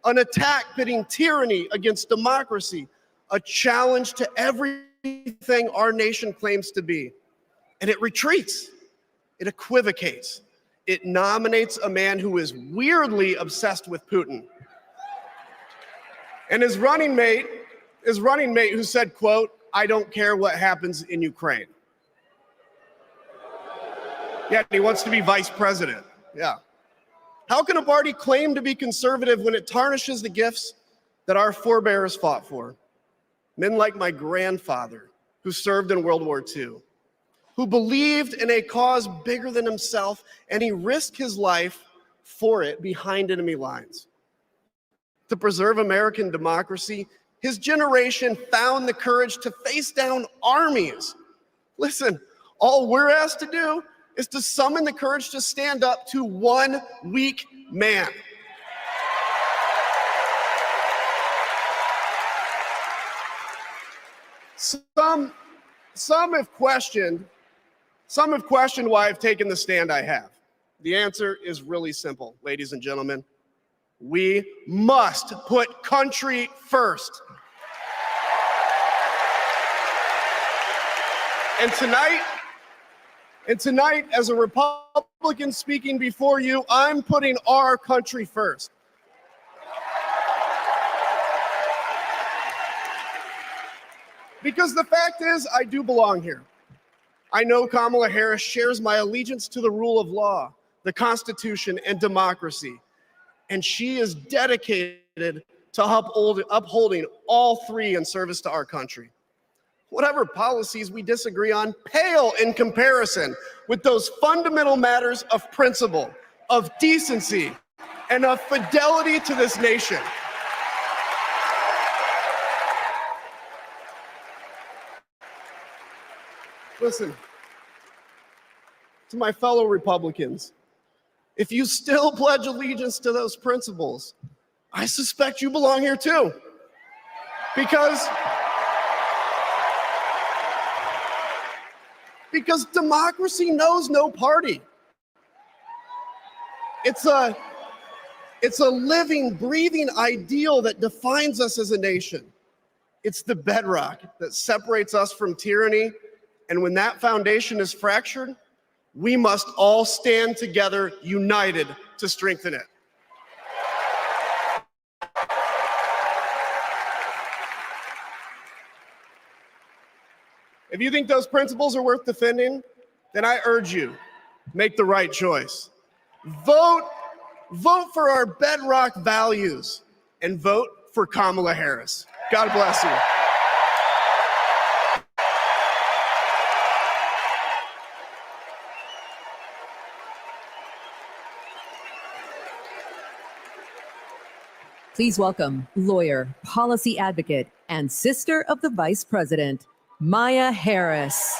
an attack pitting tyranny against democracy, a challenge to everything our nation claims to be, and it retreats, it equivocates, it nominates a man who is weirdly obsessed with Putin? And his running mate who said, quote, "I don't care what happens in Ukraine." Yeah, he wants to be vice president. Yeah. How can a party claim to be conservative when it tarnishes the gifts that our forebears fought for? Men like my grandfather, who served in World War II, who believed in a cause bigger than himself, and he risked his life for it behind enemy lines. To preserve American democracy, his generation found the courage to face down armies. Listen, all we're asked to do is to summon the courage to stand up to one weak man. Some have questioned why I've taken the stand I have. The answer is really simple, ladies and gentlemen. We must put country first. And tonight, as a Republican speaking before you, I'm putting our country first. Because the fact is, I do belong here. I know Kamala Harris shares my allegiance to the rule of law, the Constitution, and democracy. And she is dedicated to upholding all three in service to our country. Whatever policies we disagree on pale in comparison with those fundamental matters of principle, of decency, and of fidelity to this nation. Listen, to my fellow Republicans, if you still pledge allegiance to those principles, I suspect you belong here too. Because democracy knows no party. It's a living, breathing ideal that defines us as a nation. It's the bedrock that separates us from tyranny And when that foundation is fractured, we must all stand together, united, to strengthen it. If you think those principles are worth defending, then I urge you, make the right choice. Vote for our bedrock values and vote for Kamala Harris. God bless you. Please welcome lawyer, policy advocate, and sister of the Vice President, Maya Harris.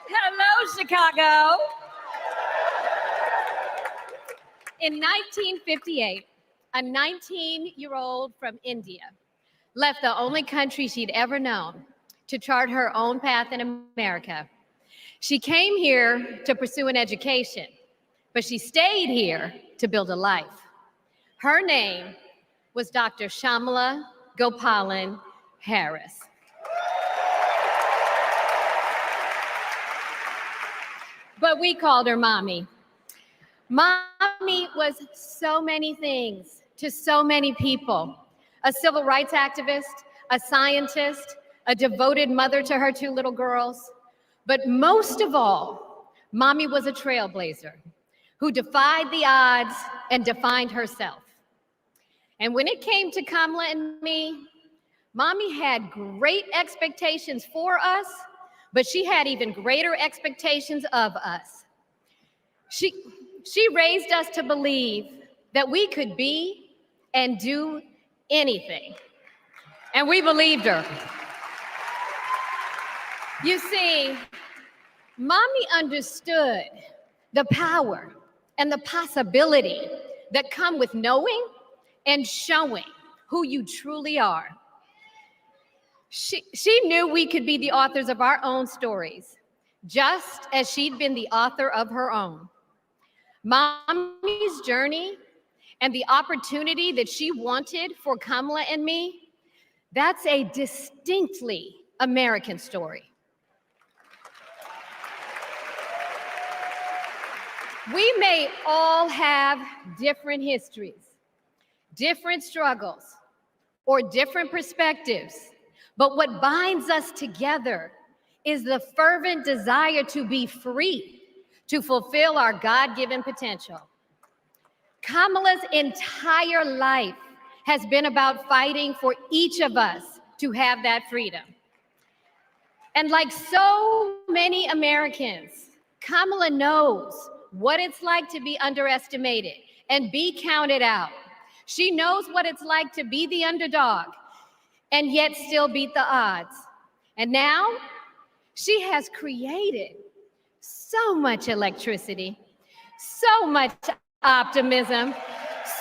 Hello, Chicago. In 1958, a 19-year-old from India left the only country she'd ever known to chart her own path in America. She came here to pursue an education, but she stayed here to build a life. Her name was Dr. Shyamala Gopalan Harris. But we called her Mommy. Mommy was so many things to so many people: a civil rights activist, a scientist, a devoted mother to her 2 little girls. But most of all, Mommy was a trailblazer who defied the odds and defined herself. And when it came to Kamala and me, Mommy had great expectations for us, but she had even greater expectations of us. She raised us to believe that we could be and do anything. And we believed her. You see, Mommy understood the power and the possibility that come with knowing and showing who you truly are. She knew we could be the authors of our own stories, just as she'd been the author of her own. Mommy's journey and the opportunity that she wanted for Kamala and me, that's a distinctly American story. We may all have different histories, different struggles, or different perspectives, but what binds us together is the fervent desire to be free, to fulfill our God-given potential. Kamala's entire life has been about fighting for each of us to have that freedom. And like so many Americans, Kamala knows what it's like to be underestimated and be counted out. She knows what it's like to be the underdog and yet still beat the odds. And now she has created so much electricity, so much optimism,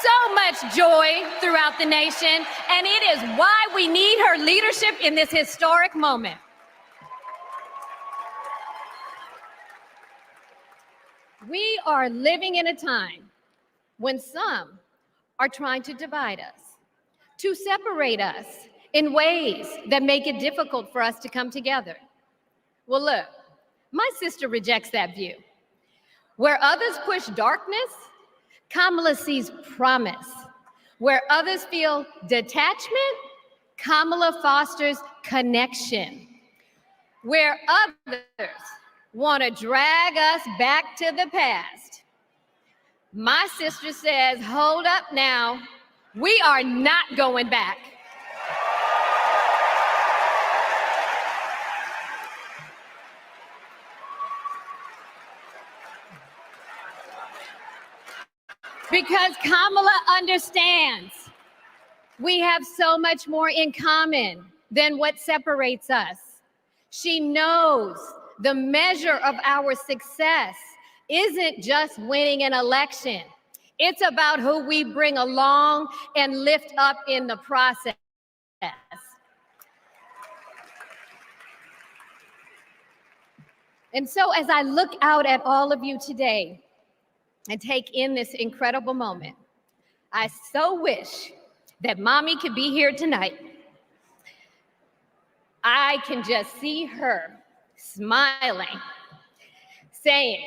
so much joy throughout the nation, and it is why we need her leadership in this historic moment. We are living in a time when some are trying to divide us, to separate us in ways that make it difficult for us to come together. Well, look, my sister rejects that view. Where others push darkness, Kamala sees promise. Where others feel detachment, Kamala fosters connection. Where others want to drag us back to the past, my sister says, hold up now, we are not going back. Because Kamala understands we have so much more in common than what separates us. She knows the measure of our success isn't just winning an election. It's about who we bring along and lift up in the process. And so as I look out at all of you today and take in this incredible moment, I so wish that mommy could be here tonight. I can just see her smiling, saying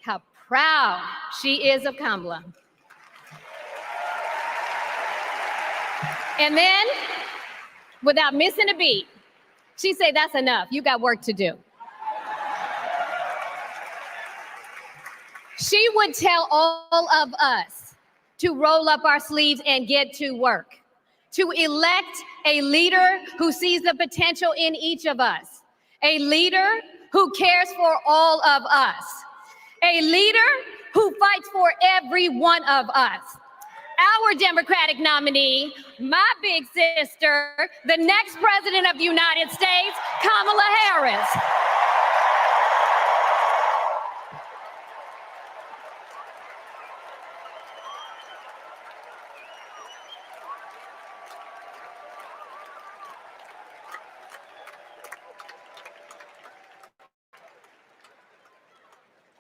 how proud she is of Kamala. And then, without missing a beat, she say, "That's enough, you got work to do." She would tell all of us to roll up our sleeves and get to work, to elect a leader who sees the potential in each of us, a leader who cares for all of us, a leader who fights for every one of us. Our Democratic nominee, my big sister, the next president of the United States, Kamala Harris.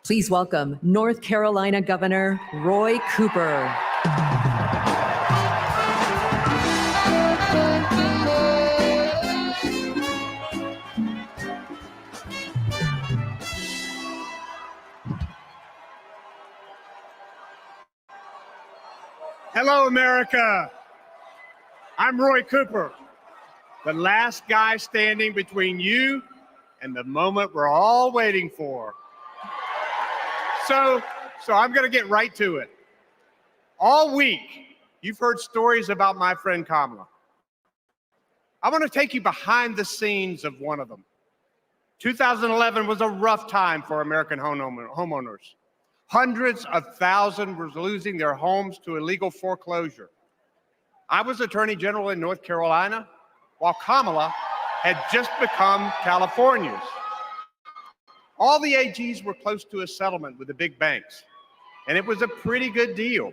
Please welcome North Carolina Governor Roy Cooper. Hello, America. I'm Roy Cooper, the last guy standing between you and the moment we're all waiting for. So I'm going to get right to it. All week, you've heard stories about my friend Kamala. I want to take you behind the scenes of one of them. 2011 was a rough time for American homeowners. Hundreds of thousands were losing their homes to illegal foreclosure. I was Attorney General in North Carolina, while Kamala had just become California's. All the AGs were close to a settlement with the big banks, and it was a pretty good deal.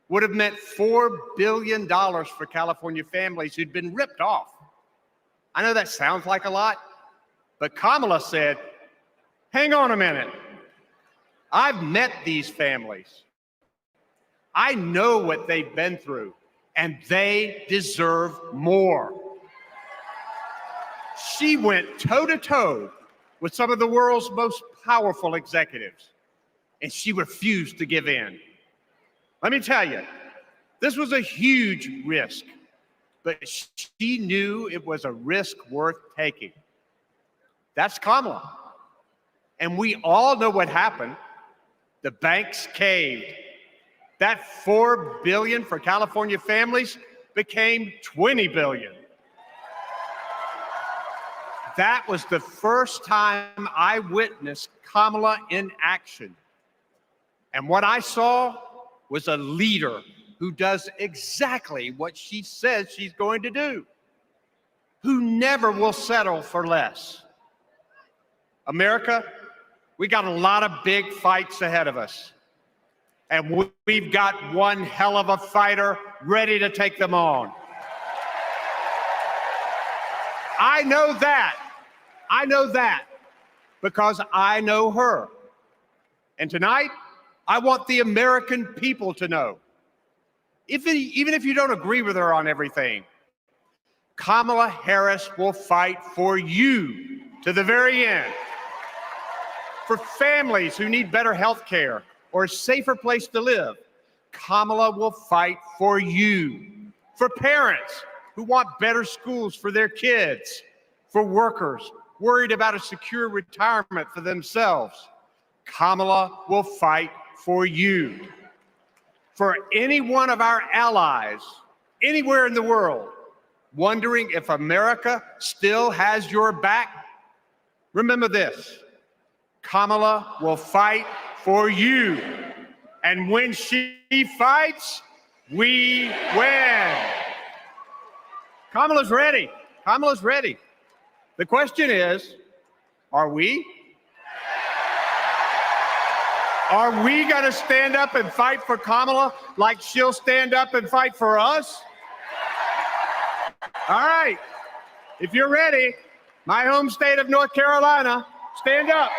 Would have meant $4 billion for California families who'd been ripped off. I know that sounds like a lot, but Kamala said, hang on a minute. I've met these families. I know what they've been through, and they deserve more. She went toe-to-toe with some of the world's most powerful executives, and she refused to give in. Let me tell you, this was a huge risk, but she knew it was a risk worth taking. That's Kamala. And we all know what happened. The banks caved. That $4 billion for California families became $20 billion. That was the first time I witnessed Kamala in action. And what I saw was a leader who does exactly what she says she's going to do, who never will settle for less. America, we got a lot of big fights ahead of us. And we've got one hell of a fighter ready to take them on. I know that because I know her. And tonight, I want the American people to know, even if you don't agree with her on everything, Kamala Harris will fight for you to the very end. For families who need better health care or a safer place to live, Kamala will fight for you. For parents who want better schools for their kids, for workers worried about a secure retirement for themselves, Kamala will fight for you. For any one of our allies, anywhere in the world, wondering if America still has your back, remember this: Kamala will fight for you. And when she fights, we win. Kamala's ready. Kamala's ready. The question is, are we? Are we going to stand up and fight for Kamala like she'll stand up and fight for us? All right. If you're ready, my home state of North Carolina, stand up.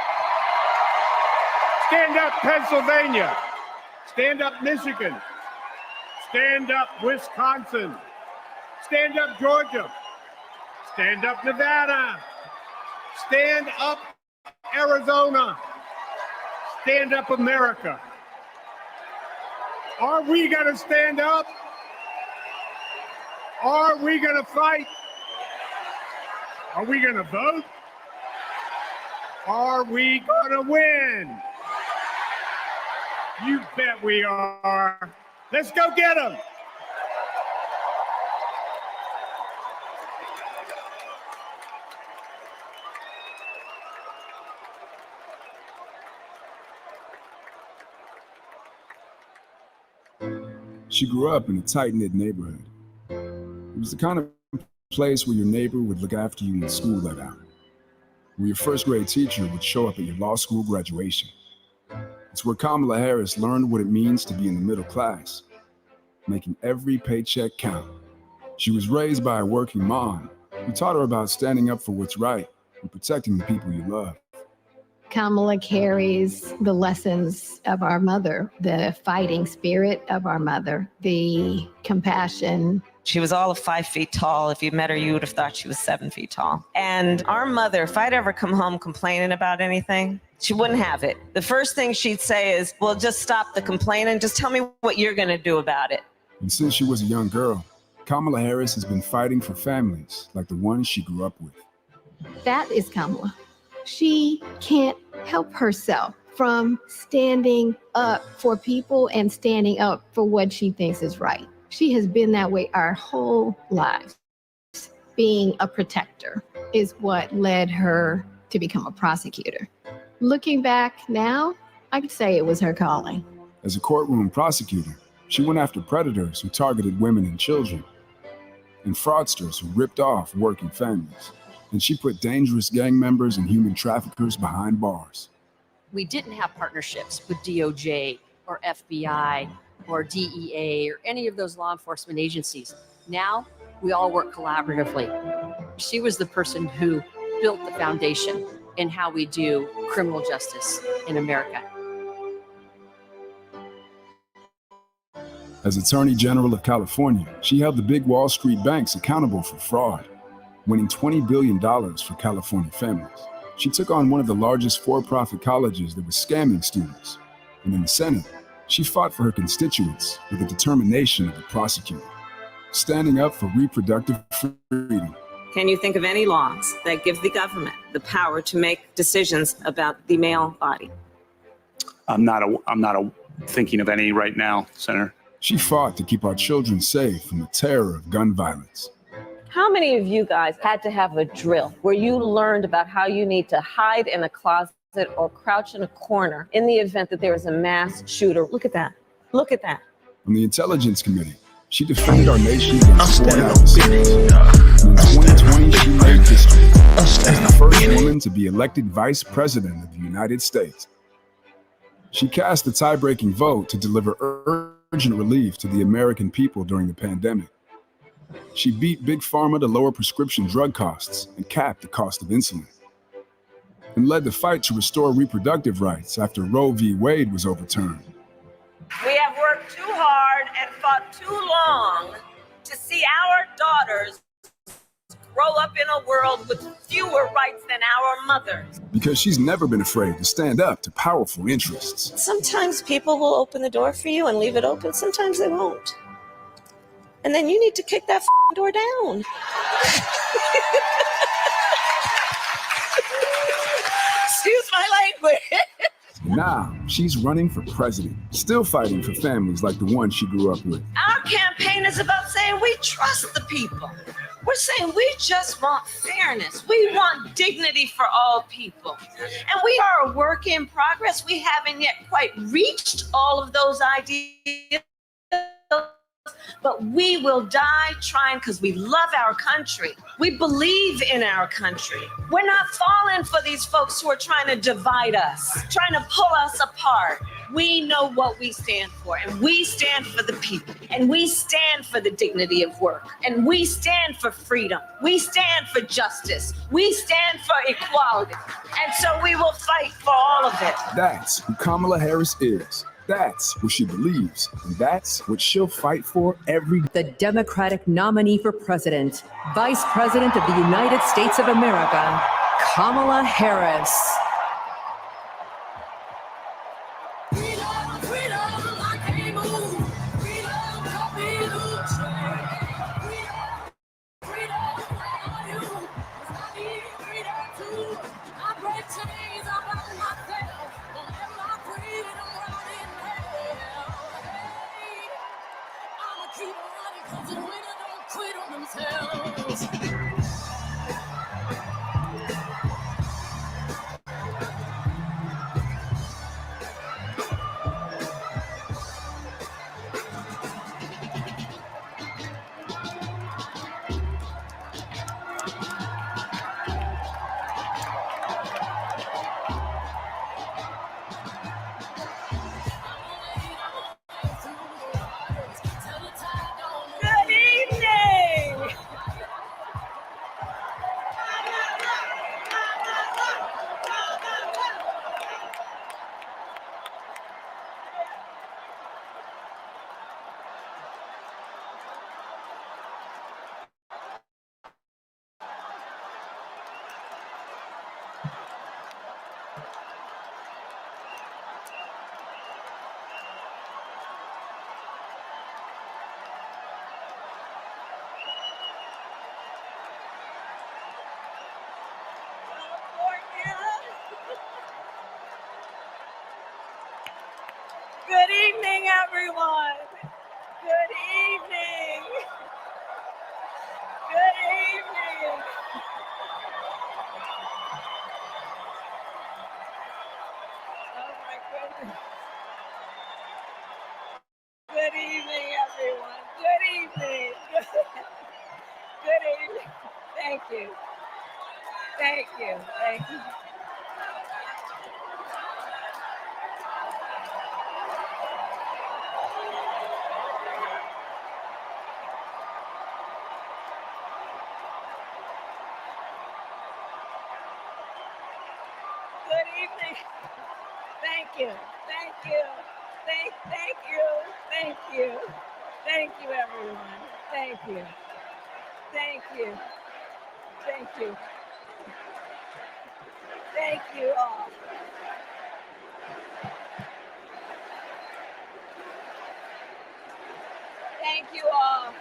Stand up, Pennsylvania. Stand up, Michigan. Stand up, Wisconsin. Stand up, Georgia. Stand up, Nevada. Stand up, Arizona. Stand up, America. Are we going to stand up? Are we going to fight? Are we going to vote? Are we going to win? You bet we are. Let's go get them. She grew up in a tight-knit neighborhood. It was the kind of place where your neighbor would look after you when school let out, where your first-grade teacher would show up at your law school graduation. It's where Kamala Harris learned what it means to be in the middle class, making every paycheck count. She was raised by a working mom who taught her about standing up for what's right and protecting the people you love. Kamala carries the lessons of our mother, the fighting spirit of our mother, the compassion. She was all of 5 feet tall. If you met her, you would have thought she was 7 feet tall. And our mother, if I'd ever come home complaining about anything, she wouldn't have it. The first thing she'd say is, well, just stop the complaining. Just tell me what you're going to do about it. And since she was a young girl, Kamala Harris has been fighting for families like the ones she grew up with. That is Kamala. She can't help herself from standing up for people and standing up for what she thinks is right. She has been that way our whole lives. Being a protector is what led her to become a prosecutor. Looking back now, I could say it was her calling. As a courtroom prosecutor, she went after predators who targeted women and children, and fraudsters who ripped off working families. And she put dangerous gang members and human traffickers behind bars. We didn't have partnerships with DOJ or FBI or DEA or any of those law enforcement agencies. Now we all work collaboratively. She was the person who built the foundation in how we do criminal justice in America. As Attorney General of California, she held the big Wall Street banks accountable for fraud, winning $20 billion for California families. She took on one of the largest for-profit colleges that was scamming students. And in the Senate, she fought for her constituents with the determination of a prosecutor, standing up for reproductive freedom. Can you think of any laws that give the government the power to make decisions about the male body? I'm not thinking of any right now, Senator. She fought to keep our children safe from the terror of gun violence. How many of you guys had to have a drill where you learned about how you need to hide in a closet or crouch in a corner in the event that there is a mass shooter? Look at that. Look at that. On the Intelligence Committee, she defended our nation against foreign adversaries. In 2020, she made history as the first woman to be elected Vice President of the United States. She cast the tie-breaking vote to deliver urgent relief to the American people during the pandemic. She beat Big Pharma to lower prescription drug costs and capped the cost of insulin, and led the fight to restore reproductive rights after Roe v. Wade was overturned. We have worked too hard and fought too long to see our daughters grow up in a world with fewer rights than our mothers. Because she's never been afraid to stand up to powerful interests. Sometimes people will open the door for you and leave it open. Sometimes they won't. And then you need to kick that door down. Excuse my language. Now, she's running for president, still fighting for families like the one she grew up with. Our campaign is about saying we trust the people. We're saying we just want fairness. We want dignity for all people. And we are a work in progress. We haven't yet quite reached all of those ideas. But we will die trying because we love our country. We believe in our country. We're not falling for these folks who are trying to divide us, trying to pull us apart. We know what we stand for, and we stand for the people, and we stand for the dignity of work, and we stand for freedom. We stand for justice. We stand for equality. And so we will fight for all of it. That's who Kamala Harris is. That's what she believes, and that's what she'll fight for every day. The Democratic nominee for president, Vice President of the United States of America, Kamala Harris. Good evening. Good evening, everyone. Good evening. Good evening. Oh my goodness. Good evening, everyone. Good evening. Good evening. Thank you. Thank you. Thank you. Good evening. Thank you. Thank you. Thank you. Thank you. Thank you, everyone. Thank you. Thank you. Thank you. Thank you all. Thank you all.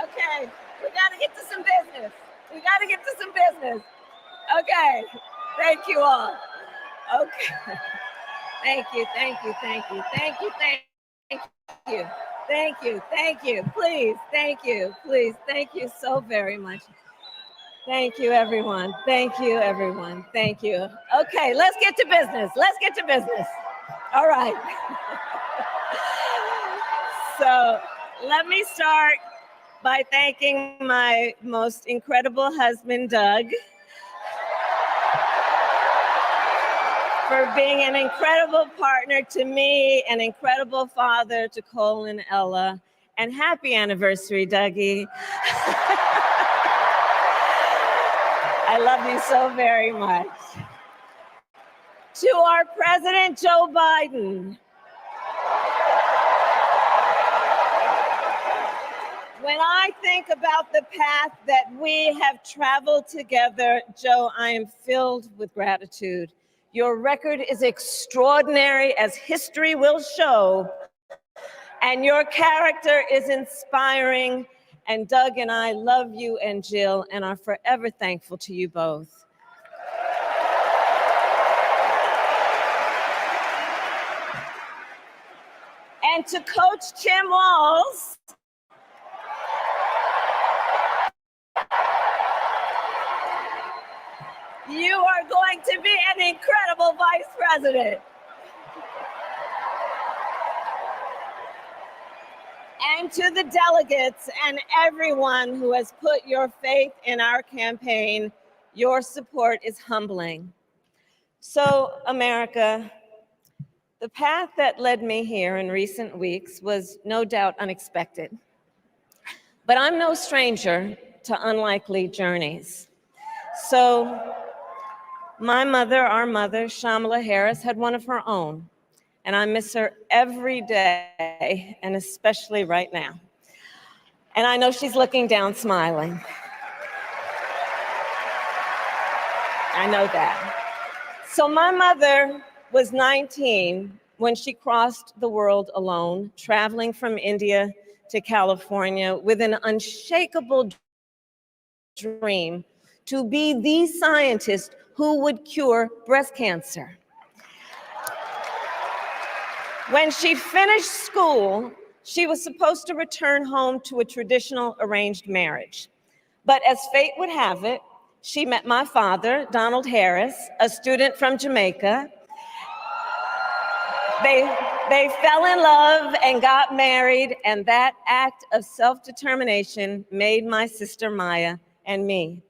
Okay, we gotta get to some business. We gotta get to some business. Okay, thank you all. Okay. Thank you, thank you, thank you, thank you, thank you, thank you, thank you, please, thank you, please, thank you so very much. Thank you, everyone. Thank you, everyone. Thank you. Okay, let's get to business. Let's get to business. All right. So let me start by thanking my most incredible husband, Doug, for being an incredible partner to me, an incredible father to Cole and Ella, and happy anniversary, Dougie. I love you so very much. To our President Joe Biden. When I think about the path that we have traveled together, Joe, I am filled with gratitude. Your record is extraordinary, as history will show, and your character is inspiring. And Doug and I love you and Jill and are forever thankful to you both. And to Coach Tim Walz, you are going to be an incredible vice president. And to the delegates and everyone who has put your faith in our campaign, your support is humbling. So, America, the path that led me here in recent weeks was no doubt unexpected. But I'm no stranger to unlikely journeys. So, my mother, our mother, Kamala Harris, had one of her own. and I miss her every day, and especially right now. And I know she's looking down smiling. I know that. So my mother was 19 when she crossed the world alone, traveling from India to California with an unshakable dream to be the scientist who would cure breast cancer. When she finished school, she was supposed to return home to a traditional arranged marriage. But as fate would have it, she met my father, Donald Harris, a student from Jamaica. They fell in love and got married, and that act of self-determination made my sister Maya and me.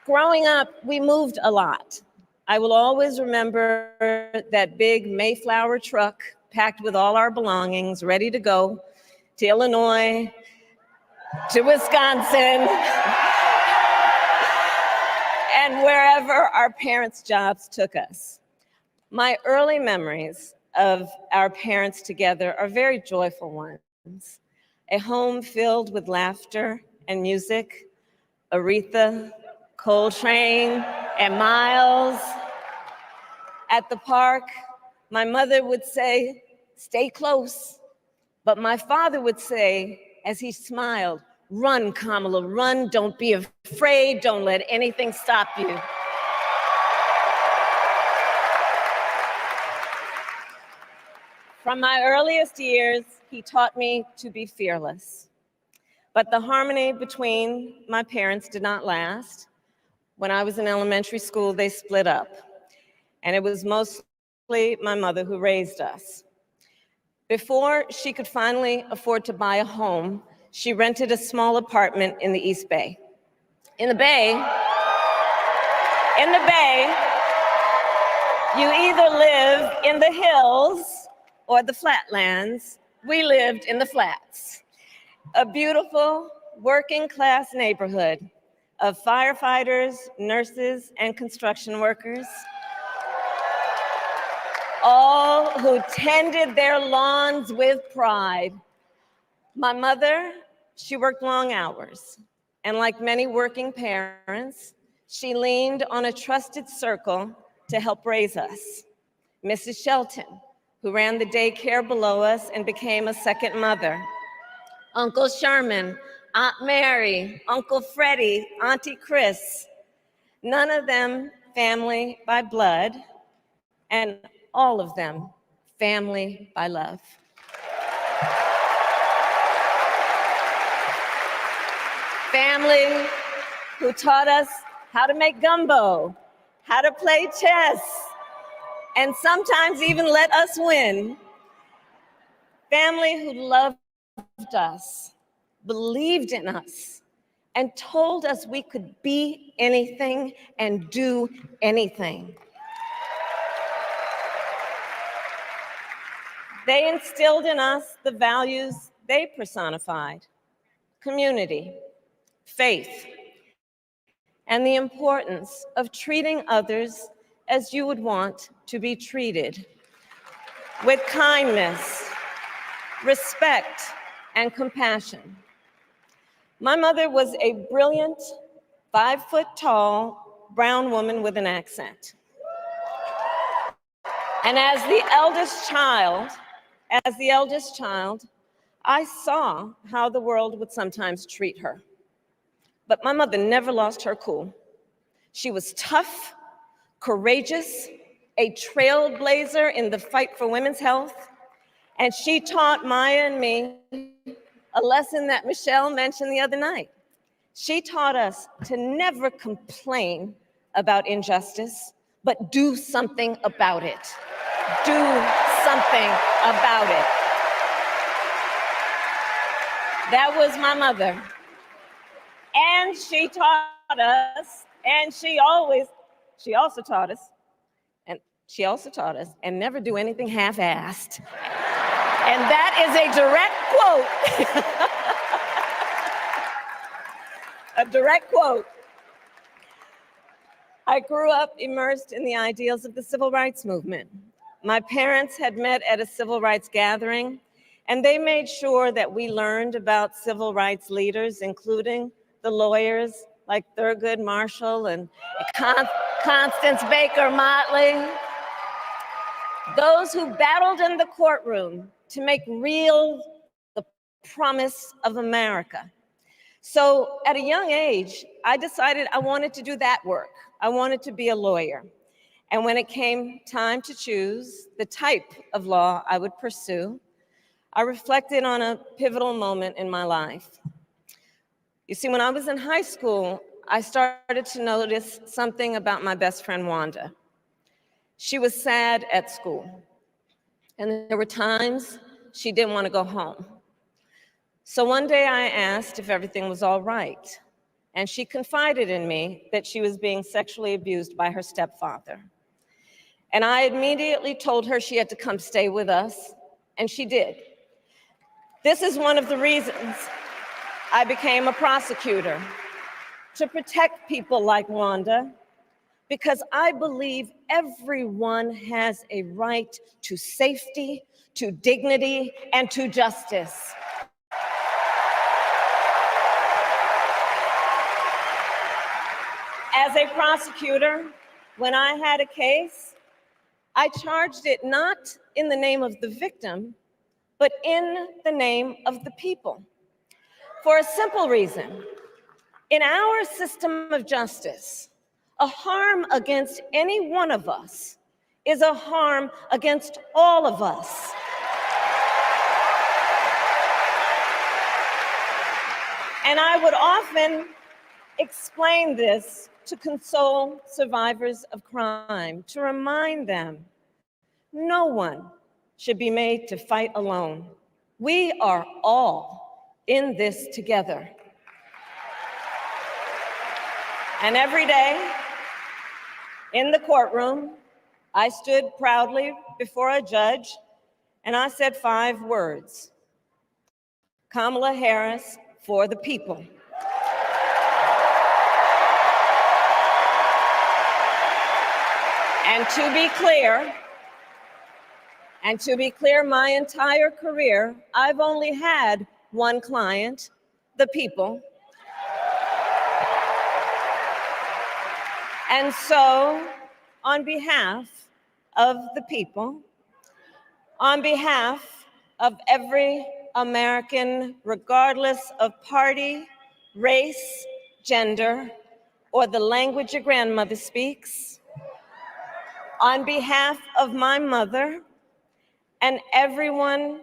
Growing up, we moved a lot. I will always remember that big Mayflower truck packed with all our belongings, ready to go to Illinois, to Wisconsin, and wherever our parents' jobs took us. My early memories of our parents together are very joyful ones. A home filled with laughter and music, Aretha, Coltrane, and Miles. At the park, my mother would say, "Stay close." But my father would say, as he smiled, "Run, Kamala, run. Don't be afraid. Don't let anything stop you." From my earliest years, he taught me to be fearless. But the harmony between my parents did not last. When I was in elementary school, they split up. And it was mostly my mother who raised us. Before she could finally afford to buy a home, she rented a small apartment in the East Bay. In the Bay, you either live in the hills or the flatlands. We lived in the flats. A beautiful working class neighborhood of firefighters, nurses, and construction workers, all who tended their lawns with pride. My mother, she worked long hours, and like many working parents, she leaned on a trusted circle to help raise us. Mrs. Shelton, who ran the daycare below us and became a second mother. Uncle Sherman, Aunt Mary, Uncle Freddie, Auntie Chris, none of them family by blood, and all of them family by love. Family who taught us how to make gumbo, how to play chess, and sometimes even let us win. Family who loved us, believed in us, and told us we could be anything and do anything. They instilled in us the values they personified: community, faith, and the importance of treating others as you would want to be treated, with kindness, respect, and compassion. My mother was a brilliant, 5-foot-tall, brown woman with an accent. And as the eldest child, I saw how the world would sometimes treat her. But my mother never lost her cool. She was tough, courageous, a trailblazer in the fight for women's health, and she taught Maya and me a lesson that Michelle mentioned the other night. She taught us to never complain about injustice, but do something about it. Do something about it. That was my mother. And she taught us, and she also taught us, and never do anything half-assed. And that is a direct quote. A direct quote. I grew up immersed in the ideals of the civil rights movement. My parents had met at a civil rights gathering, and they made sure that we learned about civil rights leaders, including the lawyers like Thurgood Marshall and Constance Baker Motley, those who battled in the courtroom to make real the promise of America. So at a young age, I decided I wanted to do that work. I wanted to be a lawyer. And when it came time to choose the type of law I would pursue, I reflected on a pivotal moment in my life. You see, when I was in high school, I started to notice something about my best friend, Wanda. She was sad at school, and there were times she didn't want to go home. So one day I asked if everything was all right, and she confided in me that she was being sexually abused by her stepfather. And I immediately told her she had to come stay with us, and she did. This is one of the reasons I became a prosecutor, to protect people like Wanda, because I believe everyone has a right to safety, to dignity, and to justice. As a prosecutor, when I had a case, I charged it not in the name of the victim, but in the name of the people. For a simple reason. In our system of justice, a harm against any one of us is a harm against all of us. And I would often explain this to console survivors of crime, to remind them, no one should be made to fight alone. We are all in this together. And every day in the courtroom, I stood proudly before a judge and I said 5 words: Kamala Harris for the people. And to be clear, my entire career, I've only had one client, the people. And so, on behalf of the people, on behalf of every American, regardless of party, race, gender, or the language your grandmother speaks, on behalf of my mother and everyone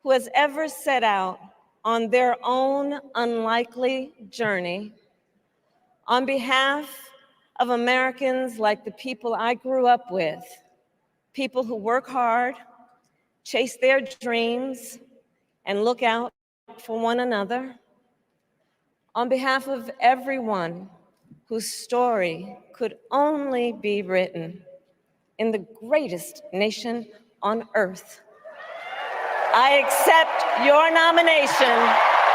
who has ever set out on their own unlikely journey, on behalf of Americans like the people I grew up with, people who work hard, chase their dreams, and look out for one another, on behalf of everyone whose story could only be written in the greatest nation on earth, I accept your nomination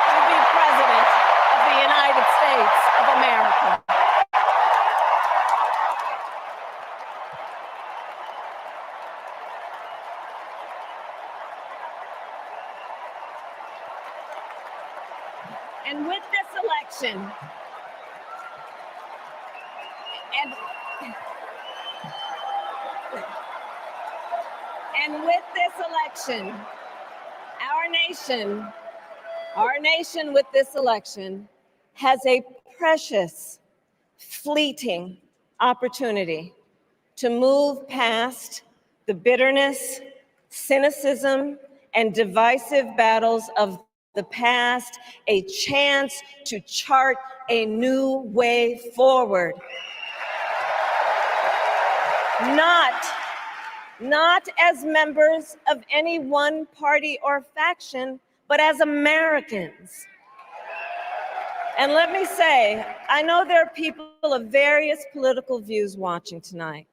to be President of the United States of America. And with this election, our nation with this election has a precious, fleeting opportunity to move past the bitterness, cynicism, and divisive battles of the past, a chance to chart a new way forward. Not as members of any one party or faction, but as Americans. And let me say, I know there are people of various political views watching tonight,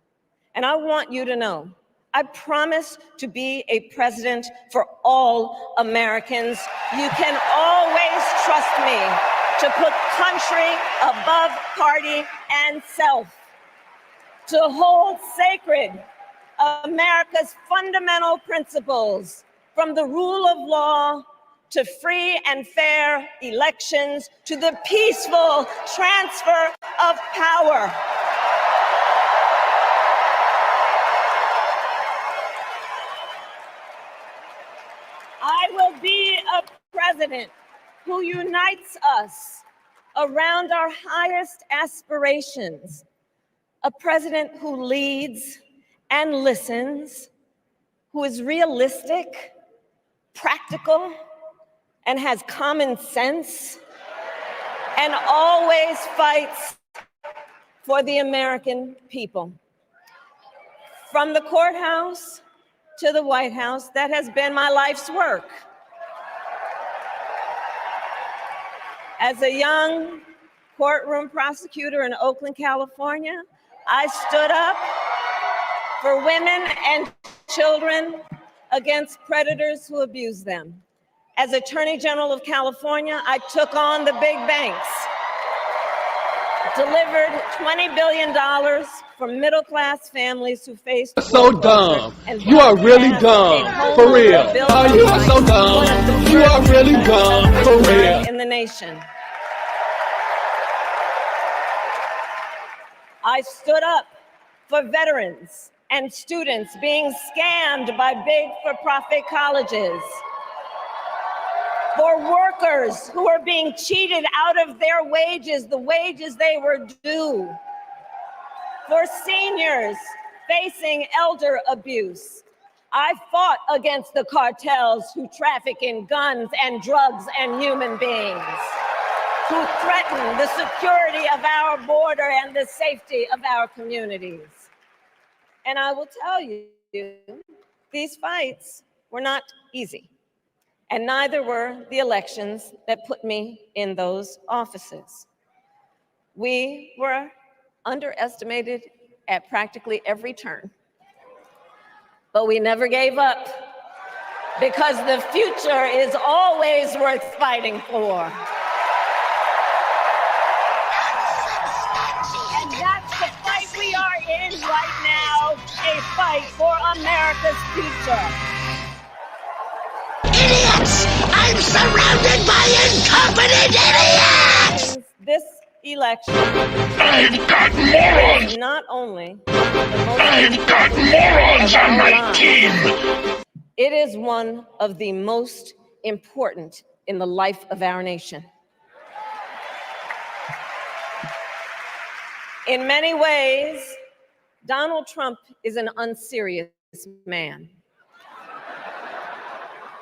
and I want you to know, I promise to be a president for all Americans. You can always trust me to put country above party and self. to hold sacred America's fundamental principles, from the rule of law to free and fair elections to the peaceful transfer of power. I will be a president who unites us around our highest aspirations, a president who leads and listens, who is realistic, practical, and has common sense, and always fights for the American people. From the courthouse to the White House, that has been my life's work. As a young courtroom prosecutor in Oakland, California, I stood up for women and children against predators who abuse them. As Attorney General of California, I took on the big banks, delivered $20 billion for middle-class families who faced So dumb. You are really dumb. For real. Oh, you are so dumb. You are really dumb. For real. In the nation. I stood up for veterans and students being scammed by big for-profit colleges, for workers who are being cheated out of their wages, the wages they were due, for seniors facing elder abuse. I fought against the cartels who traffic in guns and drugs and human beings, who threaten the security of our border and the safety of our communities. And I will tell you, these fights were not easy, and neither were the elections that put me in those offices. We were underestimated at practically every turn, but we never gave up, because the future is always worth fighting for. And that's the fight we are in right now, a fight for America's future. Idiots! I'm surrounded by incompetent idiots! This election, I've got morons! is not only I've got morons on my team! It is one of the most important in the life of our nation. In many ways, Donald Trump is an unserious man.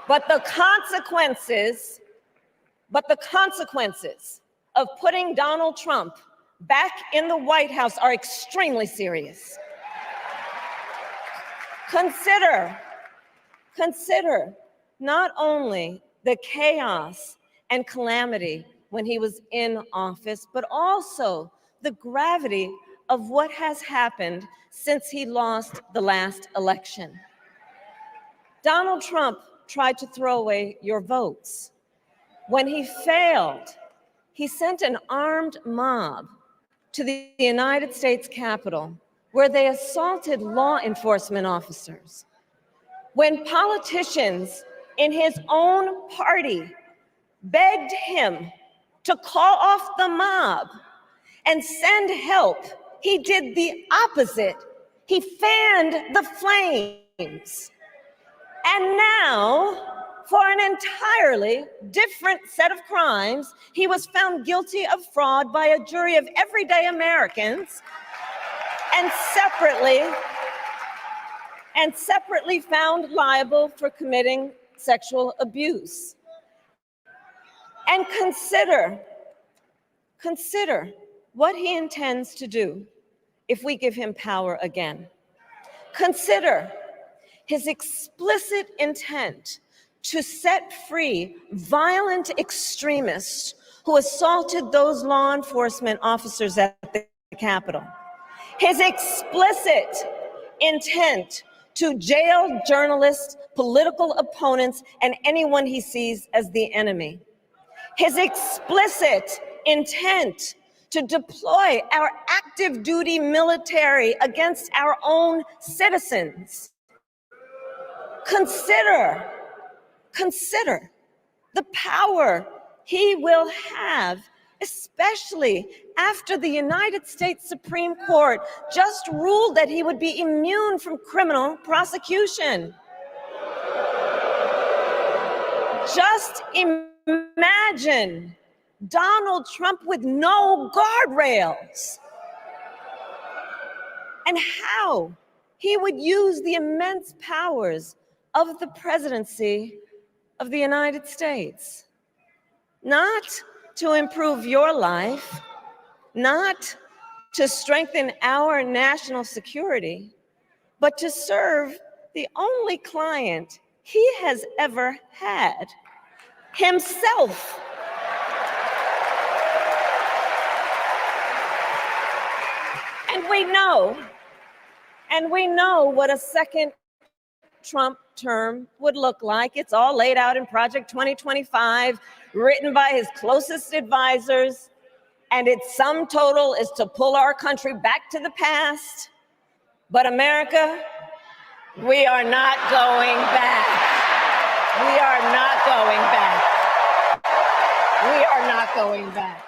But the consequences of putting Donald Trump back in the White House are extremely serious. Consider not only the chaos and calamity when he was in office, but also the gravity of what has happened since he lost the last election. Donald Trump tried to throw away your votes. When he failed, he sent an armed mob to the United States Capitol, where they assaulted law enforcement officers. When politicians in his own party begged him to call off the mob and send help, he did the opposite. He fanned the flames. And now, for an entirely different set of crimes, he was found guilty of fraud by a jury of everyday Americans, and separately found liable for committing sexual abuse. And consider what he intends to do if we give him power again. Consider his explicit intent to set free violent extremists who assaulted those law enforcement officers at the Capitol. His explicit intent to jail journalists, political opponents, and anyone he sees as the enemy. His explicit intent to deploy our active duty military against our own citizens. Consider the power he will have, especially after the United States Supreme Court just ruled that he would be immune from criminal prosecution. Just imagine Donald Trump with no guardrails, and how he would use the immense powers of the presidency of the United States, not to improve your life, not to strengthen our national security, but to serve the only client he has ever had, himself. And we know what a second Trump term would look like. It's all laid out in Project 2025, written by his closest advisors, and its sum total is to pull our country back to the past. But America, we are not going back. We are not going back. We are not going back.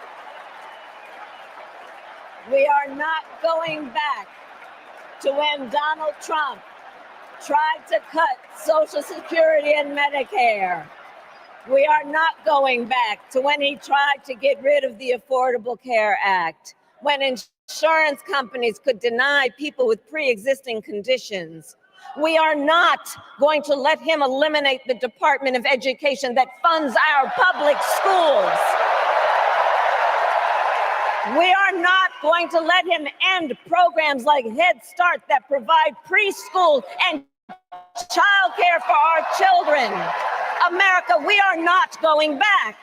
We are not going back to when Donald Trump tried to cut Social Security and Medicare. We are not going back to when he tried to get rid of the Affordable Care Act, when insurance companies could deny people with pre-existing conditions. We are not going to let him eliminate the Department of Education that funds our public schools. We are not going to let him end programs like Head Start that provide preschool and childcare for our children. America, we are not going back.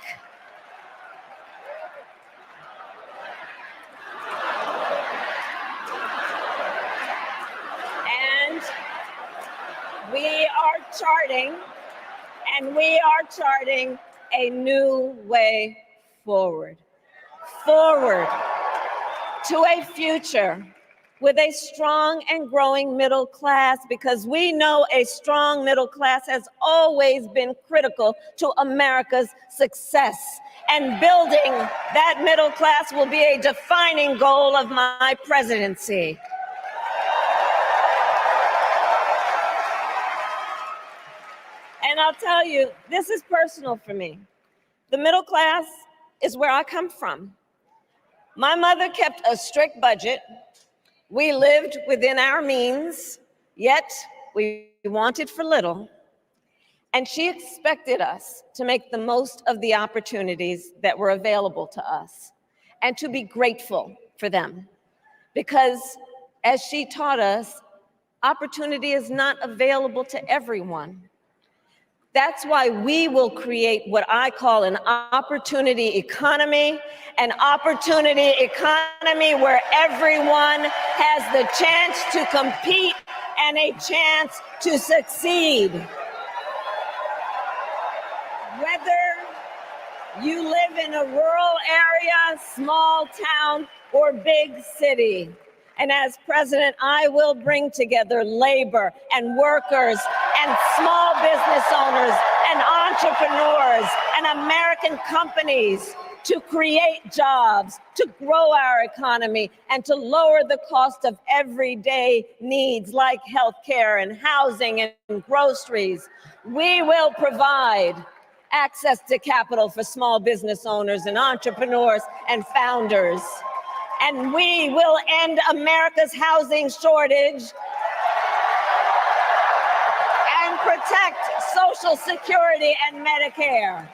And we are charting a new way forward. Forward to a future with a strong and growing middle class, because we know a strong middle class has always been critical to America's success. And building that middle class will be a defining goal of my presidency. And I'll tell you, this is personal for me. The middle class is where I come from. My mother kept a strict budget. We lived within our means, yet we wanted for little. And she expected us to make the most of the opportunities that were available to us and to be grateful for them. Because as she taught us, opportunity is not available to everyone. That's why we will create what I call an opportunity economy, where everyone has the chance to compete and a chance to succeed. Whether you live in a rural area, small town, or big city. And as president, I will bring together labor and workers and small business owners and entrepreneurs and American companies to create jobs, to grow our economy, and to lower the cost of everyday needs like healthcare and housing and groceries. We will provide access to capital for small business owners and entrepreneurs and founders. And we will end America's housing shortage and protect Social Security and Medicare.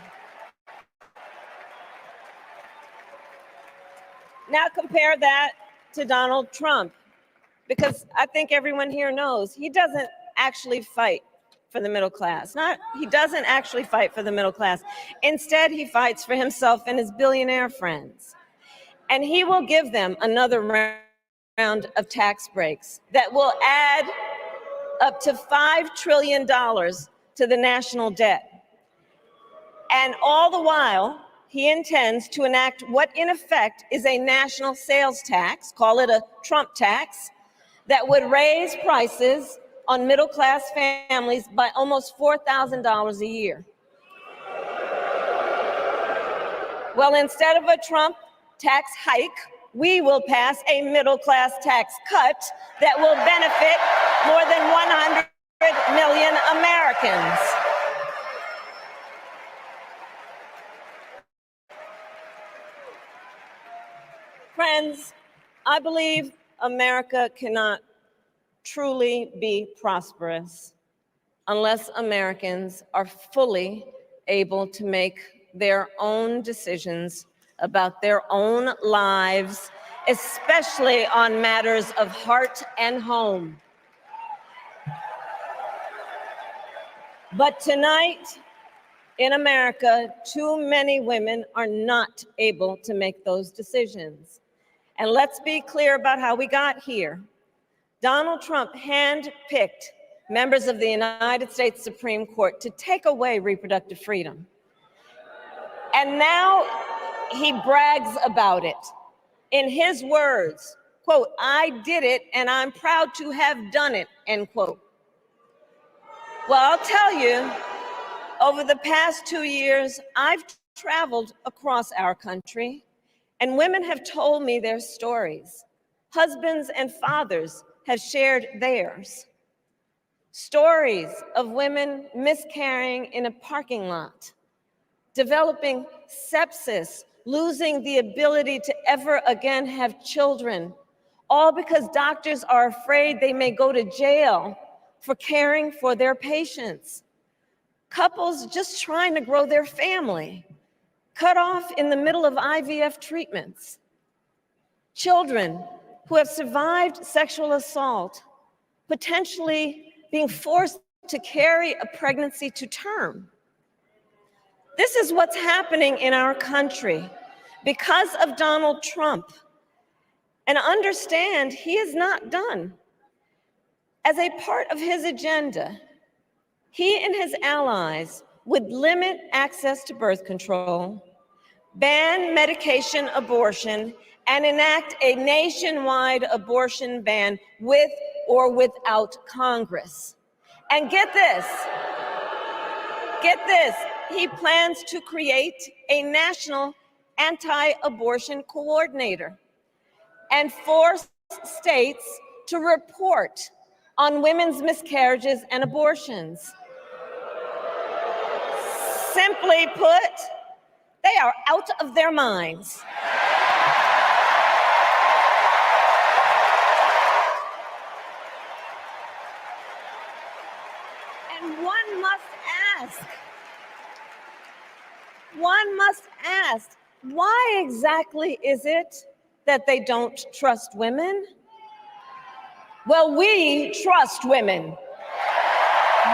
Now compare that to Donald Trump, because I think everyone here knows he doesn't actually fight for the middle class. He doesn't actually fight for the middle class. Instead, he fights for himself and his billionaire friends. And he will give them another round of tax breaks that will add up to $5 trillion to the national debt. And all the while, he intends to enact what in effect is a national sales tax, call it a Trump tax, that would raise prices on middle-class families by almost $4,000 a year. Well, instead of a Trump tax hike, we will pass a middle-class tax cut that will benefit more than 100 million Americans. Friends, I believe America cannot truly be prosperous unless Americans are fully able to make their own decisions about their own lives, especially on matters of heart and home. But tonight, in America, too many women are not able to make those decisions. And let's be clear about how we got here. Donald Trump handpicked members of the United States Supreme Court to take away reproductive freedom. And now he brags about it. In his words, quote, "I did it and I'm proud to have done it," end quote. Well, I'll tell you, over the past 2 years, I've traveled across our country, and women have told me their stories. Husbands and fathers have shared theirs. Stories of women miscarrying in a parking lot, developing sepsis, losing the ability to ever again have children, all because doctors are afraid they may go to jail for caring for their patients. Couples just trying to grow their family, cut off in the middle of IVF treatments. Children who have survived sexual assault, potentially being forced to carry a pregnancy to term. This is what's happening in our country because of Donald Trump. And understand, he is not done. As a part of his agenda, he and his allies would limit access to birth control, ban medication abortion, and enact a nationwide abortion ban with or without Congress. And get this, he plans to create a national anti-abortion coordinator and force states to report on women's miscarriages and abortions. Simply put, they are out of their minds. And one must ask, why exactly is it that they don't trust women? Well, we trust women.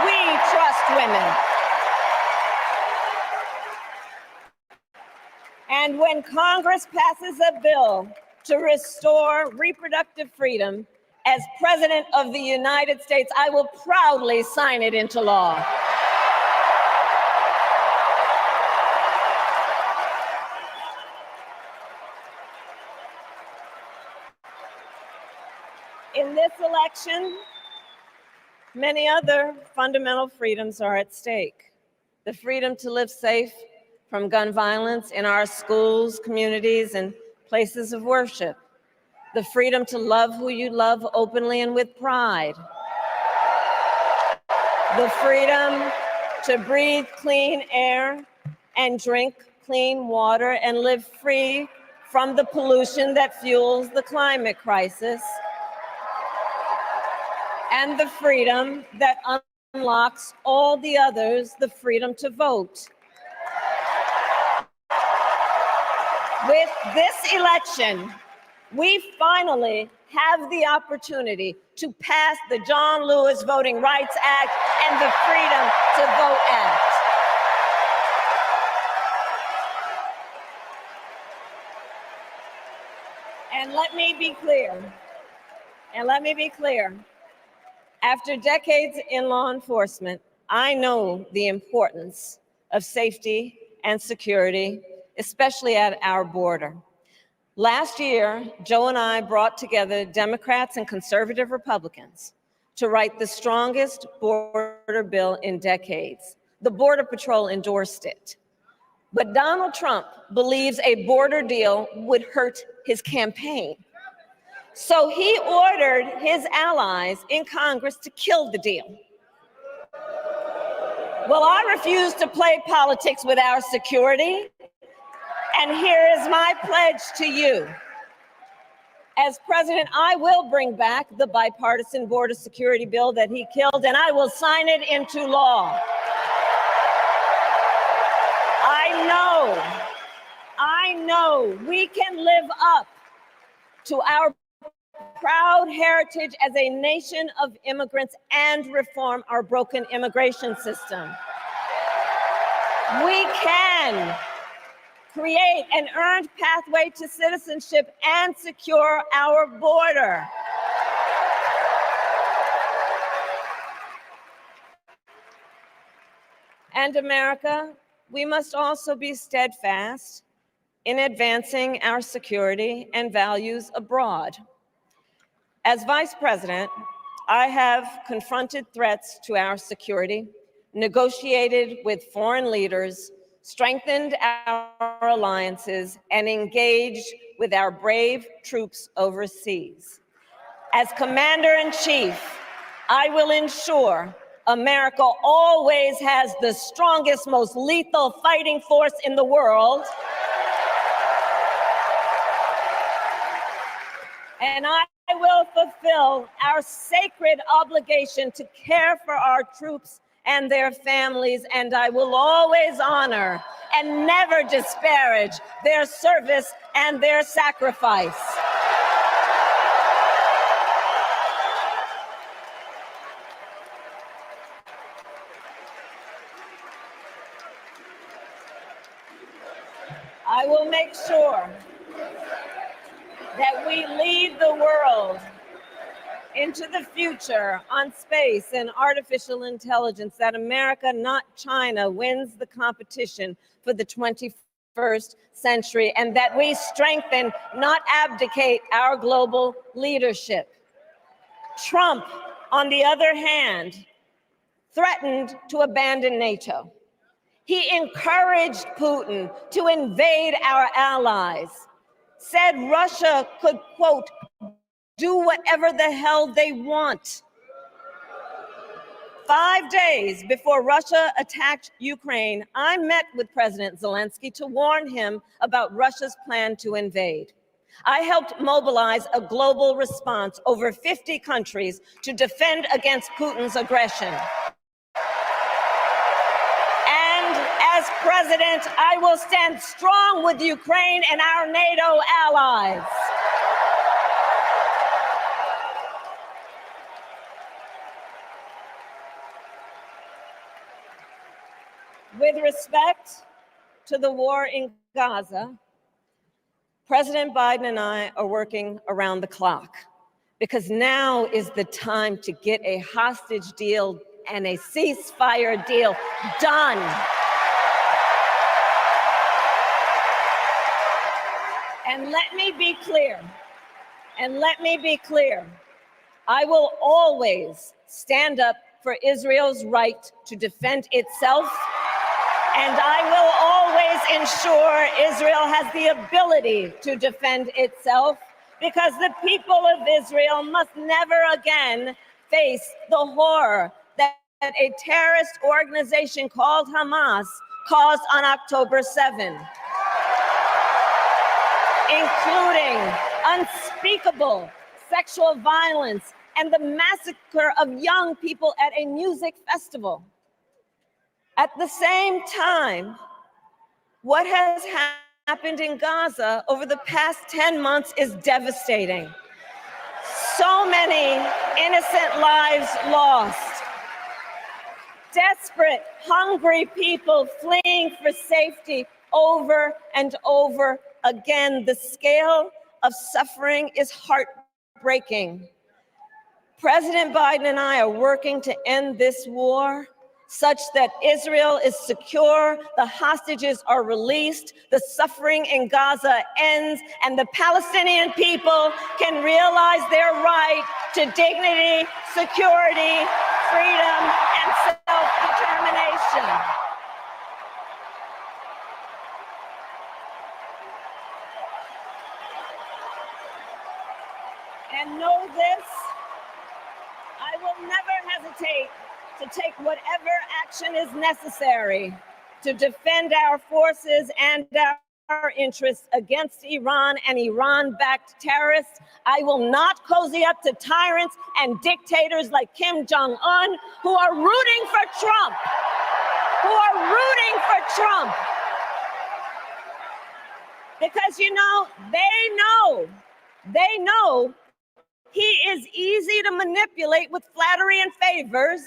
We trust women. And when Congress passes a bill to restore reproductive freedom, as President of the United States, I will proudly sign it into law. In this election, many other fundamental freedoms are at stake. The freedom to live safe from gun violence in our schools, communities, and places of worship. The freedom to love who you love openly and with pride. The freedom to breathe clean air and drink clean water and live free from the pollution that fuels the climate crisis. And the freedom that unlocks all the others, the freedom to vote. With this election, we finally have the opportunity to pass the John Lewis Voting Rights Act and the Freedom to Vote Act. And let me be clear. After decades in law enforcement, I know the importance of safety and security, especially at our border. Last year, Joe and I brought together Democrats and conservative Republicans to write the strongest border bill in decades. The Border Patrol endorsed it. But Donald Trump believes a border deal would hurt his campaign. So he ordered his allies in Congress to kill the deal. Well, I refuse to play politics with our security. And here is my pledge to you. As president, I will bring back the bipartisan border security bill that he killed, and I will sign it into law. I know we can live up to our proud heritage as a nation of immigrants and reform our broken immigration system. We can create an earned pathway to citizenship and secure our border. And America, we must also be steadfast in advancing our security and values abroad. As Vice President, I have confronted threats to our security, negotiated with foreign leaders, strengthened our alliances, and engaged with our brave troops overseas. As Commander-in-Chief, I will ensure America always has the strongest, most lethal fighting force in the world. And I will fulfill our sacred obligation to care for our troops and their families, and I will always honor and never disparage their service and their sacrifice. I will make sure that we lead the world into the future on space and artificial intelligence, that America, not China, wins the competition for the 21st century, and that we strengthen, not abdicate, our global leadership. Trump, on the other hand, threatened to abandon NATO. He encouraged Putin to invade our allies, said Russia could, quote, do whatever the hell they want. 5 days before Russia attacked Ukraine, I met with President Zelensky to warn him about Russia's plan to invade. I helped mobilize a global response, over 50 countries, to defend against Putin's aggression. And as president, I will stand strong with Ukraine and our NATO allies. With respect to the war in Gaza, President Biden and I are working around the clock, because now is the time to get a hostage deal and a ceasefire deal done. And let me be clear, I will always stand up for Israel's right to defend itself, and I will always ensure Israel has the ability to defend itself, because the people of Israel must never again face the horror that a terrorist organization called Hamas caused on October 7, including unspeakable sexual violence and the massacre of young people at a music festival. At the same time, what has happened in Gaza over the past 10 months is devastating. So many innocent lives lost. Desperate, hungry people fleeing for safety over and over again. The scale of suffering is heartbreaking. President Biden and I are working to end this war such that Israel is secure, the hostages are released, the suffering in Gaza ends, and the Palestinian people can realize their right to dignity, security, freedom, and self-determination. And know this, I will never hesitate to take whatever action is necessary to defend our forces and our interests against Iran and Iran-backed terrorists. I will not cozy up to tyrants and dictators like Kim Jong-un who are rooting for Trump, Because, you know, they know he is easy to manipulate with flattery and favors.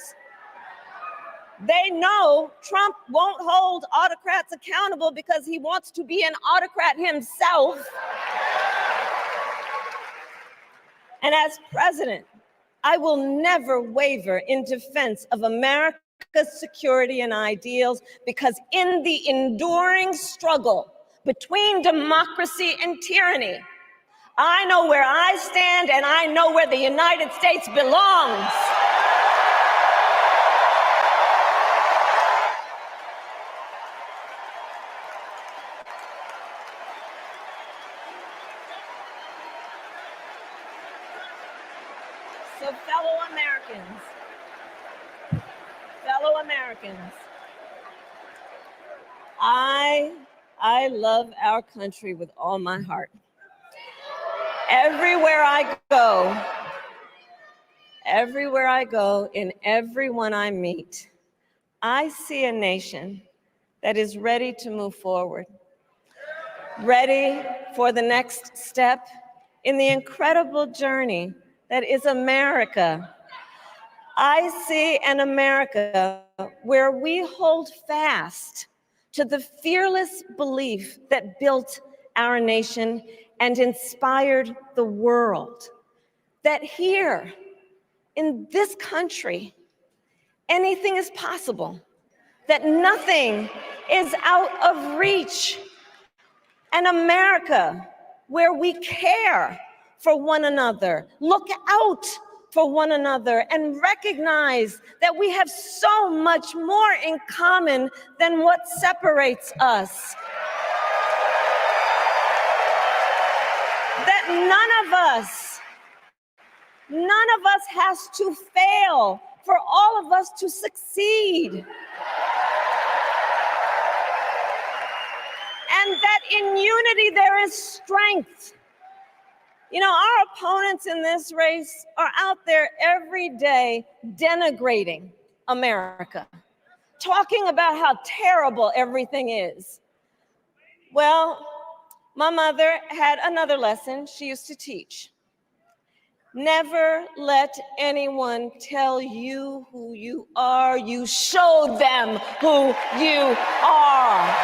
They know Trump won't hold autocrats accountable because he wants to be an autocrat himself. And as president, I will never waver in defense of America's security and ideals, because in the enduring struggle between democracy and tyranny, I know where I stand and I know where the United States belongs. So fellow Americans, I love our country with all my heart. Everywhere I go, in everyone I meet, I see a nation that is ready to move forward, ready for the next step in the incredible journey that is America. I see an America where we hold fast to the fearless belief that built our nation and inspired the world, that here in this country, anything is possible, that nothing is out of reach. An America where we care for one another, look out for one another, and recognize that we have so much more in common than what separates us. That none of us has to fail for all of us to succeed. And that in unity there is strength. You know, our opponents in this race are out there every day denigrating America, talking about how terrible everything is. Well, my mother had another lesson she used to teach. Never let anyone tell you who you are. You show them who you are.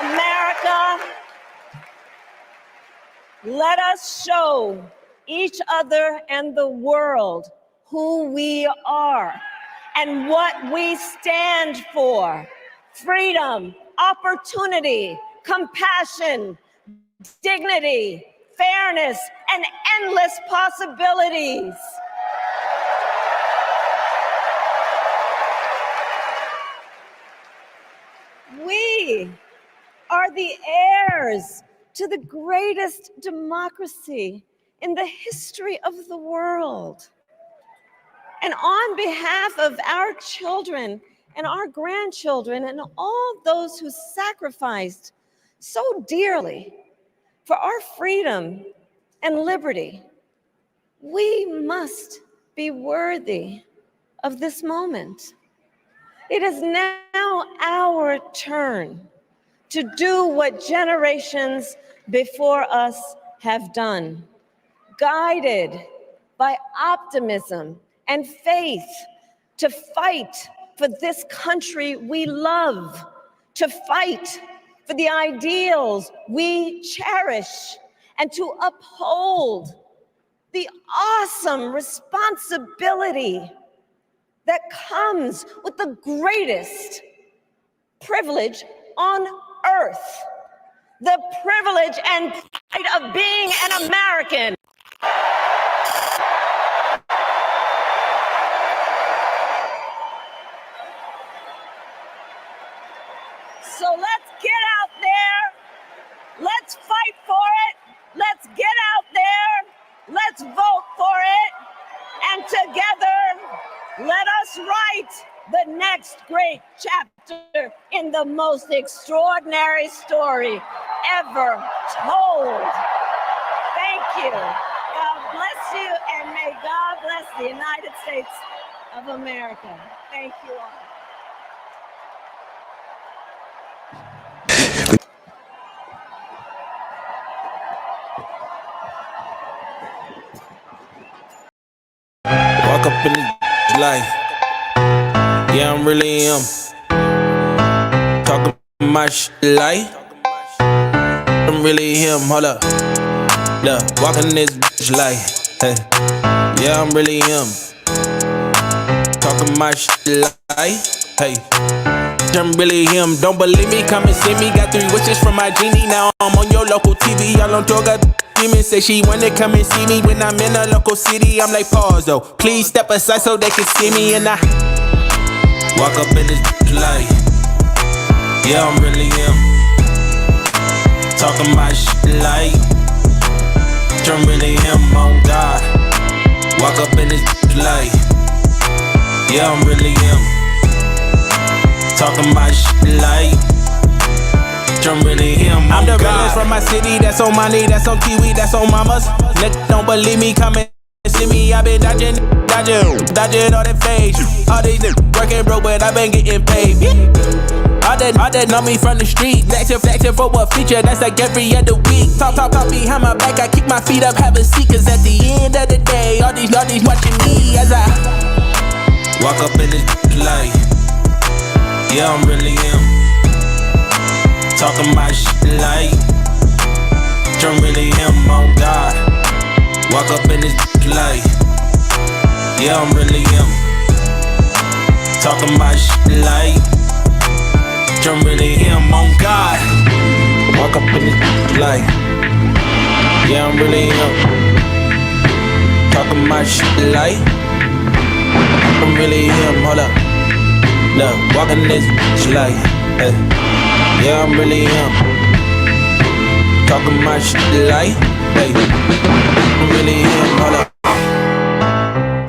America, let us show each other and the world who we are and what we stand for. Freedom, opportunity, compassion, dignity, fairness, and endless possibilities. We are the heirs to the greatest democracy in the history of the world. And on behalf of our children and our grandchildren and all those who sacrificed so dearly for our freedom and liberty, we must be worthy of this moment. It is now our turn to do what generations before us have done, guided by optimism and faith, to fight for this country we love, to fight for the ideals we cherish, and to uphold the awesome responsibility that comes with the greatest privilege on earth, the privilege and pride of being an American. So let's get out there, let's fight for it, let's get out there, let's vote for it, and together, let us write the next great chapter in the most extraordinary story ever told. Thank you. God bless you, and may God bless the United States of America. Thank you all. Walk up in the life. Yeah, I'm really him. Talking my shit like I'm really him. Hold up. Look, walking this bitch like, hey. Yeah, I'm really him. Talking my shit like, hey. I'm really him. Don't believe me? Come and see me. Got 3 wishes from my genie. Now I'm on your local TV. Y'all on tour, got demons. Say she wanna come and see me when I'm in a local city. I'm like, pause though. Please step aside so they can see me. And I walk up in this light. Yeah, I'm really him. Talking my shit like I'm really him, on God. Walk up in this light. Yeah, I'm really him. Talking my shit like I'm really him. I'm the realest from my city. That's on money, that's on TV, that's on mamas. Niggas don't believe me, come and see me. I been dodging all that fake. All these niggas working broke, but I been getting paid. All that know me from the street. Flexing for what feature, that's like every other week. Talk behind my back, I kick my feet up, have a seat. Cause at the end of the day, all these watching me as I walk up in this light. Yeah, I'm really him. Talking my shit like I'm really him, on God. Walk up in this light. Yeah, I'm really him. Talking my shit like I'm really him, on God. Walk up in this light. Yeah, I'm really him. Talking my shit like I'm really him. Hold up. Look, walking this bitch like, hey. Yeah, I'm really him. Talking my shit like, hey.